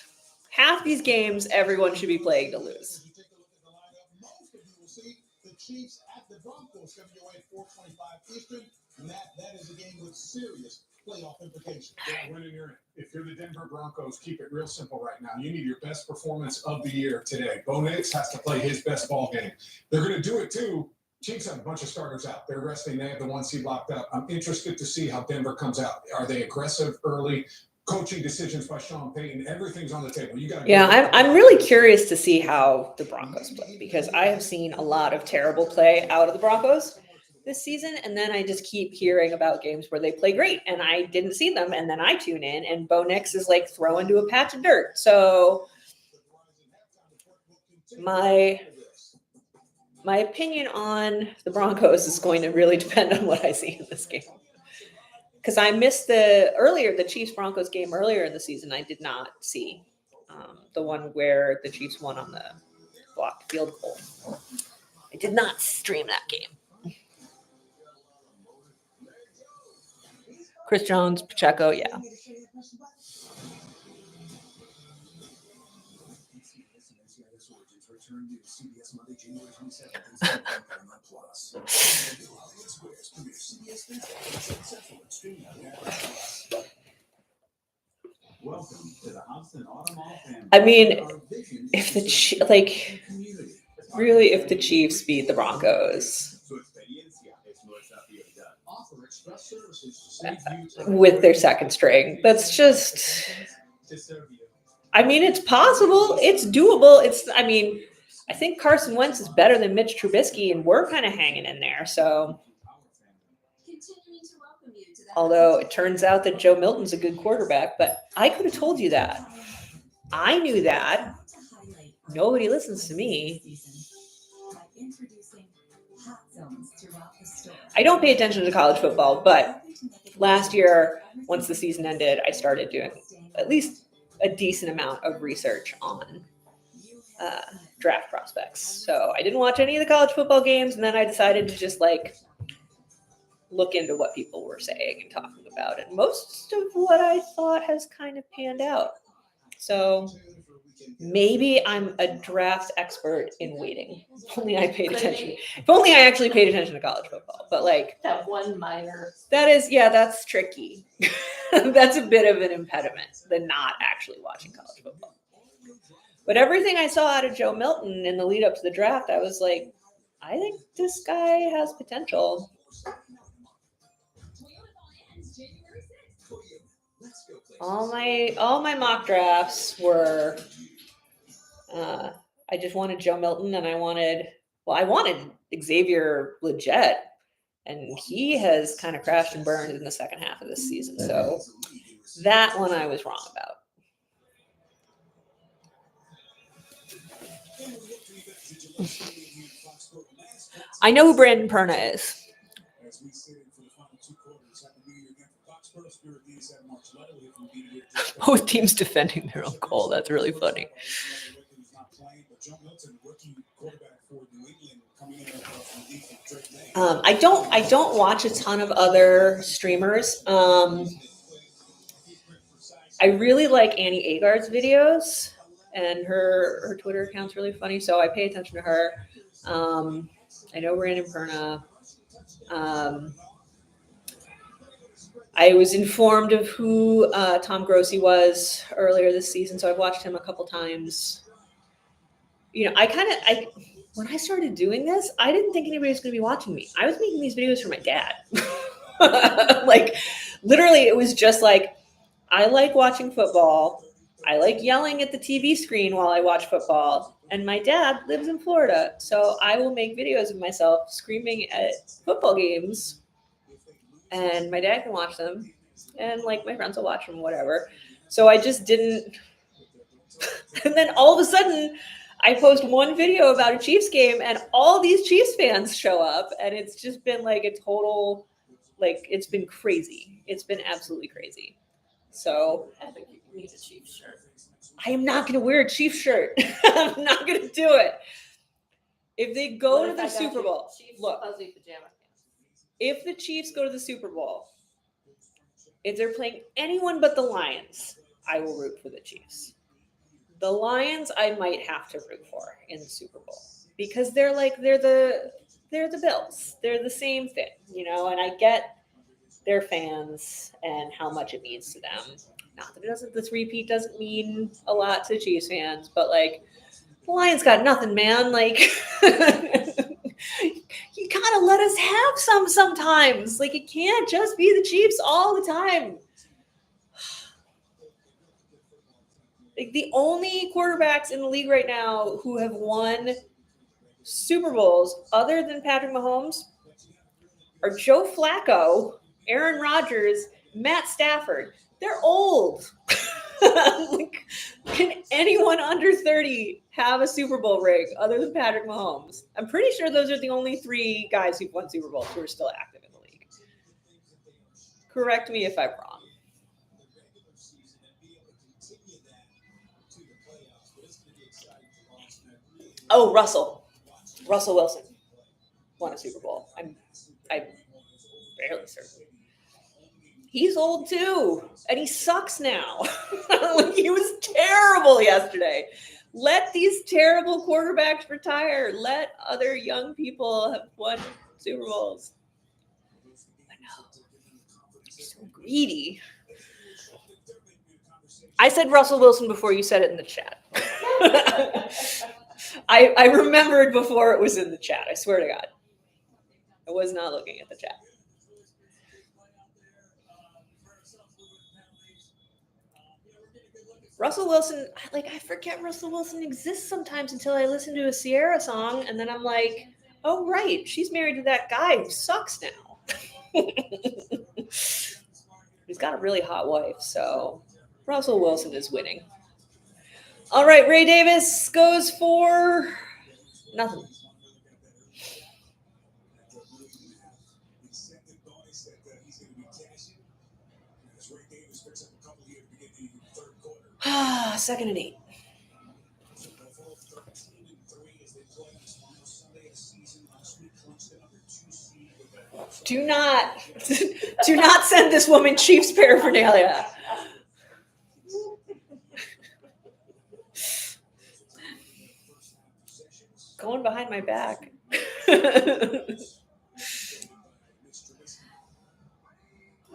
Half these games, everyone should be playing to lose. If you take a look at the lineup, most of you will see the Chiefs at the Broncos coming away 4:25 Eastern, and that is a game with serious playoff implications. Yeah, win and you're in. If you're the Denver Broncos, keep it real simple right now. You need your best performance of the year today. Bo Nix has to play his best ball game. They're going to do it too. Chiefs have a bunch of starters out. They're resting. They have the 1 seed locked up. I'm interested to see how Denver comes out. Are they aggressive early? Coaching decisions by Sean Payton. Everything's on the table. You got. Yeah, I'm really curious to see how the Broncos play, because I have seen a lot of terrible play out of the Broncos this season, and then I just keep hearing about games where they play great, and I didn't see them, and then I tune in, and Bo Nix is like throwing to a patch of dirt. So my opinion on the Broncos is going to really depend on what I see in this game. Because I missed the Chiefs-Broncos game earlier in the season. I did not see the one where the Chiefs won on the blocked field goal. I did not stream that game. Chris Jones, Pacheco, yeah. I mean, if the Chiefs beat the Broncos with their second string, that's just, I mean, it's possible, it's doable. I think Carson Wentz is better than Mitch Trubisky, and we're kind of hanging in there. So, although it turns out that Joe Milton's a good quarterback, but I could have told you that. I knew that. Nobody listens to me. I don't pay attention to college football, but last year, once the season ended, I started doing at least a decent amount of research on draft prospects. So I didn't watch any of the college football games, and then I decided to just like look into what people were saying and talking about. And most of what I thought has kind of panned out. So maybe I'm a draft expert in waiting. If only I paid attention. If only I actually paid attention to college football. But like That one minor. that is, yeah, that's tricky. That's a bit of an impediment than not actually watching college football. But everything I saw out of Joe Milton in the lead up to the draft, I was like, I think this guy has potential. All my mock drafts were I just wanted Joe Milton, and I wanted Xavier Legette, and he has kind of crashed and burned in the second half of this season. So that one I was wrong about. I know who Brandon Perna is. Both teams defending their own goal. That's really funny. I don't watch a ton of other streamers. I really like Annie Agard's videos, and her Twitter account's really funny, so I pay attention to her. I know Brandon Perna. I was informed of who Tom Grossi was earlier this season, so I've watched him a couple times. You know, when I started doing this, I didn't think anybody was going to be watching me. I was making these videos for my dad. Like, literally, it was just like, I like watching football. I like yelling at the TV screen while I watch football. And my dad lives in Florida, so I will make videos of myself screaming at football games, and my dad can watch them, and like my friends will watch them, whatever. So I just didn't. And then all of a sudden, I post one video about a Chiefs game, and all these Chiefs fans show up, and it's just been like a total, like it's been crazy. It's been absolutely crazy. So I think you need a Chiefs shirt. I am not going to wear a Chiefs shirt. I'm not going to do it. If they go What to if the I got Super you Bowl, Chiefs look, fuzzy pajama pants? if the Chiefs go to the Super Bowl, if they're playing anyone but the Lions, I will root for the Chiefs. The Lions, I might have to root for in the Super Bowl because they're the Bills. They're the same thing, you know. And I get their fans and how much it means to them. Not that it doesn't. This repeat doesn't mean a lot to Chiefs fans, but like the Lions got nothing, man. Like you gotta let us have some sometimes. Like it can't just be the Chiefs all the time. Like the only quarterbacks in the league right now who have won Super Bowls other than Patrick Mahomes are Joe Flacco, Aaron Rodgers, Matt Stafford. They're old. Like, can anyone under 30 have a Super Bowl ring other than Patrick Mahomes? I'm pretty sure those are the only 3 guys who've won Super Bowls who are still active in the league. Correct me if I'm wrong. Oh, Russell Wilson won a Super Bowl. I'm barely certain. He's old too, and he sucks now. He was terrible yesterday. Let these terrible quarterbacks retire. Let other young people have won Super Bowls. I know. You're so greedy. I said Russell Wilson before you said it in the chat. I remembered before it was in the chat. I swear to God. I was not looking at the chat. Russell Wilson, I forget Russell Wilson exists sometimes until I listen to a Sierra song, and then I'm like, oh, right, she's married to that guy who sucks now. He's got a really hot wife, so Russell Wilson is winning. All right, Ray Davis goes for nothing. Second and 8. Do not send this woman Chiefs paraphernalia. Going behind my back. I'm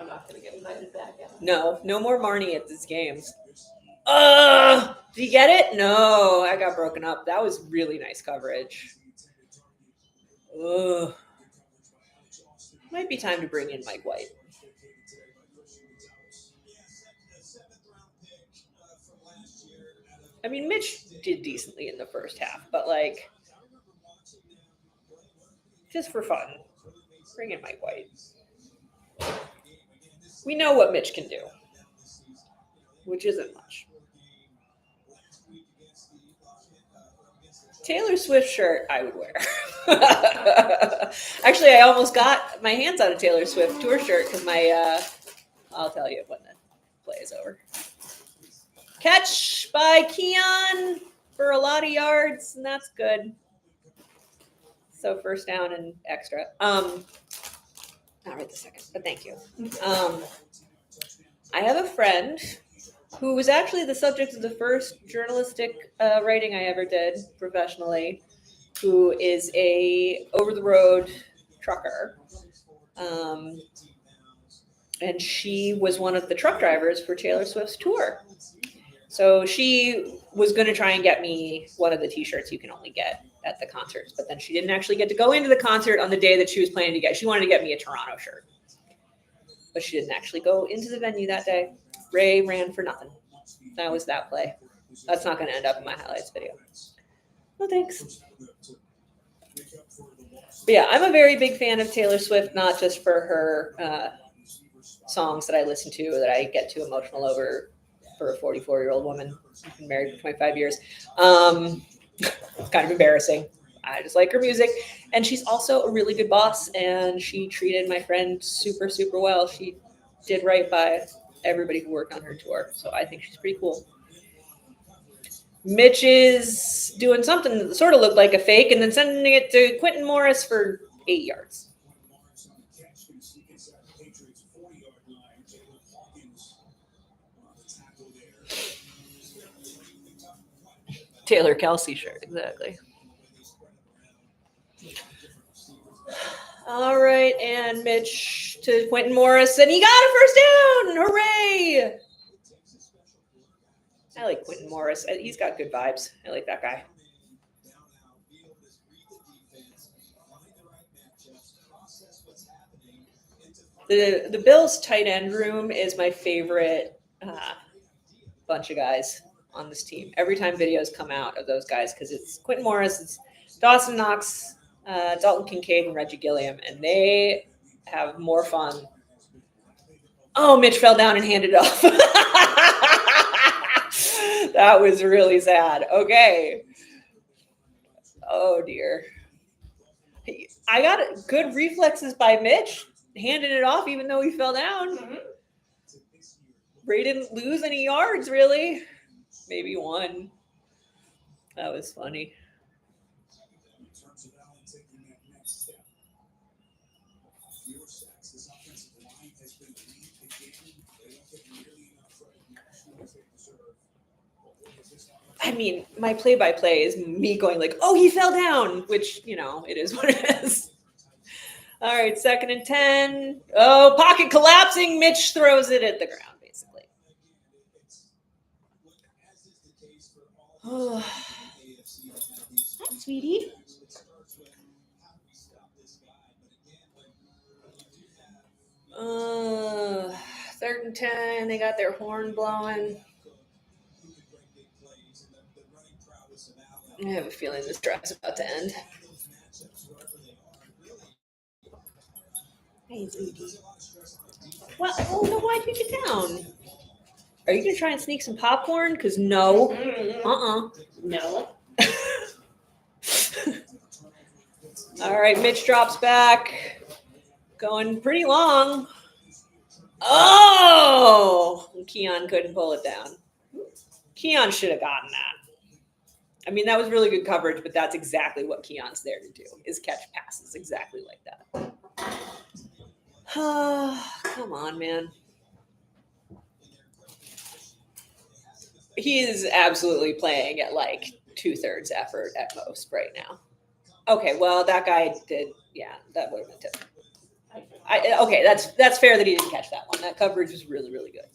not going to get invited back. No more Marnie at these games. Did you get it? No, I got broken up. That was really nice coverage. Ugh. Might be time to bring in Mike White. I mean, Mitch did decently in the first half, but just for fun, bring in Mike White. We know what Mitch can do, which isn't much. Taylor Swift shirt I would wear. Actually, I almost got my hands on a Taylor Swift tour shirt because I'll tell you when the play is over. Catch by Keon for a lot of yards, and that's good. So first down and extra. Not right this second, but thank you. I have a friend who was actually the subject of the first journalistic writing I ever did professionally, who is a over-the-road trucker. And she was one of the truck drivers for Taylor Swift's tour. So she was going to try and get me one of the t-shirts you can only get at the concerts, but then she didn't actually get to go into the concert on the day that she was planning to get. She wanted to get me a Toronto shirt, but she didn't actually go into the venue that day. Ray ran for nothing. That was that play. That's not going to end up in my highlights video. No thanks. But yeah, I'm a very big fan of Taylor Swift, not just for her songs that I listen to that I get too emotional over for a 44-year-old woman who's been married for 25 years. It's kind of embarrassing. I just like her music. And she's also a really good boss, and she treated my friend super, super well. She did right by everybody who worked on her tour. So I think she's pretty cool. Mitch is doing something that sort of looked like a fake and then sending it to Quentin Morris for 8 yards. Taylor Kelsey shirt, exactly. All right, and Mitch to Quentin Morris, and he got a first down! Hooray! I like Quentin Morris. He's got good vibes. I like that guy. The Bills tight end room is my favorite bunch of guys on this team. Every time videos come out of those guys, because it's Quentin Morris, it's Dawson Knox, Dalton Kincaid, and Reggie Gilliam, and they have more fun. Oh, Mitch fell down and handed it off. That was really sad. Okay. Oh, dear. I got good reflexes by Mitch, handing it off even though he fell down. Mm-hmm. Ray didn't lose any yards, really. Maybe one. That was funny. I mean, my play-by-play is me going like, oh, he fell down, which, you know, it is what it is. All right, 2nd and 10. Oh, pocket collapsing. Mitch throws it at the ground, basically. Oh. Hi, sweetie. Uh, 3rd and 10. They got their horn blowing. I have a feeling this drive's about to end. Hey, sweetie. Well, oh no, why'd you get down? Are you gonna try and sneak some popcorn? Cause no. No. All right, Mitch drops back. Going pretty long. Oh! Keon couldn't pull it down. Keon should have gotten that. I mean, that was really good coverage, but that's exactly what Keon's there to do, is catch passes exactly like that. Come on, man. He is absolutely playing at like 2/3 effort at most right now. Okay, well, that guy did, yeah, that would have been different. Okay, that's fair that he didn't catch that one. That coverage was really, really good.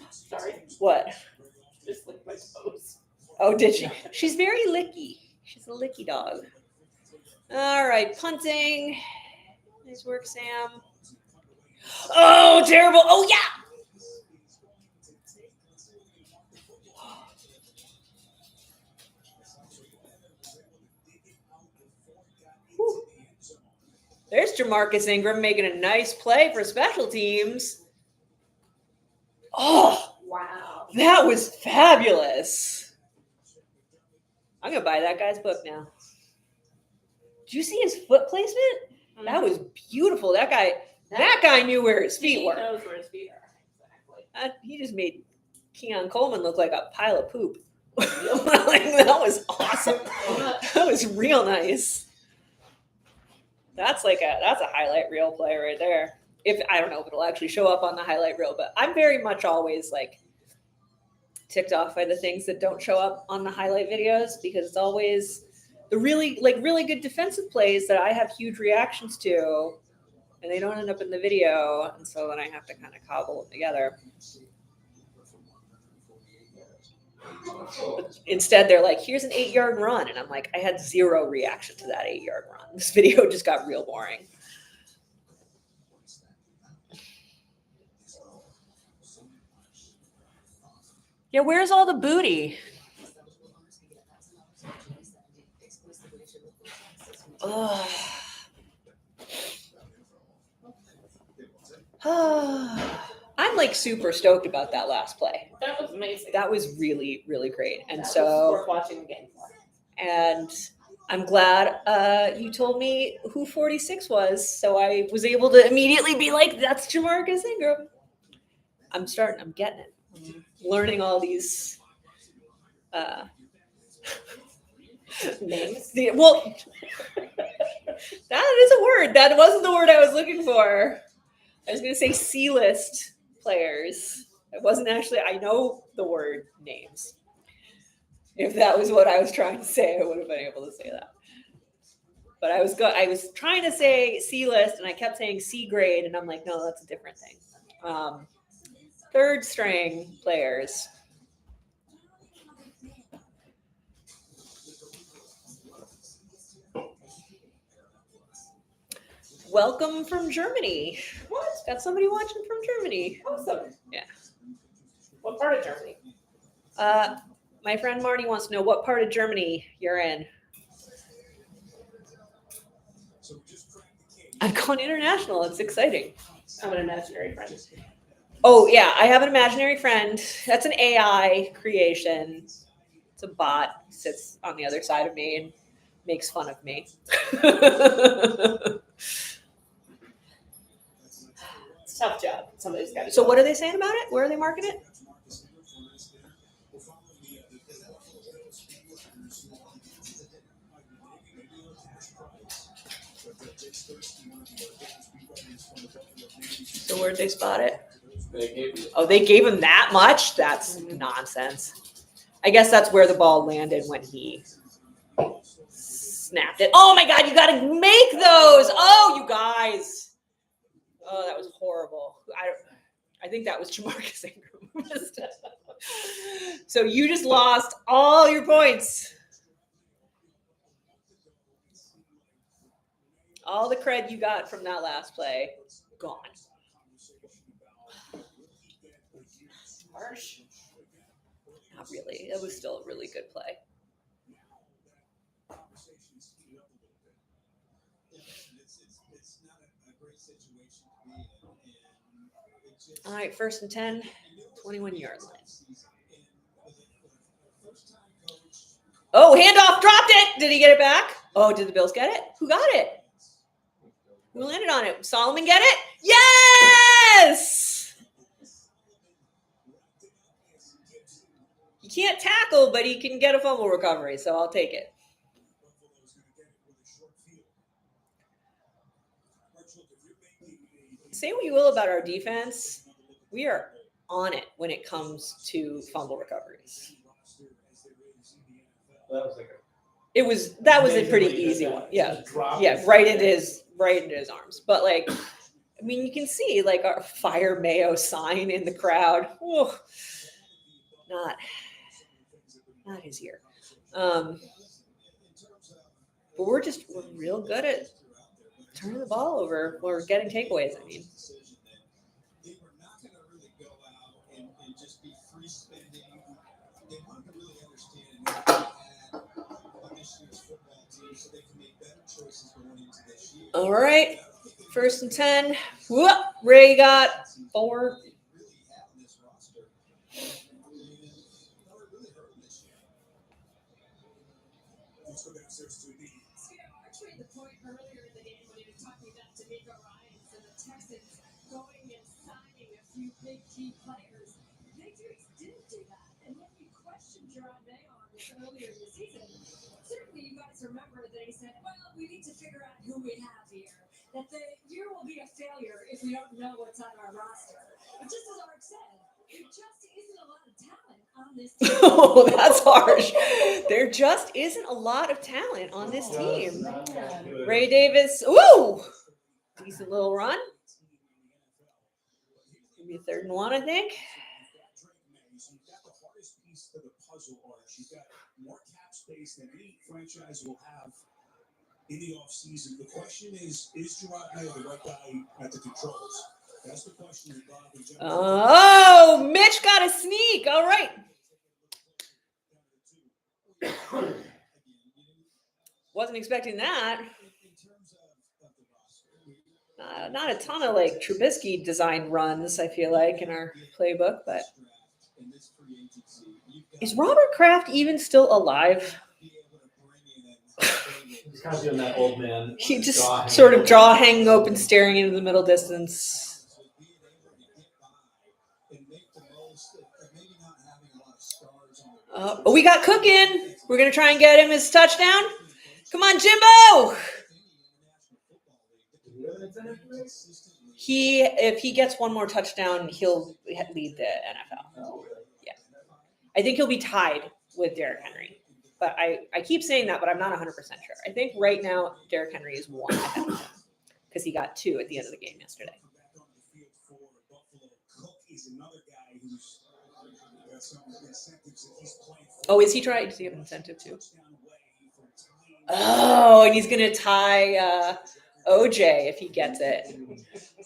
Sorry. What? Just like my toes. Oh, did she? She's very licky. She's a licky dog. All right, punting. Nice work, Sam. Oh, terrible. Oh, yeah. Whew. There's Jamarcus Ingram making a nice play for special teams. Oh, Wow. that was fabulous. I'm going to buy that guy's book now. Did you see his foot placement? That was beautiful. That guy knew where his feet He were. knows where his feet are. Exactly. He just made Keon Coleman look like a pile of poop. Like, that was awesome. That was real nice. That's a highlight reel play right there. If I don't know if it'll actually show up on the highlight reel, but I'm very much always like ticked off by the things that don't show up on the highlight videos, because it's always the really good defensive plays that I have huge reactions to, and they don't end up in the video, and so then I have to kind of cobble them together. But instead, they're like, here's an 8-yard run. And I'm like, I had zero reaction to that 8-yard run. This video just got real boring. Yeah, where's all the booty? Ugh. I'm like super stoked about that last play. That was amazing. That was really, really great. And That was so, worth watching the game for. and I'm glad you told me who 46 was. So I was able to immediately be like, that's Jamarcus Ingram. I'm getting it. I'm learning all these Names. Well, that is a word. That wasn't the word I was looking for. I was going to say C-list players. It wasn't actually, I know the word names. If that was what I was trying to say, I would have been able to say that. But I was trying to say C-list, and I kept saying C grade, and I'm like, no, that's a different thing. Third string players. Welcome from Germany. What? Got somebody watching from Germany. Awesome. Yeah. What part of Germany? My friend Marty wants to know what part of Germany you're in. I've gone international. It's exciting. I'm an imaginary friend. Oh, yeah. I have an imaginary friend. That's an AI creation. It's a bot. Sits on the other side of me and makes fun of me. It's a tough job. Somebody's got to. So what are they saying about it? Where are they marketing it? So where'd they spot it? They gave him that much? That's nonsense. I guess that's where the ball landed when he snapped it. Oh my God, you got to make those. Oh, you guys. Oh, that was horrible. I think that was Jamarcus Ingram. So you just lost all your points. All the cred you got from that last play, gone. Harsh. Not really. It was still a really good play. All right, 1st and 10, 21-yard line. Oh, handoff, dropped it. Did he get it back? Oh, did the Bills get it? Who got it? Who landed on it? Solomon get it? Yes! He can't tackle, but he can get a fumble recovery, so I'll take it. Say what you will about our defense, we are on it when it comes to fumble recoveries. That was a pretty easy one. Yeah. Yeah, right into his arms. But like, I mean, you can see like our Fire Mayo sign in the crowd. Whoa. Not his year. But we're real good at turning the ball over or getting takeaways. I mean, all right, 1st and 10. Whoop, Ray got 4. The point earlier in the game when he was talking about D'Amico Ryans and the Texans going and signing a few big key players. The Patriots didn't do that, and then you questioned Gerard Mayo on this earlier in the season. Certainly, you guys remember that he said, "Well, we need to figure out who we have here. That the year will be a failure if we don't know what's on our roster." But just as Art said, there just isn't a lot of talent on this team. Oh, that's harsh. There just isn't a lot of talent on this team. Ray Davis, ooh, decent little run. Maybe a 3rd and 1, I think. You've got the hardest piece of the puzzle, Arch. You've got more cap space than any franchise will have in the offseason. The question is Gerard Mayo the right guy at the controls? That's the question that Bob and Jeff. Oh, Mitch got a sneak. All right. Wasn't expecting that. Not a ton of like Trubisky designed runs, I feel like, in our playbook, but is Robert Kraft even still alive? He's kind of doing that old man. He just jaw hanging sort of open. jaw hanging open, staring into the middle distance. Oh, we got Cook in. We're going to try and get him his touchdown. Come on, Jimbo. If he gets one more touchdown, he'll lead the NFL. Yeah. I think he'll be tied with Derrick Henry. But I keep saying that, but I'm not 100% sure. I think right now Derrick Henry is one ahead of him because he got 2 at the end of the game yesterday. Oh, is he trying? Does he have an incentive too? Oh, and he's going to tie OJ if he gets it.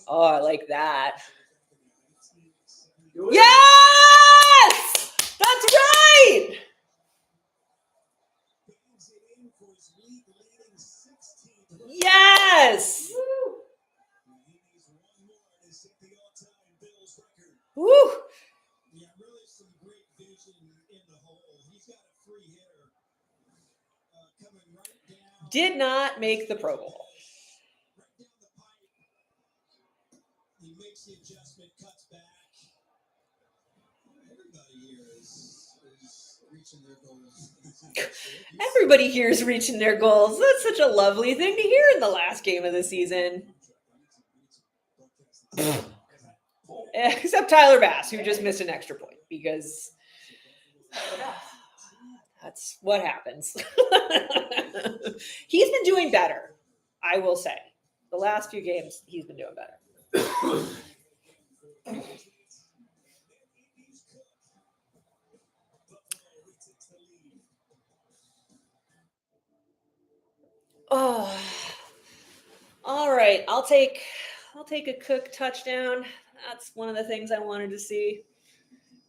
Oh, I like that. Yes! That's right! Yes! Woo! Did not make the Pro Bowl. He makes the adjustment, cuts back. Everybody here is reaching their goals. That's such a lovely thing to hear in the last game of the season. Except Tyler Bass, who just missed an extra point because that's what happens. He's been doing better, I will say. The last few games, he's been doing better. Oh, all right. I'll take a Cook touchdown. That's one of the things I wanted to see.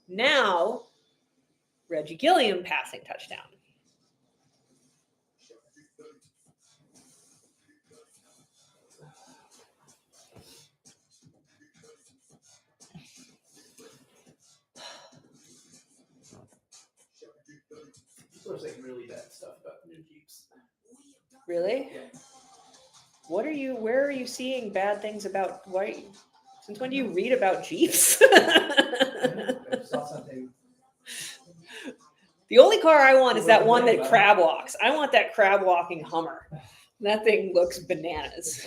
Now, Reggie Gilliam passing touchdown. People are saying really bad stuff about the new Jeeps. Really? Yeah. Where are you seeing bad things about? Since when do you read about Jeeps? I saw something. The only car I want is that one that crab walks. I want that crab walking Hummer. That thing looks bananas.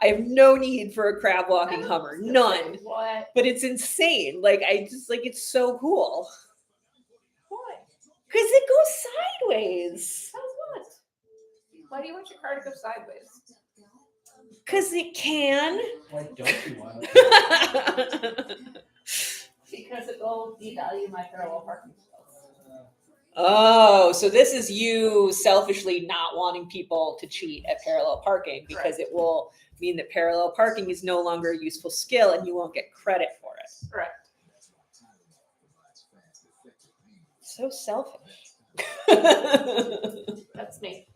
I have no need for a crab walking Hummer. None. What? But it's insane. It's so cool. Why? Because it goes sideways. How's what? Why do you want your car to go sideways? Because it can. Why don't you want it? Because it will devalue my parallel parking skills. Oh, so this is you selfishly not wanting people to cheat at parallel parking because it will mean that parallel parking is no longer a useful skill and you won't get credit for it. Correct. So selfish. That's me.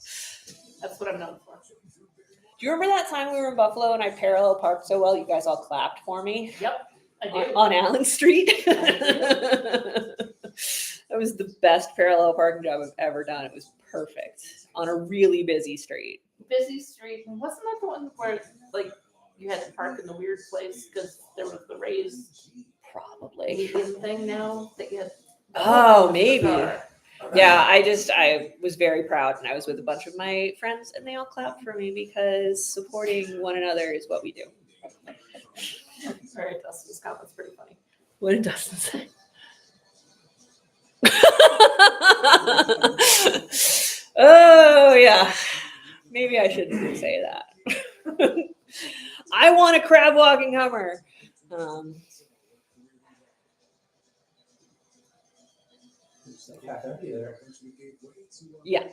That's what I'm known for. Do you remember that time we were in Buffalo and I parallel parked so well you guys all clapped for me? Yep, I do. On Allen Street? That was the best parallel parking job I've ever done. It was perfect on a really busy street. Busy street. And wasn't that the one where you had to park in the weird place because there was the raised Probably. median thing now that you had? Oh, maybe. Okay. Yeah, I was very proud and I was with a bunch of my friends and they all clapped for me because supporting one another is what we do. Sorry, Dustin's comment's pretty funny. What did Dustin say? Oh, yeah. Maybe I shouldn't say that. I want a crab walking Hummer. Yeah.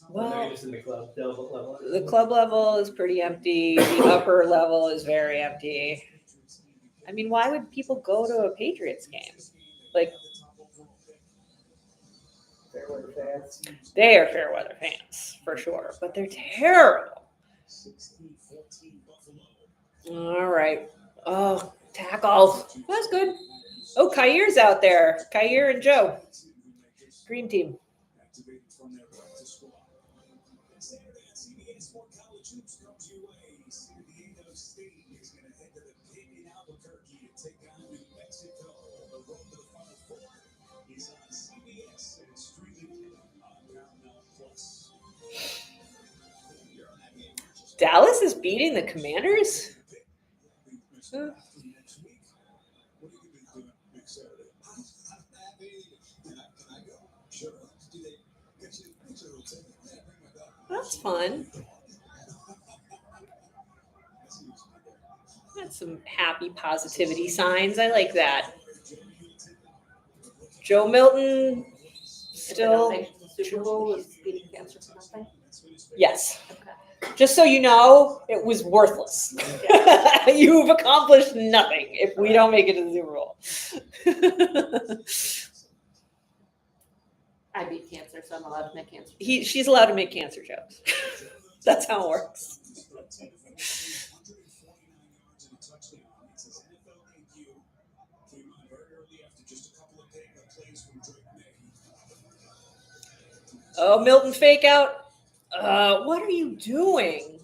Well, Just in the club level. the club level is pretty empty. The upper level is very empty. I mean, why would people go to a Patriots game? Fair weather fans. They are fair weather fans for sure, but they're terrible. All right. Oh, tackle. That's good. Oh, Kair's out there. Kair and Joe. Dream team. Dallas is beating the Commanders? That's fun. That's some happy positivity signs. I like that. Joe Milton still. The Super Bowl was beating cancer for nothing. Yes. Okay. Just so you know, it was worthless. You've accomplished nothing if we don't make it to the Super Bowl. I beat cancer, so I'm allowed to make cancer. She's allowed to make cancer jokes. That's how it works. Oh, Milton fake out. What are you doing?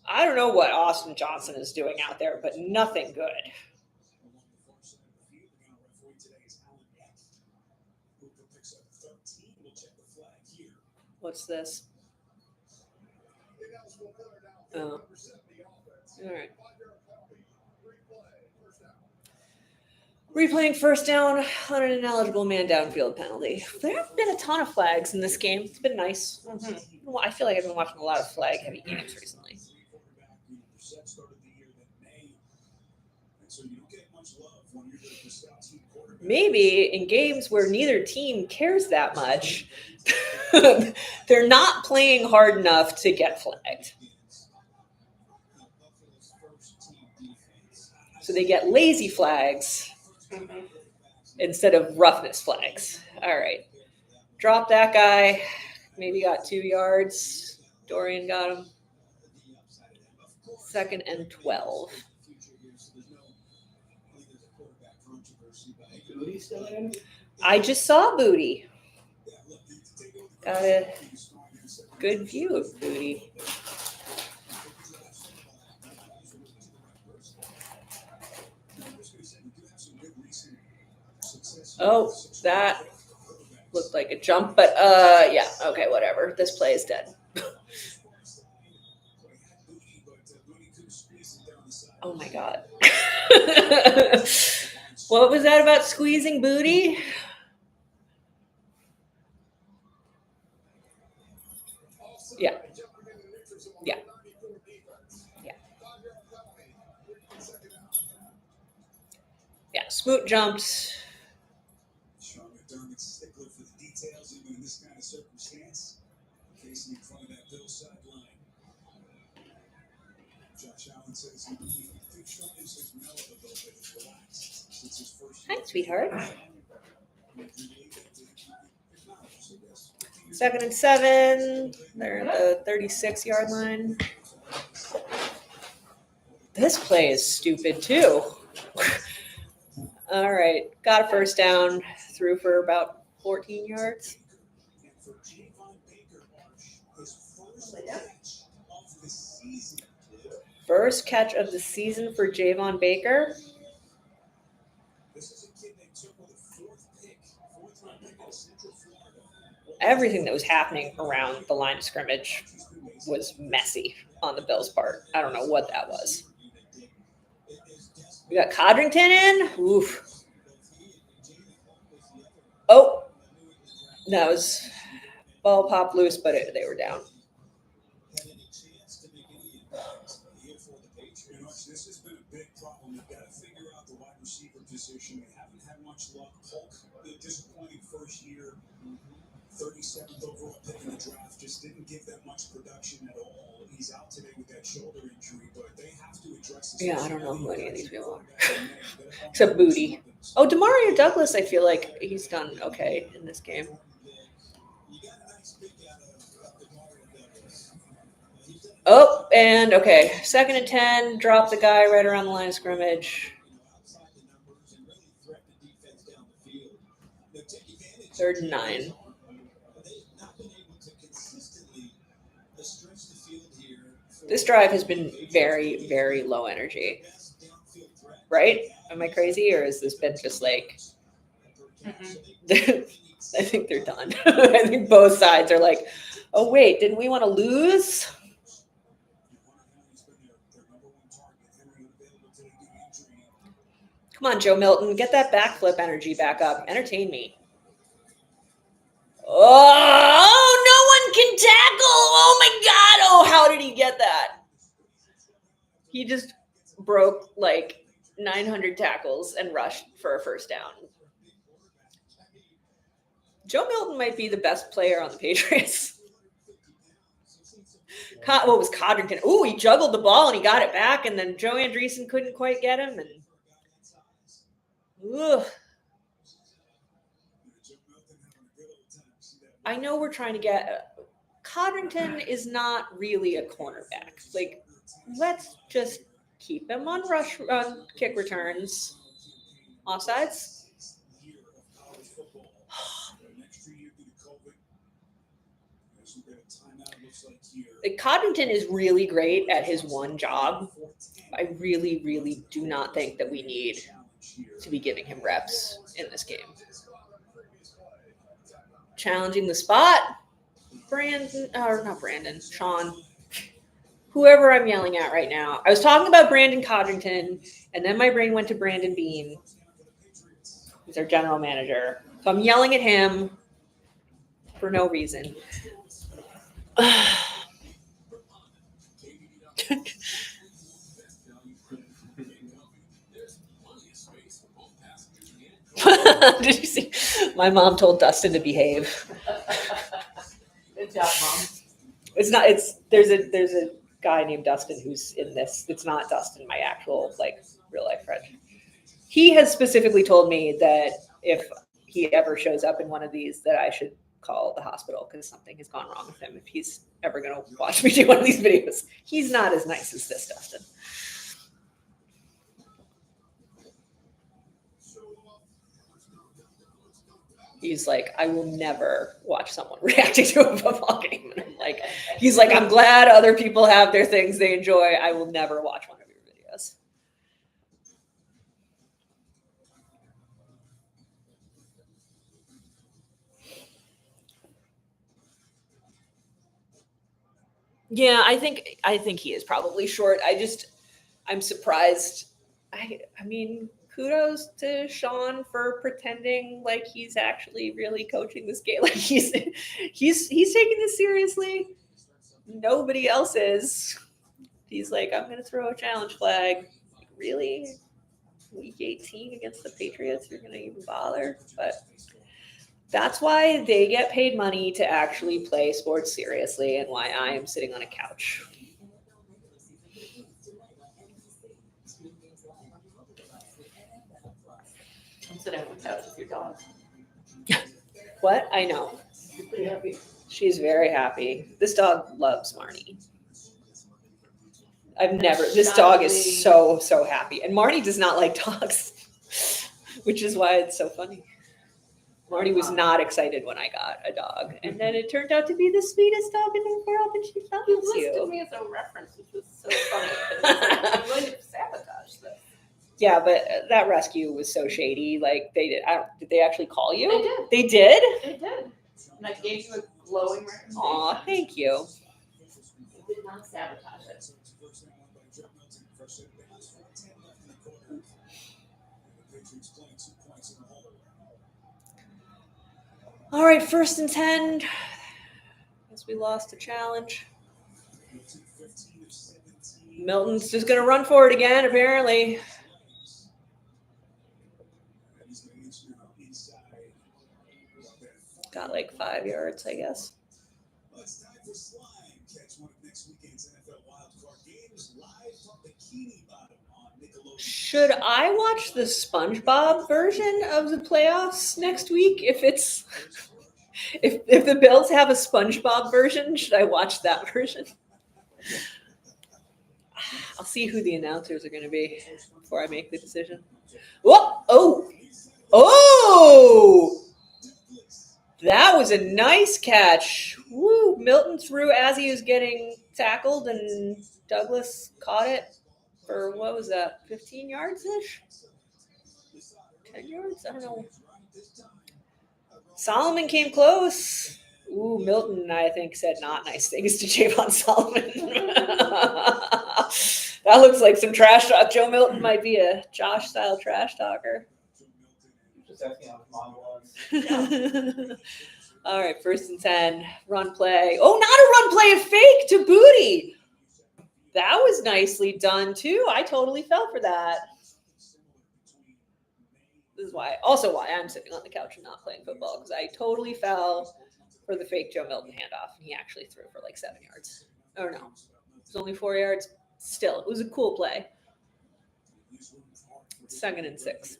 I don't know what Austin Johnson is doing out there, but nothing good. What's this? Oh. All right. Replaying first down on an ineligible man downfield penalty. There have been a ton of flags in this game. It's been nice. Well, I feel like I've been watching a lot of flag-heavy games recently. Maybe in games where neither team cares that much, they're not playing hard enough to get flagged. So they get lazy flags instead of roughness flags. All right. Drop that guy. Maybe got 2 yards. Dorian got him. 2nd and 12. I just saw Booty. Got a good view of Booty. Oh, that looked like a jump, but yeah, okay, whatever. This play is dead. Oh my God. What was that about squeezing Booty? Yeah. Yeah. Yeah. Yeah, Smoot jumped. Hi, sweetheart. 2nd and 7. They're at the 36-yard line. This play is stupid too. All right, got a first down. Threw for about 14 yards. First catch of the season for Javon Baker. Everything that was happening around the line of scrimmage was messy on the Bills' part. I don't know what that was. We got Codrington in. Oof. Oh, that was ball popped loose, but they were down. This has been a big problem. They've got to figure out the wide receiver position. They haven't had much luck. Polk, the disappointing first year, 37th overall pick in the draft, just didn't give them much production at all. He's out today with that shoulder injury, but they have to address this. Yeah, I don't know who any of these people are. Except Booty. Oh, Demario Douglas, I feel like he's done okay in this game. Oh, and okay, 2nd and 10, drop the guy right around the line of scrimmage. 3rd and 9. This drive has been very, very low energy. Right? Am I crazy, or has this been just like? I think they're done. I think both sides are like, oh wait, didn't we want to lose? Come on, Joe Milton, get that backflip energy back up. Entertain me. Oh, no one can tackle. Oh my God. Oh, how did he get that? He just broke like 900 tackles and rushed for a 1st down. Joe Milton might be the best player on the Patriots. What was Codrington? Oh, he juggled the ball and he got it back, and then Joe Andreessen couldn't quite get him. And ugh. I know we're trying to get Codrington is not really a cornerback. Like, let's just keep him on kick returns, offsides. Like, Codrington is really great at his one job. I really, really do not think that we need to be giving him reps in this game. Challenging the spot. Sean. Whoever I'm yelling at right now. I was talking about Brandon Codrington, and then my brain went to Brandon Bean, who's our general manager. So I'm yelling at him for no reason. Did you see? My mom told Dustin to behave. Good job, Mom. There's a guy named Dustin who's in this. It's not Dustin, my actual real life friend. He has specifically told me that if he ever shows up in one of these, that I should call the hospital because something has gone wrong with him if he's ever going to watch me do one of these videos. He's not as nice as this Dustin. He's like, I will never watch someone reacting to a football game. And I'm like, he's like, I'm glad other people have their things they enjoy. I will never watch one of your videos. Yeah, I think he is probably short. I'm surprised. I mean, kudos to Sean for pretending like he's actually really coaching this game. Like he's taking this seriously. Nobody else is. He's like, I'm gonna throw a challenge flag. Like, really? Week 18 against the Patriots, you're gonna even bother? But that's why they get paid money to actually play sports seriously, and why I am sitting on a couch. I'm sitting on the couch with your dog. What? I know. She's pretty happy. She's very happy. This dog loves Marnie. This dog is so happy. And Marnie does not like dogs, which is why it's so funny. Marnie was not excited when I got a dog. And then it turned out to be the sweetest dog in the world, and she loves You listed you. me as a reference, which was so funny. I'm going to sabotage this. Yeah, but that rescue was so shady. Like did they actually call you? They did. They did? They did. And I gave you a glowing recommendation. Aw, thank you. You did not sabotage it. All right, 1st and 10. Guess we lost the challenge. Milton's just going to run for it again, apparently. Got like 5 yards, I guess. It's time for Slime. Catch one of next weekend's NFL wildcard games live from Bikini Bottom on Nickelodeon. Should I watch the SpongeBob version of the playoffs next week? If the Bills have a SpongeBob version, should I watch that version? I'll see who the announcers are going to be before I make the decision. Whoa! Oh! That was a nice catch. Woo! Milton threw as he was getting tackled, and Douglas caught it for, what was that, 15 yards ish? 10 yards? I don't know. Solomon came close. Ooh, Milton, I think, said not nice things to Javon Solomon. That looks like some trash talk. Joe Milton might be a Josh-style trash talker. Just asking how his mom was. All right, 1st and 10. Run play. Oh, not a run play, a fake to Booty. That was nicely done, too. I totally fell for that. This is why I'm sitting on the couch and not playing football, because I totally fell for the fake Joe Milton handoff. And he actually threw for like 7 yards. Or no, it was only 4 yards. Still, it was a cool play. 2nd and 6.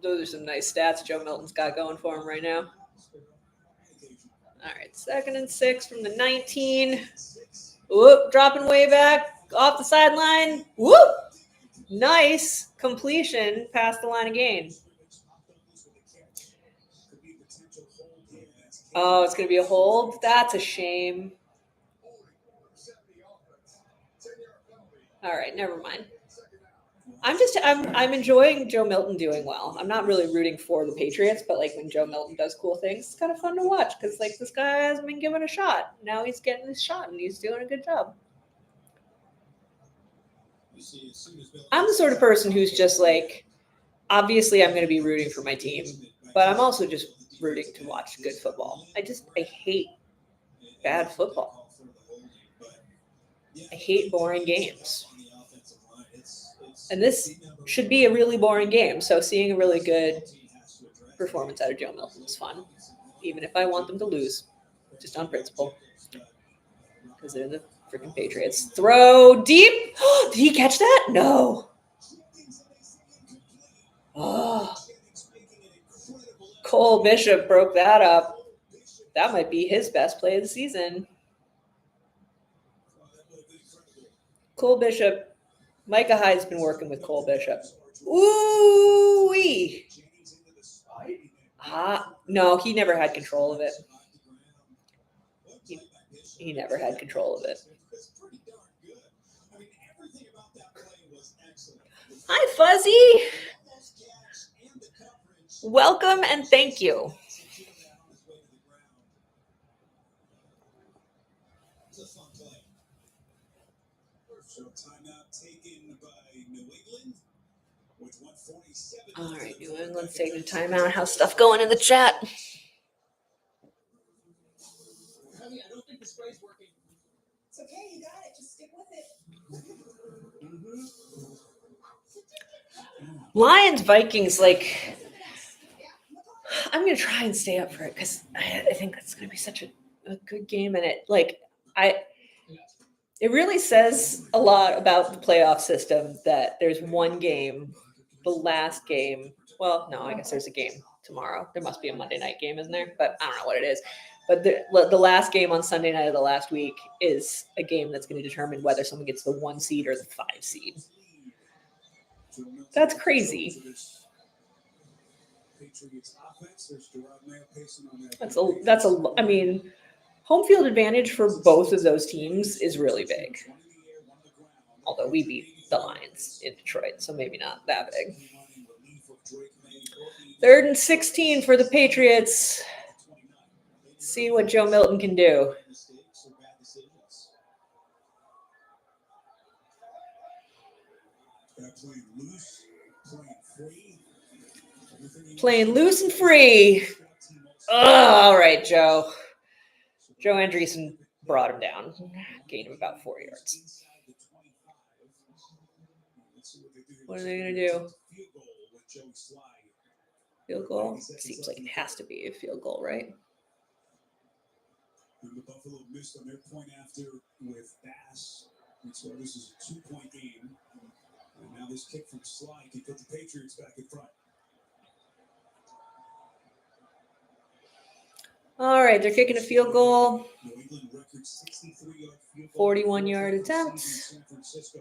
Those are some nice stats Joe Milton's got going for him right now. All right, 2nd and 6 from the 19. Whoop, dropping way back off the sideline. Whoop, nice completion past the line of gain. Oh, it's going to be a hold? That's a shame. All right, never mind. I'm enjoying Joe Milton doing well. I'm not really rooting for the Patriots, but like when Joe Milton does cool things, it's kind of fun to watch because like this guy hasn't been given a shot. Now he's getting his shot and he's doing a good job. I'm the sort of person who's just like, obviously I'm going to be rooting for my team, but I'm also just rooting to watch good football. I hate bad football. I hate boring games. And this should be a really boring game. So seeing a really good performance out of Joe Milton is fun, even if I want them to lose, just on principle, because they're the freaking Patriots. Throw deep. Did he catch that? No. Oh. Cole Bishop broke that up. That might be his best play of the season. Cole Bishop. Micah Hyde's been working with Cole Bishop. Ooh-wee. No, he never had control of it. He never had control of it. Hi, Fuzzy. Welcome and thank you. All right, New England's taking a timeout. How's stuff going in the chat? Honey, I don't think the spray's working. It's okay, you got it. Just stick with it. Lions, Vikings, like, I'm going to try and stay up for it because I think it's going to be such a good game. And it really says a lot about the playoff system that there's one game, the last game. Well, no, I guess there's a game tomorrow. There must be a Monday night game, isn't there? But I don't know what it is. But the last game on Sunday night of the last week is a game that's going to determine whether someone gets the 1 seed or the 5 seed. That's crazy. I mean, home field advantage for both of those teams is really big. Although we beat the Lions in Detroit, so maybe not that big. 3rd and 16 for the Patriots. See what Joe Milton can do. Playing loose and free. All right, Joe. Joe Andreessen brought him down. Gained him about 4 yards. What are they going to do? Field goal? Seems like it has to be a field goal, right? And the Buffalo missed on their point after with Bass. And so this is a 2-point game. And now this kick from Sly can put the Patriots back in front. All right, they're kicking a field goal. New England record 63-yard field goal. 41-yard attempt. San Francisco.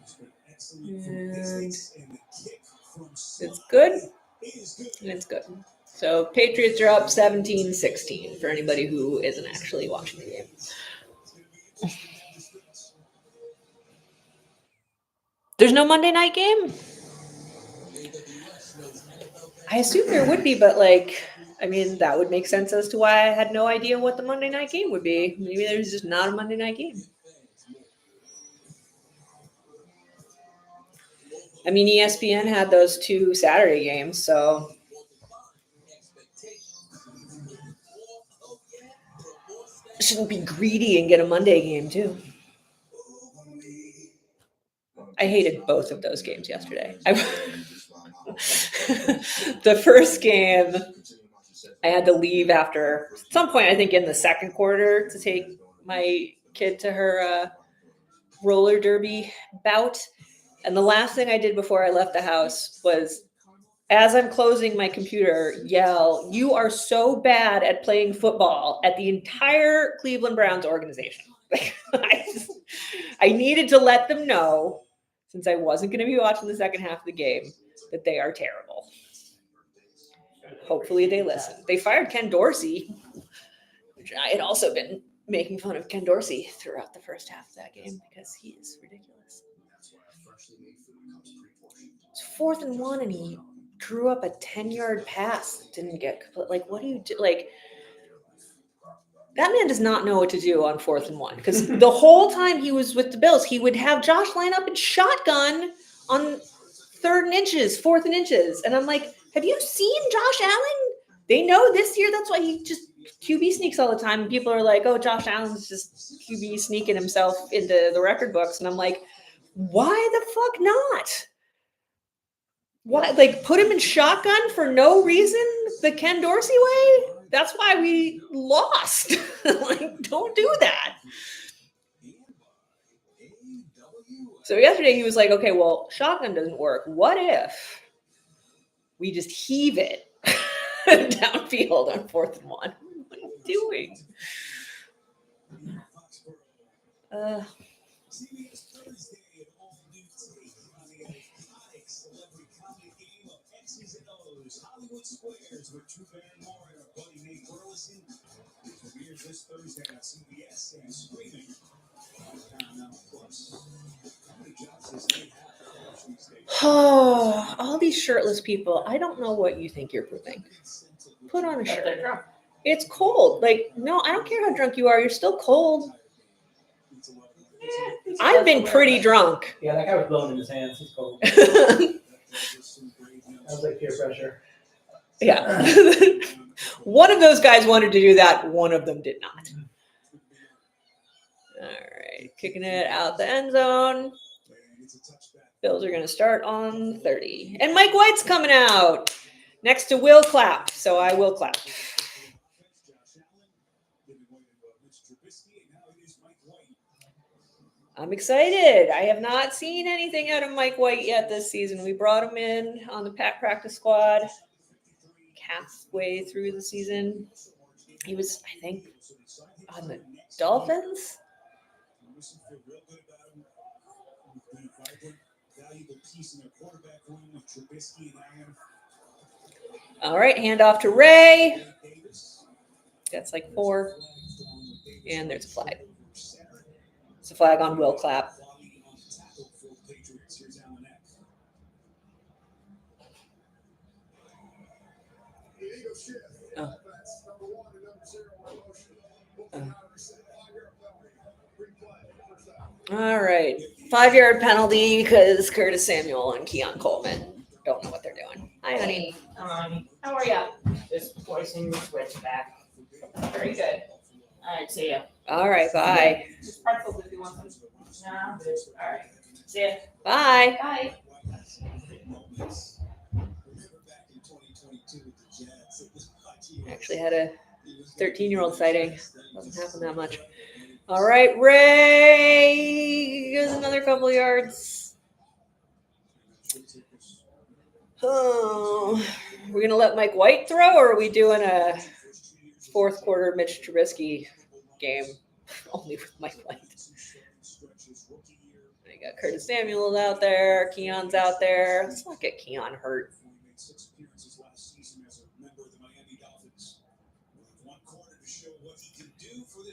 It's been excellent And from distance, and the kick from Sly it's good. is good. And it's good. So Patriots are up 17-16 for anybody who isn't actually watching the game. There's no Monday night game? I assume there would be, but that would make sense as to why I had no idea what the Monday night game would be. Maybe there's just not a Monday night game. I mean, ESPN had those 2 Saturday games, so shouldn't be greedy and get a Monday game too. I hated both of those games yesterday. The first game, I had to leave after some point, I think in the second quarter, to take my kid to her roller derby bout. And the last thing I did before I left the house was, as I'm closing my computer, yell, "You are so bad at playing football," at the entire Cleveland Browns organization. I needed to let them know, since I wasn't going to be watching the second half of the game, that they are terrible. Hopefully they listen. They fired Ken Dorsey, which I had also been making fun of Ken Dorsey throughout the first half of that game because he is ridiculous. It's 4th and 1, and he drew up a 10-yard pass that didn't get complete. What do you do? That man does not know what to do on 4th and 1, because the whole time he was with the Bills, he would have Josh line up and shotgun on 3rd and inches, 4th and inches. And I'm like, have you seen Josh Allen? They know this year that's why he just QB sneaks all the time. And people are like, oh, Josh Allen's just QB sneaking himself into the record books. And I'm like, why the fuck not? Why, put him in shotgun for no reason the Ken Dorsey way? That's why we lost. Don't do that. So yesterday he was like, okay, well, shotgun doesn't work. What if we just heave it downfield on 4th and 1? What are you doing? Hollywood Squares with Drew Barrymore and our buddy Nate Burleson. It premieres this Thursday on CBS and streaming on Paramount Plus. How many jobs does Nate have these days? Oh, all these shirtless people. I don't know what you think you're proving. Put on a shirt. It's cold. No, I don't care how drunk you are. You're still cold. I've been pretty drunk. Yeah, that guy was blowing in his hands. He's cold. That was like peer pressure. Yeah. One of those guys wanted to do that. One of them did not. All right. Kicking it out the end zone. Bills are going to start on 30. And Mike White's coming out next to Will Clapp. So I will clap. I'm excited. I have not seen anything out of Mike White yet this season. We brought him in on the practice squad halfway through the season. He was, I think, on the Dolphins. All right, hand off to Ray. That's 4. And there's a flag. It's a flag on Will Clapp. Oh. All right. 5-yard penalty because Curtis Samuel and Keon Coleman don't know what they're doing. Hi, honey. How are you? Just placing the switch back. Very good. All right, see ya. All right, bye. Just pretzels if you want them. No, all right. See ya. Bye. Bye. Actually had a 13-year-old sighting. Doesn't happen that much. All right, Ray goes another couple yards. Oh, we're gonna let Mike White throw, or are we doing a fourth quarter Mitch Trubisky game only with Mike White? I got Curtis Samuel out there. Keon's out there. Let's not get Keon hurt.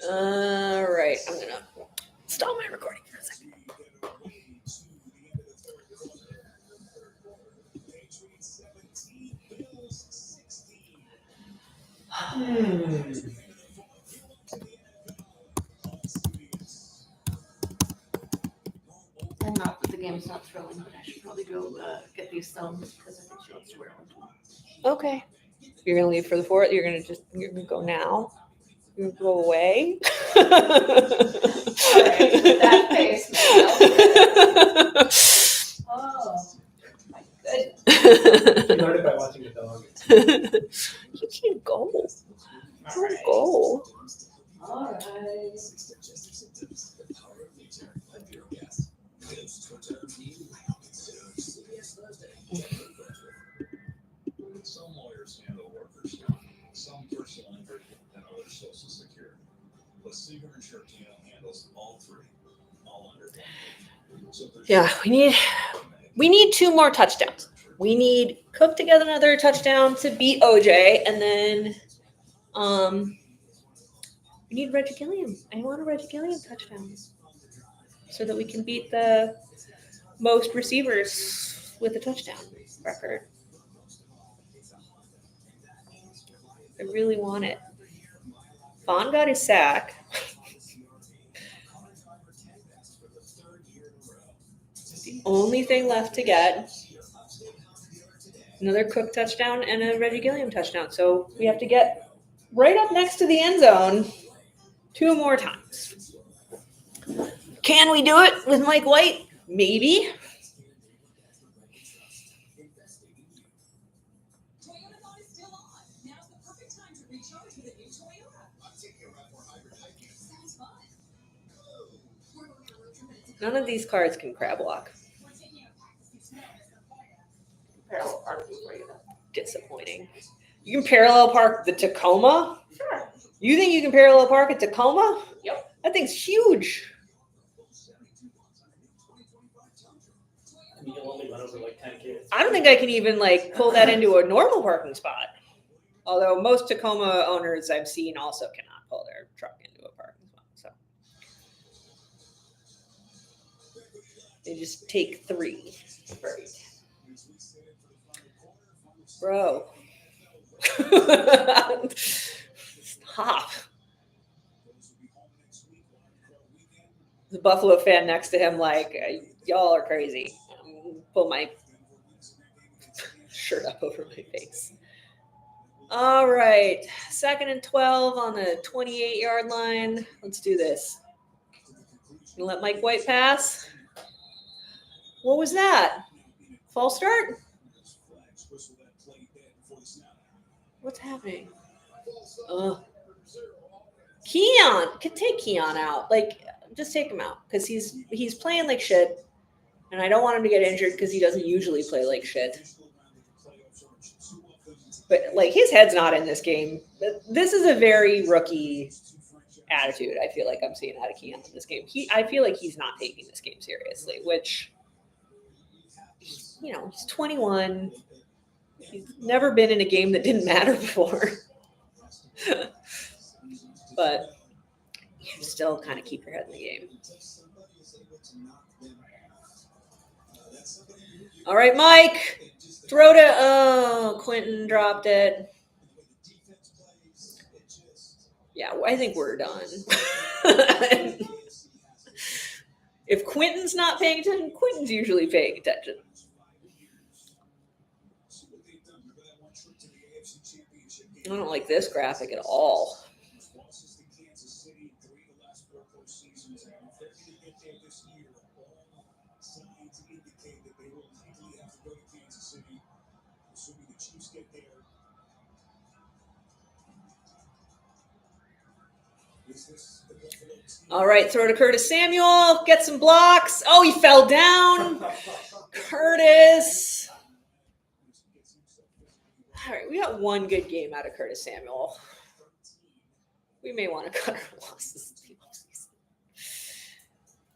All right, I'm gonna stop my recording for a second. And not that the game's not thrilling, but I should probably go get these thumbs because I think she wants to wear them. Okay, you're gonna leave for the fourth. You're gonna go now. You're gonna go away. All right, with that face. Oh, my goodness. You learned it by watching the dog. You can't go. All right. Go. All right. Some lawyers handle workers' some personal injury, and others social security. But Seeger and Shortino handles all three, all under one. So Yeah, we need 2 more touchdowns. We need Cook to get another touchdown to beat OJ, and then we need Reggie Gilliam. I want a Reggie Gilliam touchdown so that we can beat the most receivers with a touchdown record. I really want it. Vaughn got his sack. The only thing left to get another Cook touchdown and a Reggie Gilliam touchdown. So we have to get right up next to the end zone 2 more times. Can we do it with Mike White? Maybe. Toyota is still on. Now's the perfect time to recharge with a new Toyota. I'm taking a RAV4 hybrid hiking. Sounds fun. We're going on a road trip and it's None of these cars can crab walk. we're taking a practice these snow as the fire. Parallel parking for you. Disappointing. You can parallel park the Tacoma? Sure. You think you can parallel park a Tacoma? Yep. That thing's huge. You can only run over like 10 kids. I don't think I can even pull that into a normal parking spot. Although most Tacoma owners I've seen also cannot pull their truck into a parking spot. So they just take 3. Great. Bro. Stop. The Buffalo fan next to him y'all are crazy. Pull my shirt up over my face. All right. 2nd and 12 on the 28-yard line. Let's do this. Gonna let Mike White pass. What was that? False start? What's happening? Keon. Could take Keon out. Just take him out. Because he's playing like shit. And I don't want him to get injured because he doesn't usually play like shit. But his head's not in this game. This is a very rookie attitude I feel like I'm seeing out of Keon in this game. I feel like he's not taking this game seriously, which, he's 21. He's never been in a game that didn't matter before. But you still kind of keep your head in the game. All right, Mike. Throw to Quentin dropped it. Yeah, I think we're done. If Quentin's not paying attention, Quentin's usually paying attention. I don't like this graphic at all. All right, throw to Curtis Samuel. Get some blocks. Oh, he fell down. Curtis. All right, we got one good game out of Curtis Samuel. We may want to cut our losses.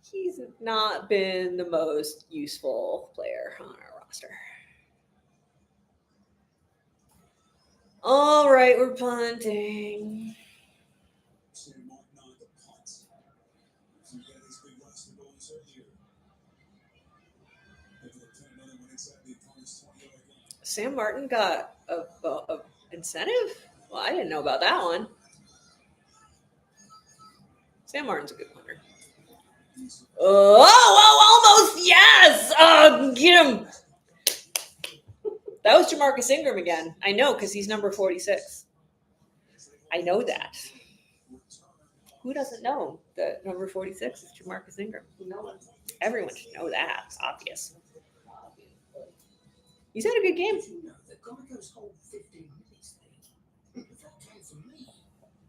He's not been the most useful player on our roster. All right, we're punting. Sam Martin got a incentive? Well, I didn't know about that one. Sam Martin's a good punter. Oh, almost, yes! Get him. That was Jamarcus Ingram again. I know, because he's number 46. I know that. Who doesn't know that number 46 is Jamarcus Ingram? No one. Everyone should know that. It's obvious. He's had a good game. The guy goes whole 15 minutes thing. If that came from me,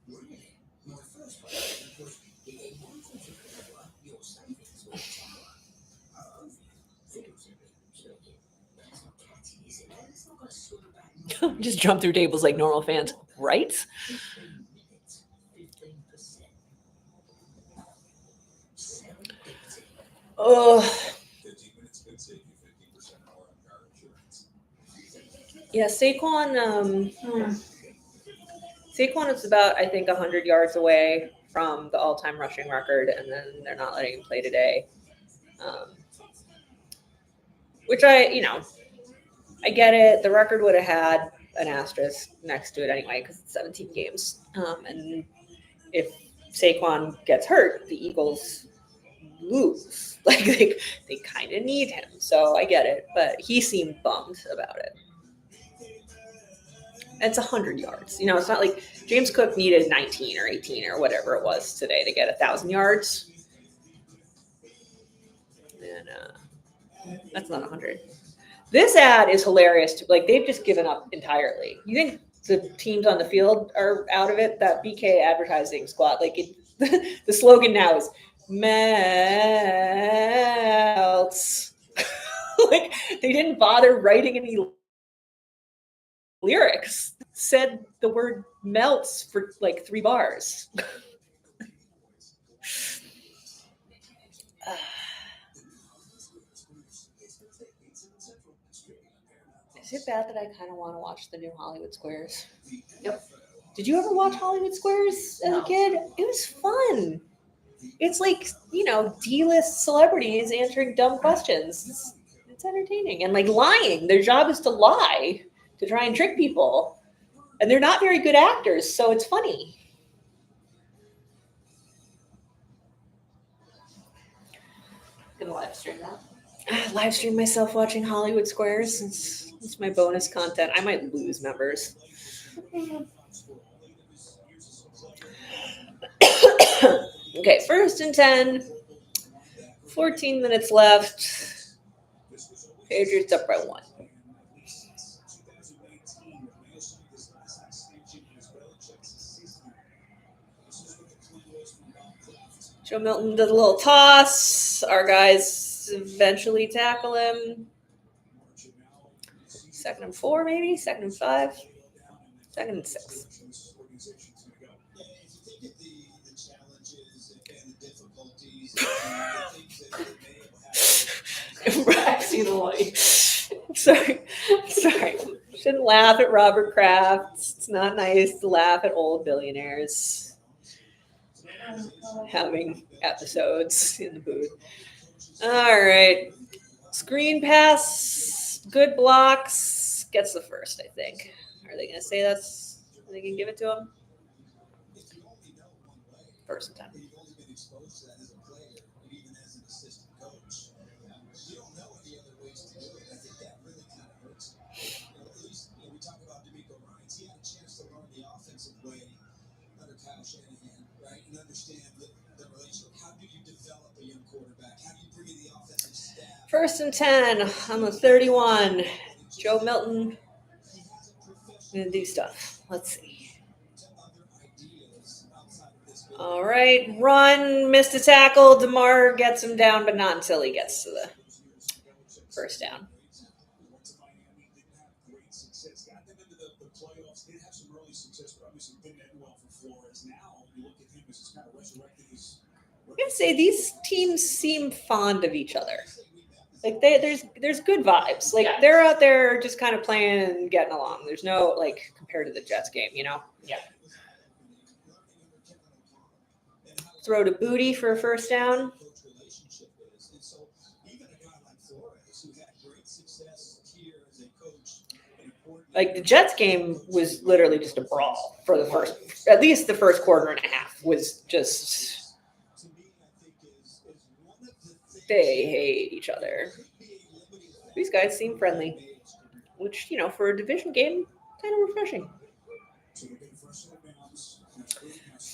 really, my first question was, in one thing to cover your savings all the time. Figuratively speaking, that's not catchy, is it? It's not going to swing back. Just jump through tables like normal fans, right? 15 minutes, 15%. 750. Oh, 15 minutes could save you 50% more on car insurance. yeah, Saquon is about, I think, 100 yards away from the all-time rushing record, and then they're not letting him play today. Which I get it. The record would have had an asterisk next to it anyway because it's 17 games. And if Saquon gets hurt, the Eagles lose. Like they kind of need him. So I get it, but he seemed bummed about it. It's 100 yards. It's not like James Cook needed 19 or 18 or whatever it was today to get 1,000 yards. And that's not 100. This ad is hilarious. They've just given up entirely. You think the teams on the field are out of it? That BK advertising squad, the slogan now is melts. They didn't bother writing any lyrics. Said the word melts for 3 bars. Is it bad that I kind of want to watch the new Hollywood Squares? Yep. Did you ever watch Hollywood Squares as a kid? It was fun. It's D-list celebrities answering dumb questions. It's entertaining and lying. Their job is to lie, to try and trick people. And they're not very good actors, so it's funny. Gonna live stream that. Live stream myself watching Hollywood Squares. It's my bonus content. I might lose members. Okay, 1st and 10. 14 minutes left. Patriots up by 1. Joe Milton does a little toss. Our guys eventually tackle him. 2nd and 4, maybe? 2nd and 5? 2nd and 6. I've seen the light. Sorry. Shouldn't laugh at Robert Kraft. It's not nice to laugh at old billionaires having episodes in the booth. All right. Screen pass, good blocks, gets the first, I think. Are they going to say that's, they can give it to him? 1st and 10. First and 10 on the 31. Joe Milton. I'm going to do stuff. Let's see. All right, run, missed a tackle. DeMar gets him down, but not until he gets to the first down. Went to Miami, didn't have great success. Got them into the playoffs, did have some early success, but obviously didn't end well for Flores. Now you look at him as he's kind of resurrected his. I'm gonna say these teams seem fond of each other. Like there's good vibes. Like Yeah. they're out there just kind of playing and getting along. There's no like compared to the Jets game, you know. Yeah. Throw to Booty for a first down. Like the Jets game was literally just a brawl for the first, at least the first quarter and a half was just. They hate each other. These guys seem friendly, which, you know, for a division game, kind of refreshing.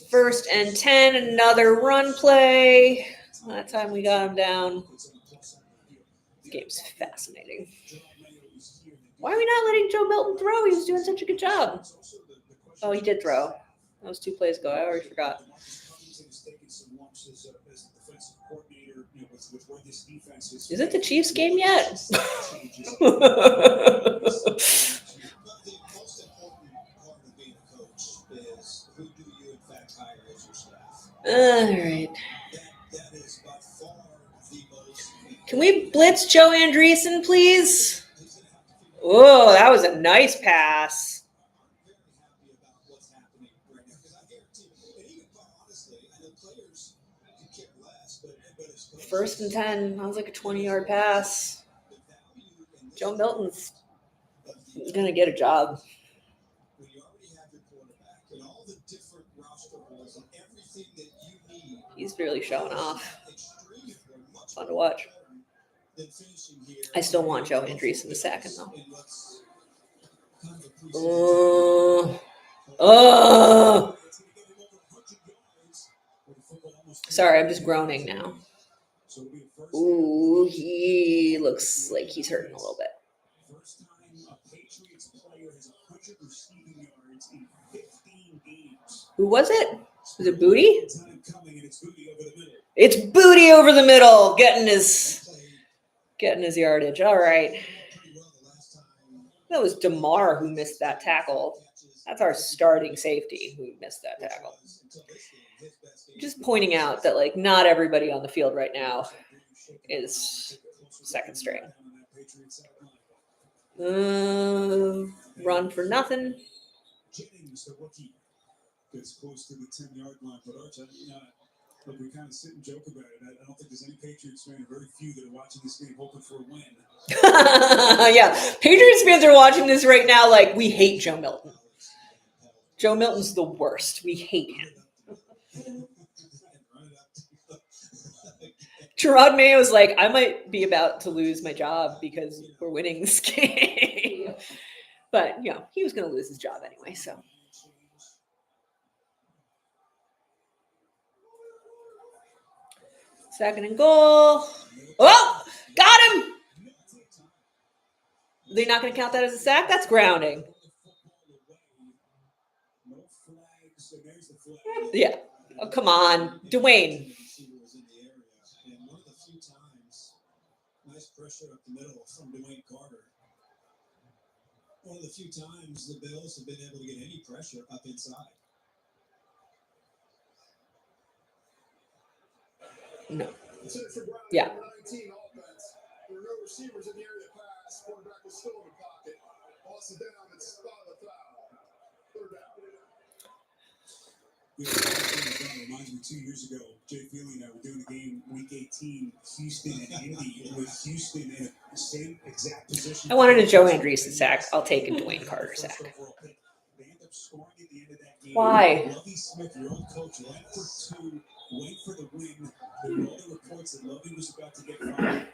First and 10, another run play. That time we got him down. This game's fascinating. Why are we not letting Joe Milton throw? He was doing such a good job. Oh, he did throw. That was 2 plays ago. I already forgot. Is it the Chiefs game yet? All right. Can we blitz Joe Andreessen, please? Oh, that was a nice pass. First and 10. That was like a 20-yard pass. Joe Milton's going to get a job. He's really showing off. Fun to watch. I still want Joe Andreessen to sack him, though. Sorry, I'm just groaning now. Ooh, he looks like he's hurting a little bit. First time a Patriots player has 100 receiving yards in 15 games. Who was it? Was it Booty? Time coming, and it's Booty over the middle. It's Booty over the middle, getting his yardage. All right. That was DeMar who missed that tackle. That's our starting safety who missed that tackle. Just pointing out that, like, not everybody on the field right now is second string. Run for nothing. Jennings, the rookie, gets close to the 10-yard line. But Arch, look, we kind of sit and joke about it. I don't think there's any Patriots fan, very few, that are watching this game hoping for a win. Yeah, Patriots fans are watching this right now like, we hate Joe Milton. Joe Milton's the worst. We hate him. Gerard Mayo's like, I might be about to lose my job because we're winning this game. But, you know, he was going to lose his job anyway, so. Second and goal. Oh, got him. They're not going to count that as a sack? That's grounding. Yeah. Oh, come on. Dwayne. Nice pressure up the middle from Dwayne Carter. One of the few times the Bills have been able to get any pressure up inside. No. Yeah. There were no receivers in the area to pass. Quarterback was still in the pocket. Lost it down and spot the foul. Third down. Reminds me 2 years ago, Jay Feely and I were doing a game week 18, Houston and Indy, with Houston in the same exact position. I wanted a Joe Andreessen sack. I'll take a Dwayne Carter sack. They end up scoring at the end of that game. Why? Lovie Smith, your old coach, went for 2, went for the win. There were all the reports that Lovie was about to get fired.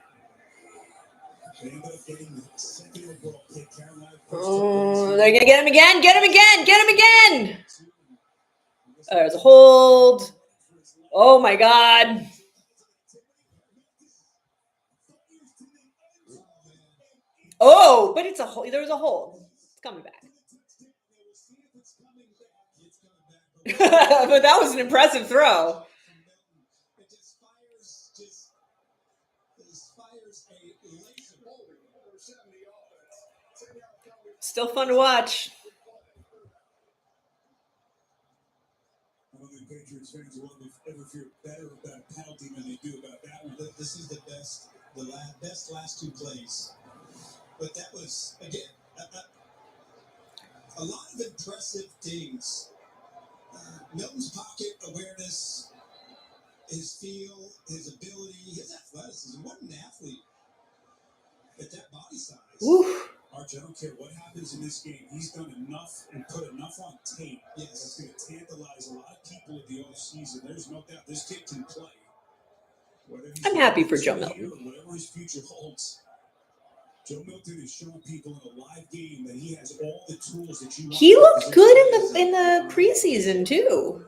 They ended up getting the second overall pick. Carolina. Oh, they're going to get him again. Get him again. Get him again. There's a hold. Oh, my God. Oh, but it's a hold. There was a hold. It's coming back. But that was an impressive throw. It just fires a laser. Over 70 yards. Still fun to watch. I don't think Patriots fans will ever feel better about a penalty than they do about that one. This is the best, best last two plays. But that was, again, a lot of impressive things. Milton's pocket awareness, his feel, his ability, his athleticism. What an athlete at that body size. Woo. Arch, I don't care what happens in this game. He's done enough and put enough on tape. Yes, it's going to tantalize a lot of people at the offseason. There's no doubt this kid can play. I'm happy for Joe Milton. Whatever his future holds. Joe Milton is showing people in a live game that he has all the tools that you want. He looked good in the preseason too.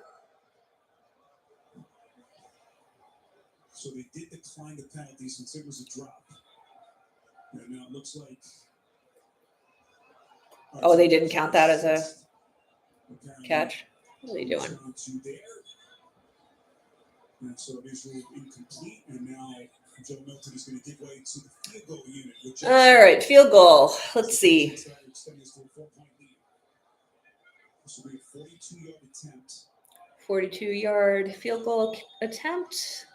So they did decline the penalty since it was a drop. And now it looks like. Oh, they didn't count that as a catch? What are they doing? And so it is ruled incomplete, and now Joe Milton is going to give way to the field goal unit. All right, field goal. Let's see. This will be a 42-yard attempt. 42-yard field goal attempt.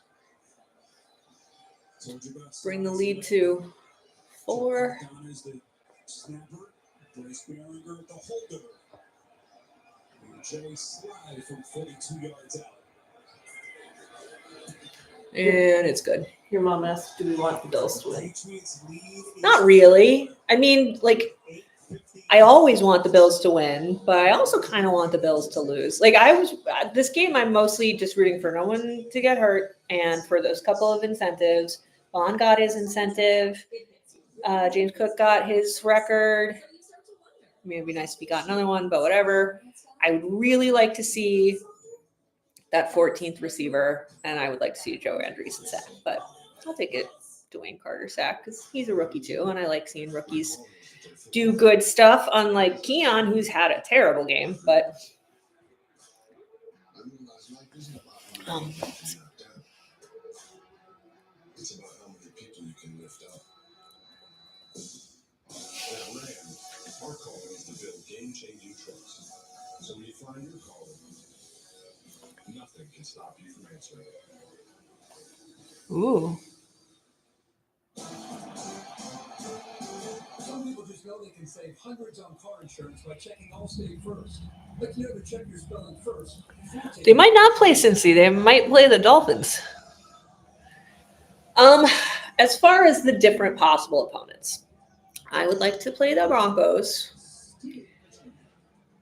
Bring the lead to 4. Down is the snapper. Bryce Behringer, the holder. And Joey slide from 42 yards out. And it's good. Your mom asked, do we want the Bills to win? Not really. I mean, like, I always want the Bills to win, but I also kind of want the Bills to lose. Like, this game, I'm mostly just rooting for no one to get hurt and for those couple of incentives. Vaughn got his incentive. James Cook got his record. I mean, it'd be nice if he got another one, but whatever. I would really like to see that 14th receiver, and I would like to see Joe Andreessen sack, but I'll take it Dwayne Carter sack because he's a rookie too, and I like seeing rookies do good stuff, unlike Keon, who's had a terrible game, but it's about how many people you can lift up. At Ram, our calling is to build game-changing trucks. So when you find your calling, nothing can stop you from answering it. ooh. Some people just know they can save hundreds on car insurance by checking Allstate first. But you never check your spelling first. They might not play Cincy. They might play the Dolphins. As far as the different possible opponents, I would like to play the Broncos.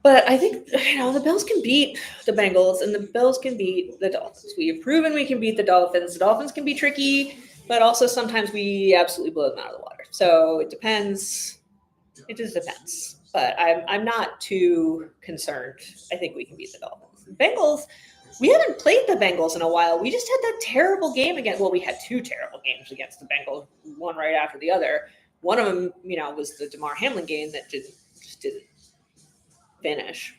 But I think, the Bills can beat the Bengals and the Bills can beat the Dolphins. We have proven we can beat the Dolphins. The Dolphins can be tricky, but also sometimes we absolutely blow them out of the water. So it depends. It just depends. But I'm not too concerned. I think we can beat the Dolphins. The Bengals, we haven't played the Bengals in a while. We just had that terrible game against, well, we had 2 terrible games against the Bengals, one right after the other. One of them, was the DeMar Hamlin game that just didn't finish.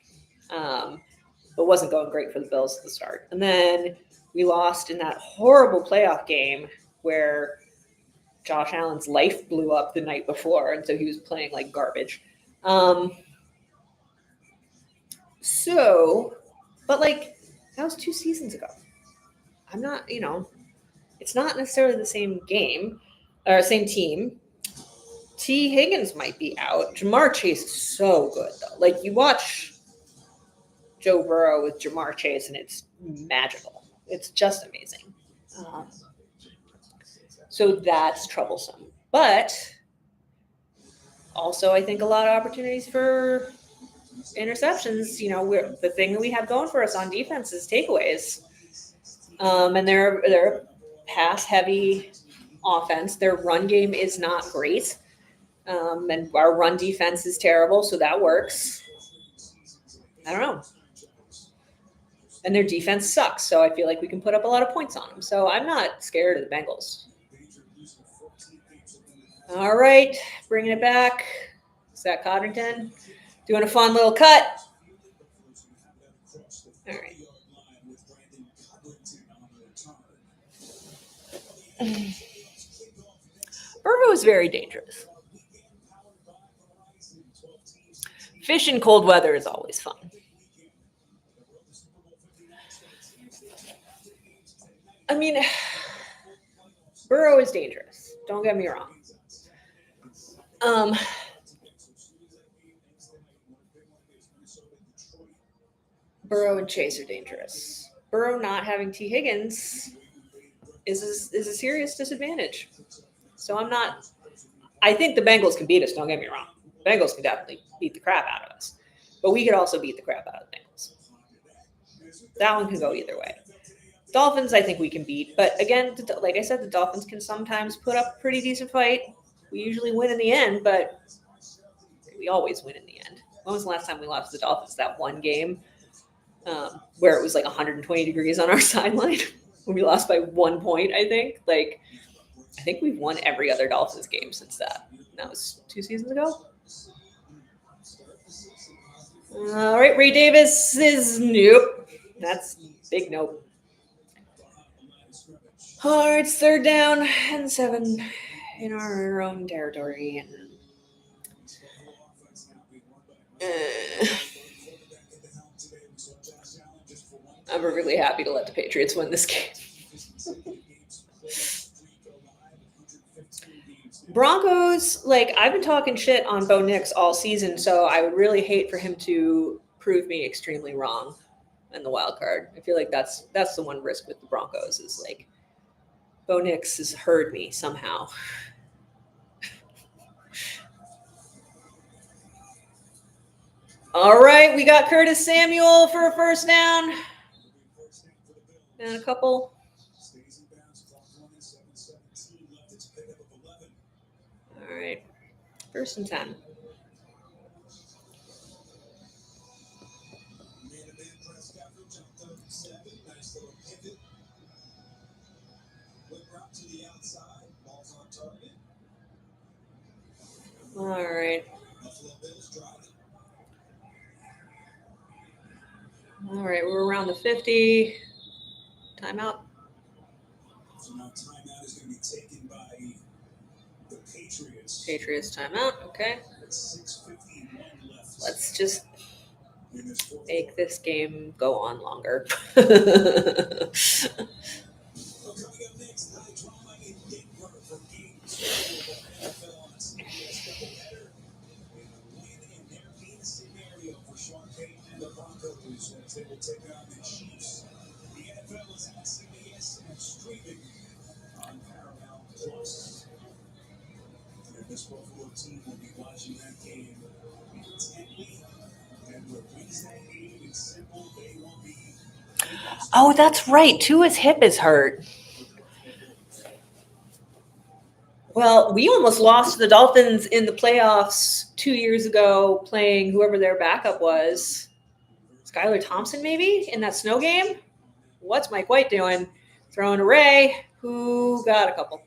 But wasn't going great for the Bills at the start. And then we lost in that horrible playoff game where Josh Allen's life blew up the night before, and so he was playing like garbage. But that was 2 seasons ago. I'm not, it's not necessarily the same game or same team. T. Higgins might be out. Jamar Chase is so good, though. You watch Joe Burrow with Jamar Chase, and it's magical. It's just amazing. So that's troublesome. But also, I think a lot of opportunities for interceptions. The thing that we have going for us on defense is takeaways. And they're a pass-heavy offense. Their run game is not great. And our run defense is terrible, so that works. I don't know. And their defense sucks, so I feel like we can put up a lot of points on them. So I'm not scared of the Bengals. All right, bringing it back. Zach Codrington doing a fun little cut. All right. Burrow is very dangerous. Fish in cold weather is always fun. I mean, Burrow is dangerous. Don't get me wrong. Burrow and Chase are dangerous. Burrow not having T. Higgins is a serious disadvantage. So I think the Bengals can beat us, don't get me wrong. Bengals can definitely beat the crap out of us. But we could also beat the crap out of the Bengals. That one can go either way. Dolphins, I think we can beat. But again, like I said, the Dolphins can sometimes put up a pretty decent fight. We usually win in the end, but we always win in the end. When was the last time we lost to the Dolphins? That one game where it was like 120 degrees on our sideline when we lost by 1 point, I think. Like, I think we've won every other Dolphins game since that. That was 2 seasons ago. All right, Ray Davis is nope. That's big nope. All right, it's 3rd down and 7 in our own territory. I'm really happy to let the Patriots win this game. Broncos, like, I've been talking shit on Bo Nix all season, so I would really hate for him to prove me extremely wrong in the wild card. I feel like that's the one risk with the Broncos is like Bo Nix has heard me somehow. All right, we got Curtis Samuel for a 1st down. And a couple. All right, 1st and 10. All right. All right, we're around the 50. Timeout. So now timeout is going to be taken by the Patriots. Patriots timeout. Okay. 6:51 left. Let's just make this game go on longer. Coming up next, high drama in Denver for Game 2 of the NFL on CBS doubleheader. A win in their main scenario for Sean Payton and the Broncos as they will take on the Chiefs. The NFL is on CBS and streaming on Paramount Plus. And this Buffalo team will be watching that game intently. And what wins that game, it's simple. They will be. Oh, that's right. Tua's hip is hurt. Well, we almost lost to the Dolphins in the playoffs 2 years ago playing whoever their backup was. Skylar Thompson, maybe, in that snow game? What's Mike White doing? Throwing to Ray, who got a couple.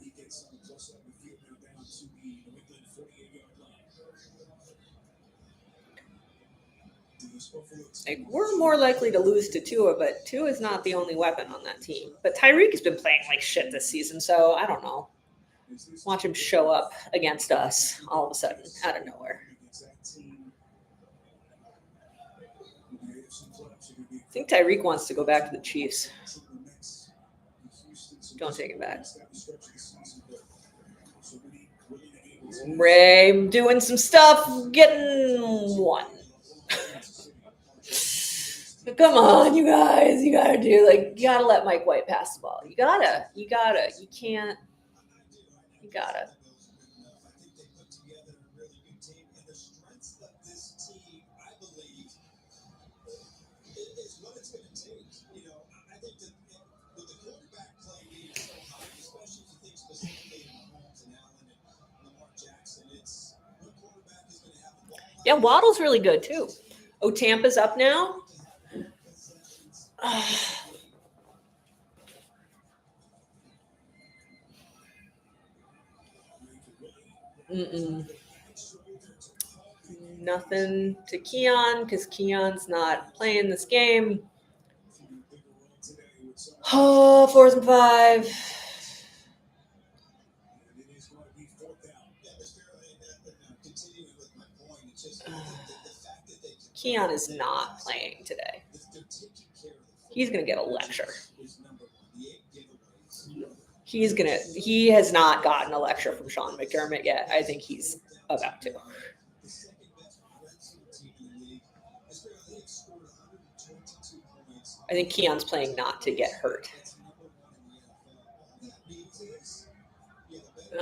He gets on the plus up the field now down to the New England 48-yard line. Like, we're more likely to lose to Tua, but Tua is not the only weapon on that team. But Tyreek has been playing like shit this season, so I don't know. Watch him show up against us all of a sudden, out of nowhere. I think Tyreek wants to go back to the Chiefs. Don't take him back. Ray doing some stuff, getting 1. Come on, you guys. You gotta let Mike White pass the ball. You gotta. You can't. You gotta. Yeah, Waddle's really good too. Oh, Tampa's up now. Nothing to Keon because Keon's not playing this game. Oh, 4th and 5. Keon is not playing today. He's going to get a lecture. He has not gotten a lecture from Sean McDermott yet. I think he's about to. I think Keon's playing not to get hurt.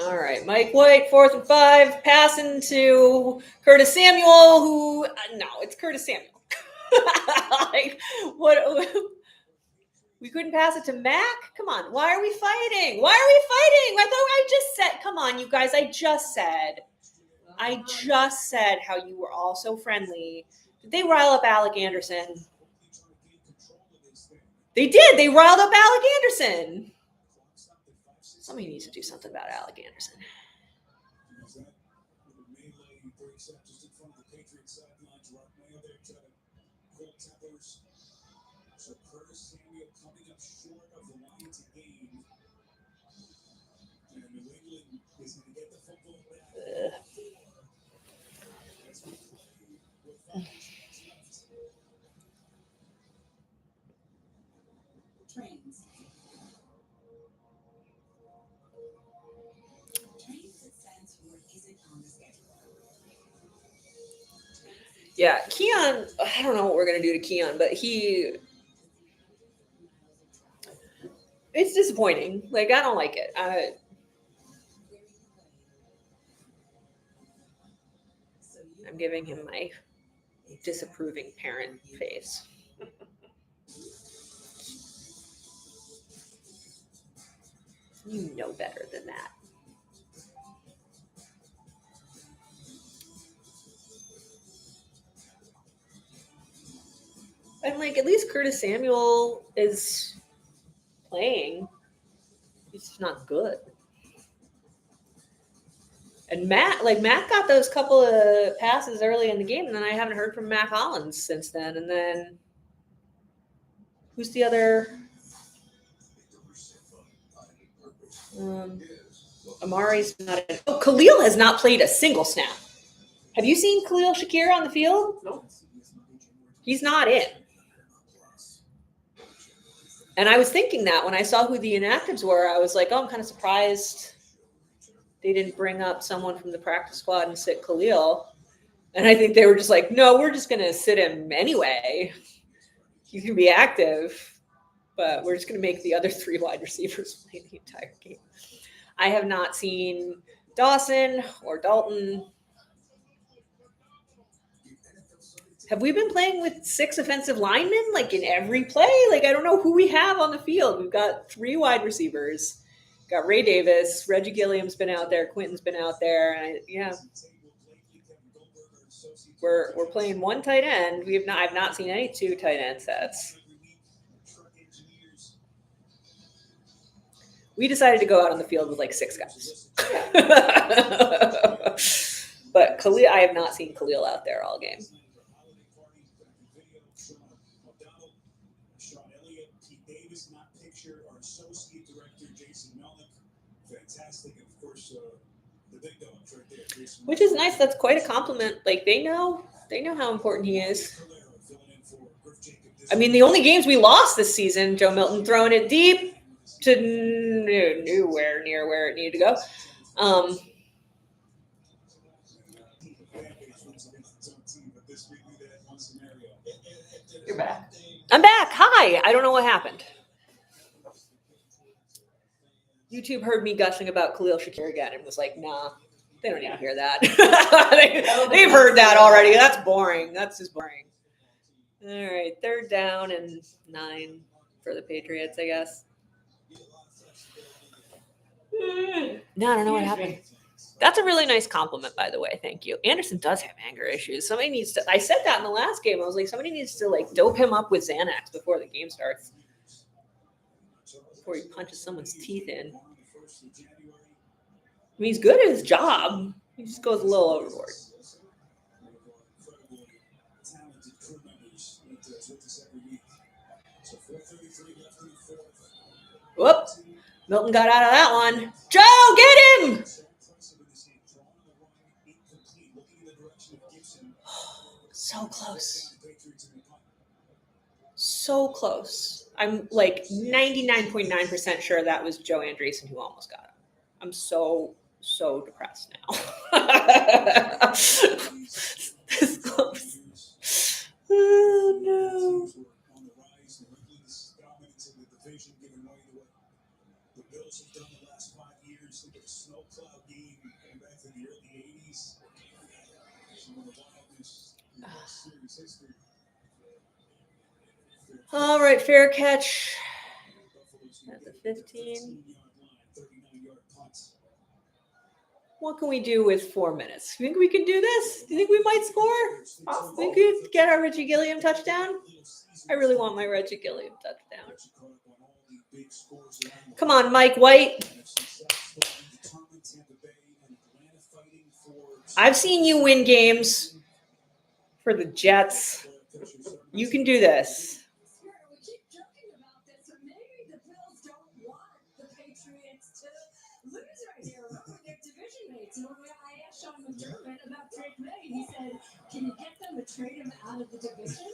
All right, Mike White, 4th and 5, passing to Curtis Samuel, who, no, it's Curtis Samuel. Like, what? We couldn't pass it to Mac? Come on, why are we fighting? Why are we fighting? I thought I just said, come on, you guys, I just said how you were all so friendly. Did they rile up Alec Andreessen? They did. They riled up Alec Andreessen. Somebody needs to do something about Alec Andreessen. Yeah, Keon, I don't know what we're going to do to Keon, but it's disappointing. Like, I don't like it. I'm giving him my disapproving parent face. You know better than that. And, like, at least Curtis Samuel is playing. He's just not good. And Matt got those couple of passes early in the game, and then I haven't heard from Matt Hollins since then. And then who's the other? Amari's not in. Oh, Khalil has not played a single snap. Have you seen Khalil Shakir on the field? No. He's not in. And I was thinking that when I saw who the inactives were, I was like, oh, I'm kind of surprised they didn't bring up someone from the practice squad and sit Khalil. And I think they were just like, no, we're just going to sit him anyway. He's going to be active, but we're just going to make the other 3 wide receivers play the entire game. I have not seen Dawson or Dalton. Have we been playing with 6 offensive linemen, like, in every play? Like, I don't know who we have on the field. We've got 3 wide receivers. Got Ray Davis. Reggie Gilliam's been out there. Quentin's been out there. And we're playing 1 tight end. I've not seen any 2 tight end sets. We decided to go out on the field with like 6 guys. But Khalil, I have not seen Khalil out there all game. Which is nice. That's quite a compliment. Like, they know how important he is. I mean, the only games we lost this season, Joe Milton throwing it deep to nowhere near where it needed to go. You're back. I'm back. Hi. I don't know what happened. YouTube heard me gushing about Khalil Shakir again and was like, nah, they don't need to hear that. They've heard that already. That's boring. That's just boring. All right. 3rd down and 9 for the Patriots, I guess. No, I don't know what happened. That's a really nice compliment, by the way. Thank you. Anderson does have anger issues. Somebody needs to. I said that in the last game. I was like, somebody needs to like dope him up with Xanax before the game starts. Before he punches someone's teeth in. I mean, he's good at his job. He just goes a little overboard. Whoop. Milton got out of that one. Joe, get him! So close. So close. I'm like 99.9% sure that was Joe Andreessen who almost got him. I'm so depressed now. This close. Oh no. The Bills have done the last 5 years. Look at the snow cloud game going back to the early 80s. Some of the wildness in that series history. All right, fair catch at the 15. 39-yard punts. What can we do with 4 minutes? You think we can do this? Do you think we might score? We could get our Reggie Gilliam touchdown. I really want my Reggie Gilliam touchdown. Come on, Mike White. I've seen you win games for the Jets. You can do this. We keep joking about this, but maybe the Bills don't want the Patriots to lose right here. Remember, they're division mates. And when I asked Sean McDermott about Drake May, he said, "Can you get them to trade him out of the division?"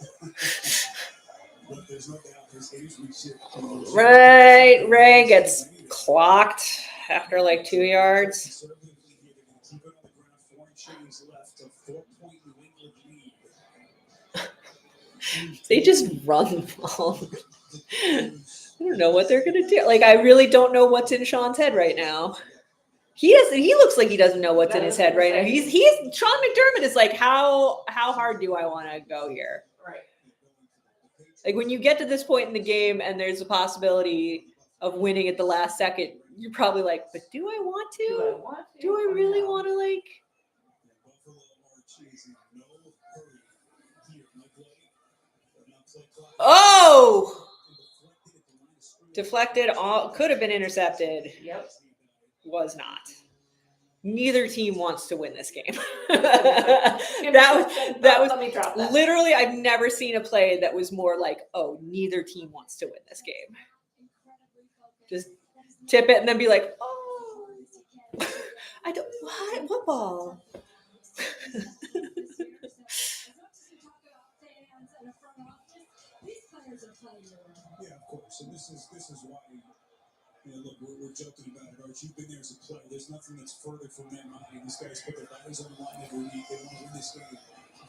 But there's no doubt his age leadership. Right, Ray gets clocked after like 2 yards. Keep it on the ground. 4 chains left. A 4-point New England lead. They just run the ball. I don't know what they're gonna do. Like, I really don't know what's in Sean's head right now. He looks like he doesn't know what's in his head right now. He's Sean McDermott is like, how hard do I want to go here? Right. Like, when you get to this point in the game and there's a possibility of winning at the last second, you're probably like, but do I want to? Do I want to? Do I really want to, like? Buffalo are chasing no hurry here. Mike White, but not play clock. Oh! Deflected. All could have been intercepted. Yep. Was not. Neither team wants to win this game. that was Let me drop that. literally, I've never seen a play that was more like, oh, neither team wants to win this game. Just tip it and then be like, oh, I don't, what ball? Yeah, of course. And this is why. Look, we're joking about it, Arch. You've been there as a player. There's nothing that's further from their mind. These guys put their bodies on the line every week. They want to win this game.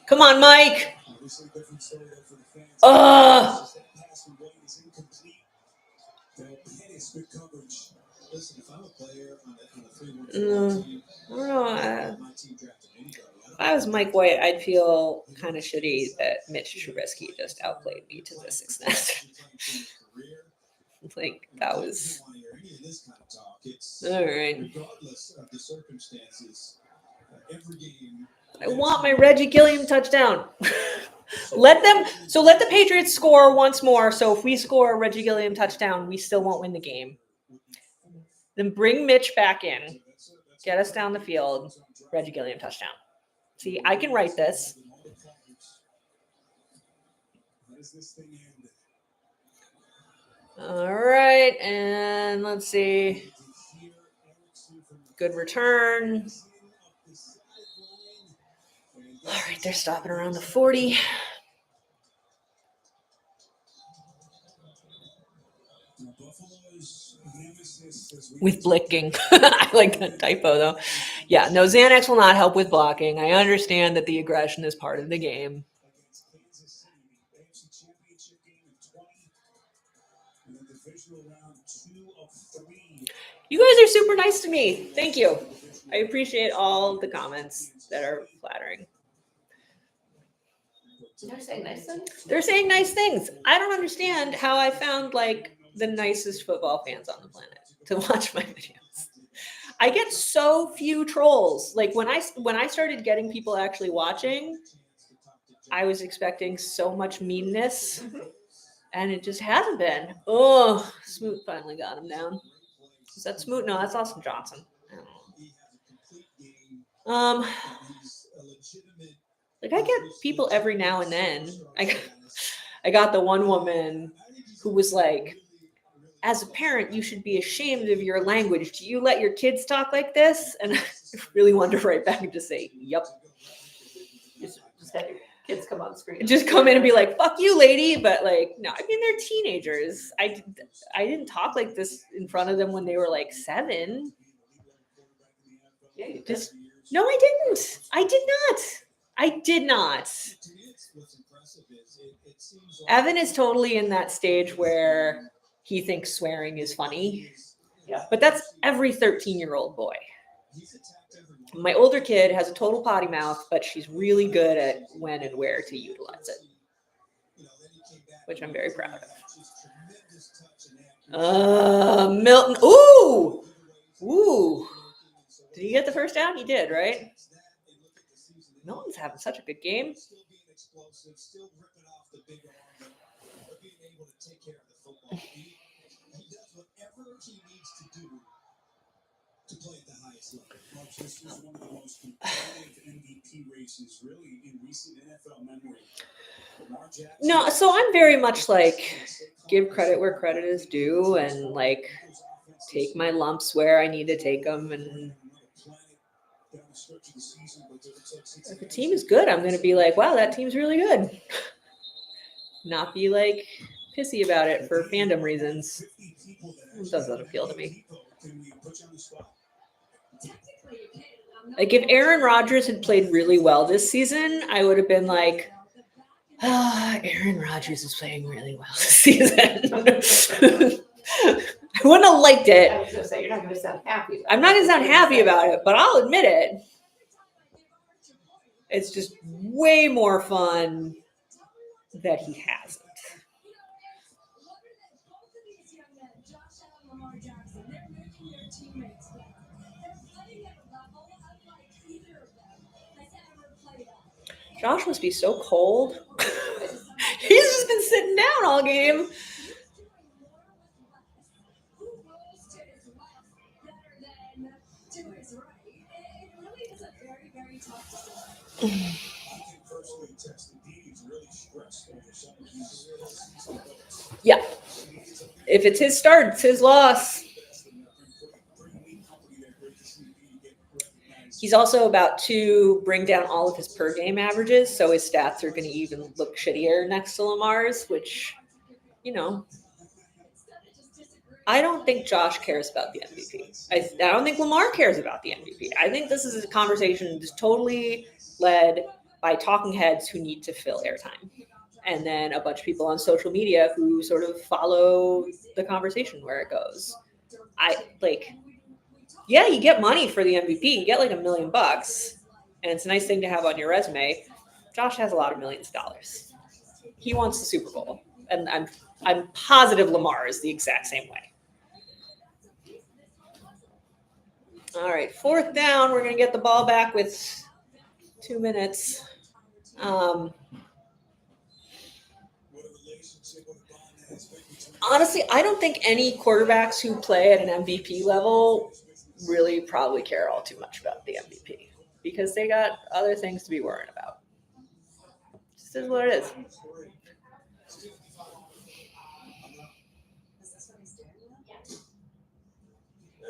Come on, Mike. Obviously, different story though for the fans. Ugh. That pass from White is incomplete. They'll Pettis, good coverage. Listen, if I'm a player on a 3-1 team, I don't know. my team drafted anybody. If I was Mike White, I'd feel kind of shitty that Mitch Trubisky just outplayed me to this extent. Like, that was all right. Regardless of the circumstances, every game. I want my Reggie Gilliam touchdown. let the Patriots score once more. So if we score a Reggie Gilliam touchdown, we still won't win the game. Then bring Mitch back in. Get us down the field. Reggie Gilliam touchdown. See, I can write this. All right, and let's see. Good return. All right, they're stopping around the 40. With blicking. I like that typo, though. Yeah, no, Xanax will not help with blocking. I understand that the aggression is part of the game. You guys are super nice to me. Thank you. I appreciate all the comments that are flattering. They're saying nice things. They're saying nice things. I don't understand how I found like the nicest football fans on the planet to watch my videos. I get so few trolls. Like when I started getting people actually watching, I was expecting so much meanness, and it just hasn't been. Oh, Smoot finally got him down. Is that Smoot? No, that's Austin Johnson. I don't know. Like I get people every now and then. I got the one woman who was like, as a parent, you should be ashamed of your language. Do you let your kids talk like this? And I really wanted to write back and just say, yep. Just have your kids come on screen. Just come in and be like, fuck you, lady. But like, no, I mean, they're teenagers. I didn't talk like this in front of them when they were like 7. Yeah, you Just, no, I didn't. I did not. I did not. Evan is totally in that stage where he thinks swearing is funny. Yeah. But that's every 13-year-old boy. My older kid has a total potty mouth, but she's really good at when and where to utilize it, which I'm very proud of. Milton. Ooh! Ooh. Did he get the first down? He did, right? Milton's having such a good game. To play at the highest level. March, this is one of the most competitive MVP races really in recent NFL memory. No, so I'm very much like, give credit where credit is due and like take my lumps where I need to take them. And if the team is good, I'm going to be like, wow, that team's really good. Not be like pissy about it for fandom reasons. It doesn't appeal to me. Like if Aaron Rodgers had played really well this season, I would have been like, Aaron Rodgers is playing really well this season. I wouldn't have liked I it. was going to say, you're not going to sound happy about I'm not going to sound happy about it, but I'll admit it. It's just way more fun that he hasn't. Josh must be so cold. He's just been sitting down all game. Yeah. If it's his start, it's his loss. He's also about to bring down all of his per game averages, so his stats are going to even look shittier next to Lamar's, which, you know, I don't think Josh cares about the MVP. I don't think Lamar cares about the MVP. I think this is a conversation just totally led by talking heads who need to fill airtime. And then a bunch of people on social media who sort of follow the conversation where it goes. Yeah, you get money for the MVP. You get like $1 million, and it's a nice thing to have on your resume. Josh has a lot of millions of dollars. He wants the Super Bowl, and I'm positive Lamar is the exact same way. All right, 4th down. We're gonna get the ball back with 2 minutes. Honestly, I don't think any quarterbacks who play at an MVP level really probably care all too much about the MVP because they got other things to be worrying about. This is what it is.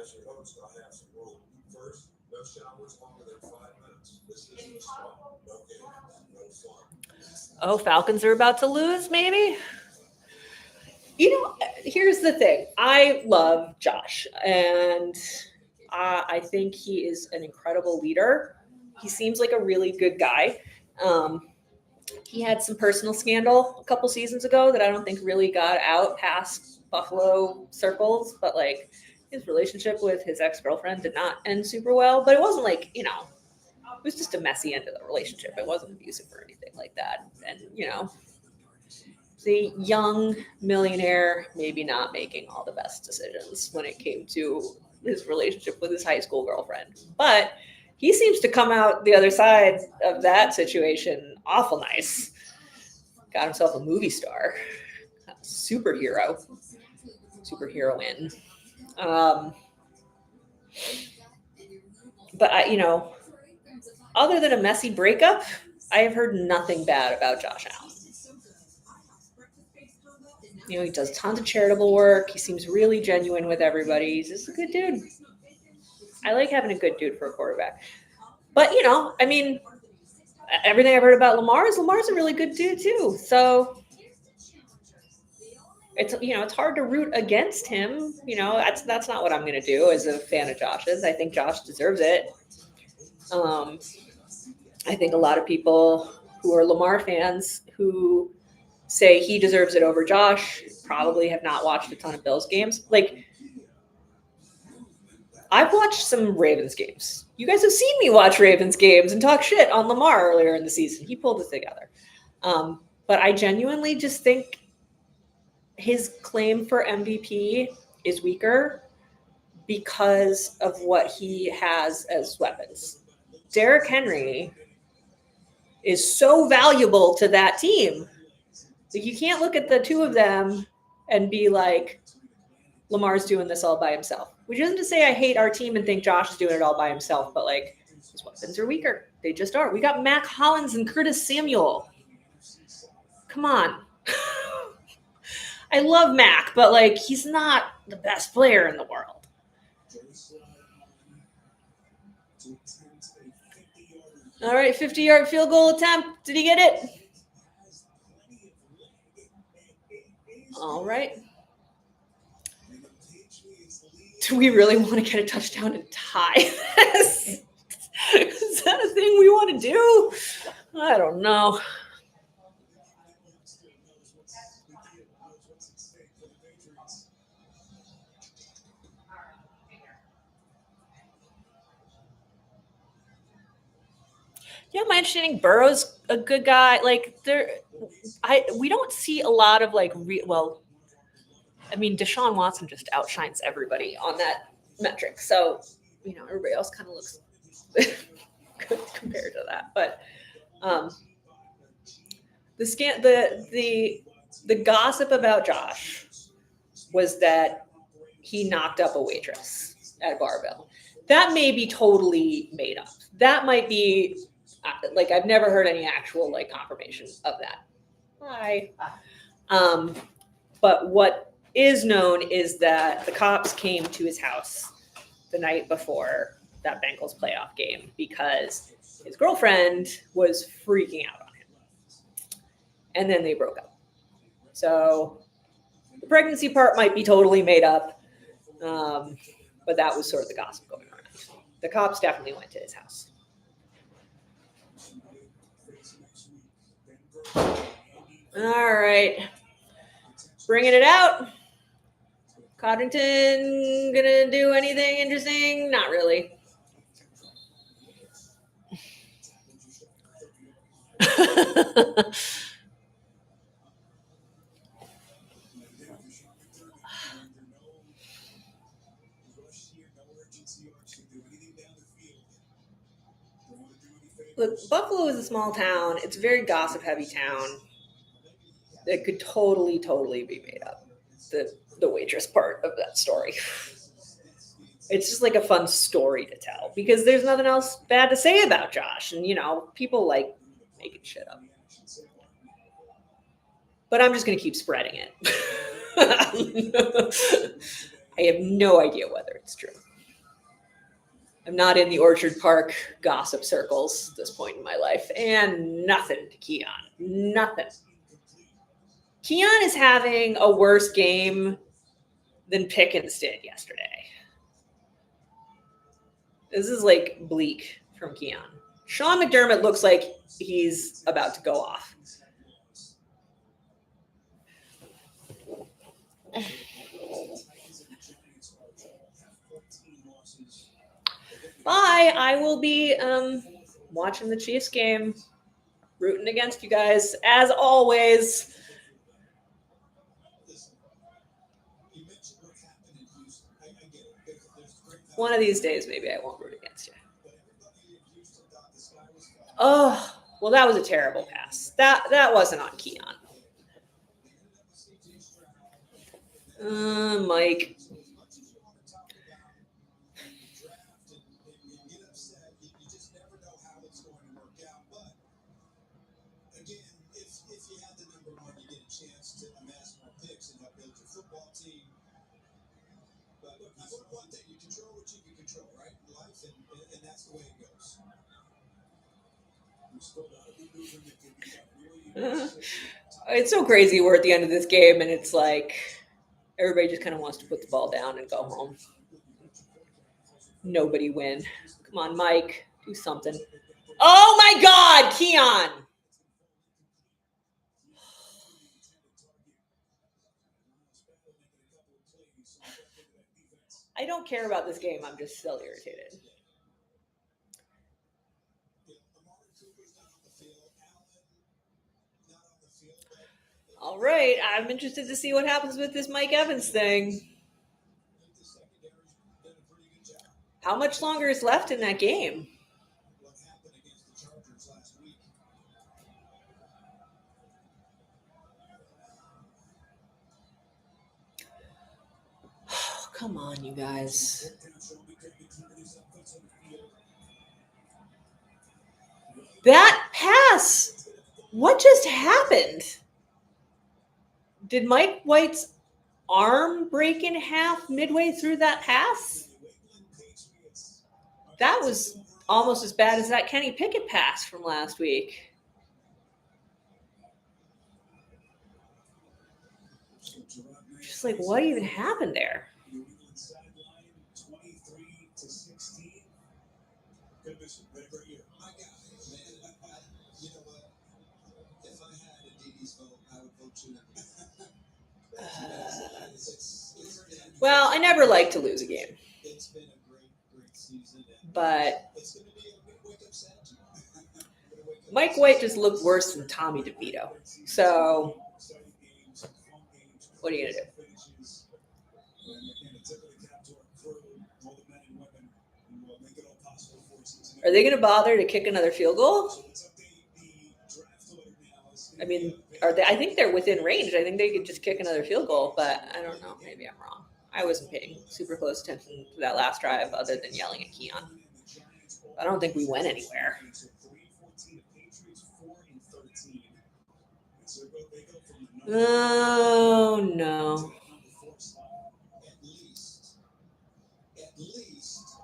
As your host, I have some rules. First, no showers longer than 5 minutes. This isn't a spa. No game, no fun. Oh, Falcons are about to lose, maybe? You know, here's the thing. I love Josh, and I think he is an incredible leader. He seems like a really good guy. He had some personal scandal a couple seasons ago that I don't think really got out past Buffalo circles, but like his relationship with his ex-girlfriend did not end super well, but it wasn't like, you know, it was just a messy end of the relationship. It wasn't abusive or anything like that. And, you know, the young millionaire maybe not making all the best decisions when it came to his relationship with his high school girlfriend. But he seems to come out the other side of that situation awful nice. Got himself a movie star, superheroine. But you know, other than a messy breakup, I have heard nothing bad about Josh Allen. You know, he does tons of charitable work. He seems really genuine with everybody. He's just a good dude. I like having a good dude for a quarterback. But, you know, I mean, everything I've heard about Lamar's a really good dude too. So it's, you know, it's hard to root against him. You know, that's not what I'm going to do as a fan of Josh's. I think Josh deserves it. I think a lot of people who are Lamar fans who say he deserves it over Josh probably have not watched a ton of Bills games. Like, I've watched some Ravens games. You guys have seen me watch Ravens games and talk shit on Lamar earlier in the season. He pulled it together. But I genuinely just think his claim for MVP is weaker because of what he has as weapons. Derrick Henry is so valuable to that team. Like, you can't look at the two of them and be like, Lamar's doing this all by himself. Which isn't to say I hate our team and think Josh is doing it all by himself, but like, his weapons are weaker. They just are. We got Mac Hollins and Curtis Samuel. Come on. I love Mac, but like, he's not the best player in the world. All right, 50-yard field goal attempt. Did he get it? All right. Do we really want to get a touchdown and tie this? Is that a thing we want to do? I don't know. Yeah, my understanding, Burrow's a good guy. Like, we don't see a lot of like I mean, Deshaun Watson just outshines everybody on that metric. So, you know, everybody else kind of looks good compared to that. But the gossip about Josh was that he knocked up a waitress at Barbell. That may be totally made up. That might be like, I've never heard any actual like confirmation of that. But what is known is that the cops came to his house the night before that Bengals playoff game because his girlfriend was freaking out on him. And then they broke up. So the pregnancy part might be totally made up. But that was sort of the gossip going around. The cops definitely went to his house. All right. Bringing it out. Codrington gonna do anything interesting? Not really. Look, Buffalo is a small town. It's a very gossip-heavy town. It could totally be made up. The waitress part of that story. It's just like a fun story to tell because there's nothing else bad to say about Josh. And, you know, people like making shit up. But I'm just going to keep spreading it. I have no idea whether it's true. I'm not in the Orchard Park gossip circles at this point in my life. And nothing to Keon. Nothing. Keon is having a worse game than Pickens did yesterday. This is like bleak from Keon. Sean McDermott looks like he's about to go off. Bye. I will be watching the Chiefs game, rooting against you guys as always. One of these days, maybe I won't root against you. Oh, well, that was a terrible pass. That wasn't on Keon. Mike. one thing, you control what you can control, right? In life, and that's the way it goes. It's so crazy. We're at the end of this game, and it's like everybody just kind of wants to put the ball down and go home. Nobody win. Come on, Mike, do something. Oh my God, Keon! I don't care about this game. I'm just still irritated. All right, I'm interested to see what happens with this Mike Evans thing. How much longer is left in that game? What happened against the Chargers last week? Come on, you guys. That pass! What just happened? Did Mike White's arm break in half midway through that pass? That was almost as bad as that Kenny Pickett pass from last week. Just like, what even happened there? New England sideline, 23-16. Good mission, been a great year. My guy, man, you know what? If I had a DD's vote, I would vote you. Well, I never like to lose a game, It's been a great season. but It's going to be a big wake-up Saturday. Mike White just looked worse than Tommy DeVito. So, what are you going to do? Are they going to bother to kick another field goal? I mean, are they? I think they're within range. I think they could just kick another field goal, but I don't know. Maybe I'm wrong. I wasn't paying super close attention to that last drive other than yelling at Keon. I don't think we went anywhere. Oh, no. At least,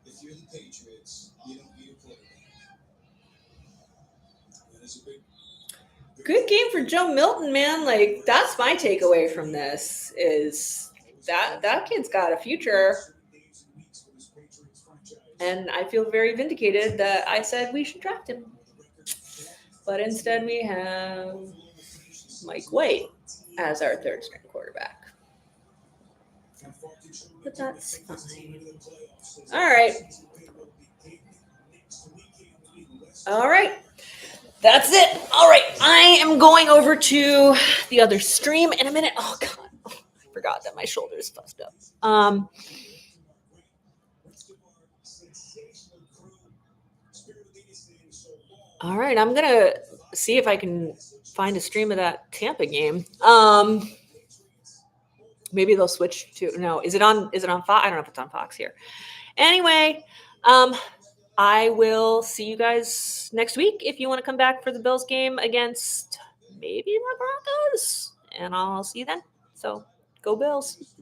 if you're the Patriots, you don't need a quarterback. Good game for Joe Milton, man. Like, that's my takeaway from this is that kid's got a future. And I feel very vindicated that I said we should draft him. But instead we have Mike White as our third string quarterback. But that's fine. All right. All right. That's it. All right. I am going over to the other stream in a minute. Oh, God. I forgot that my shoulder is fussed up. All right. I'm going to see if I can find a stream of that Tampa game. Maybe they'll switch to, no, is it on Fox? I don't know if it's on Fox here. Anyway, I will see you guys next week if you want to come back for the Bills game against maybe the Broncos, and I'll see you then. So go Bills.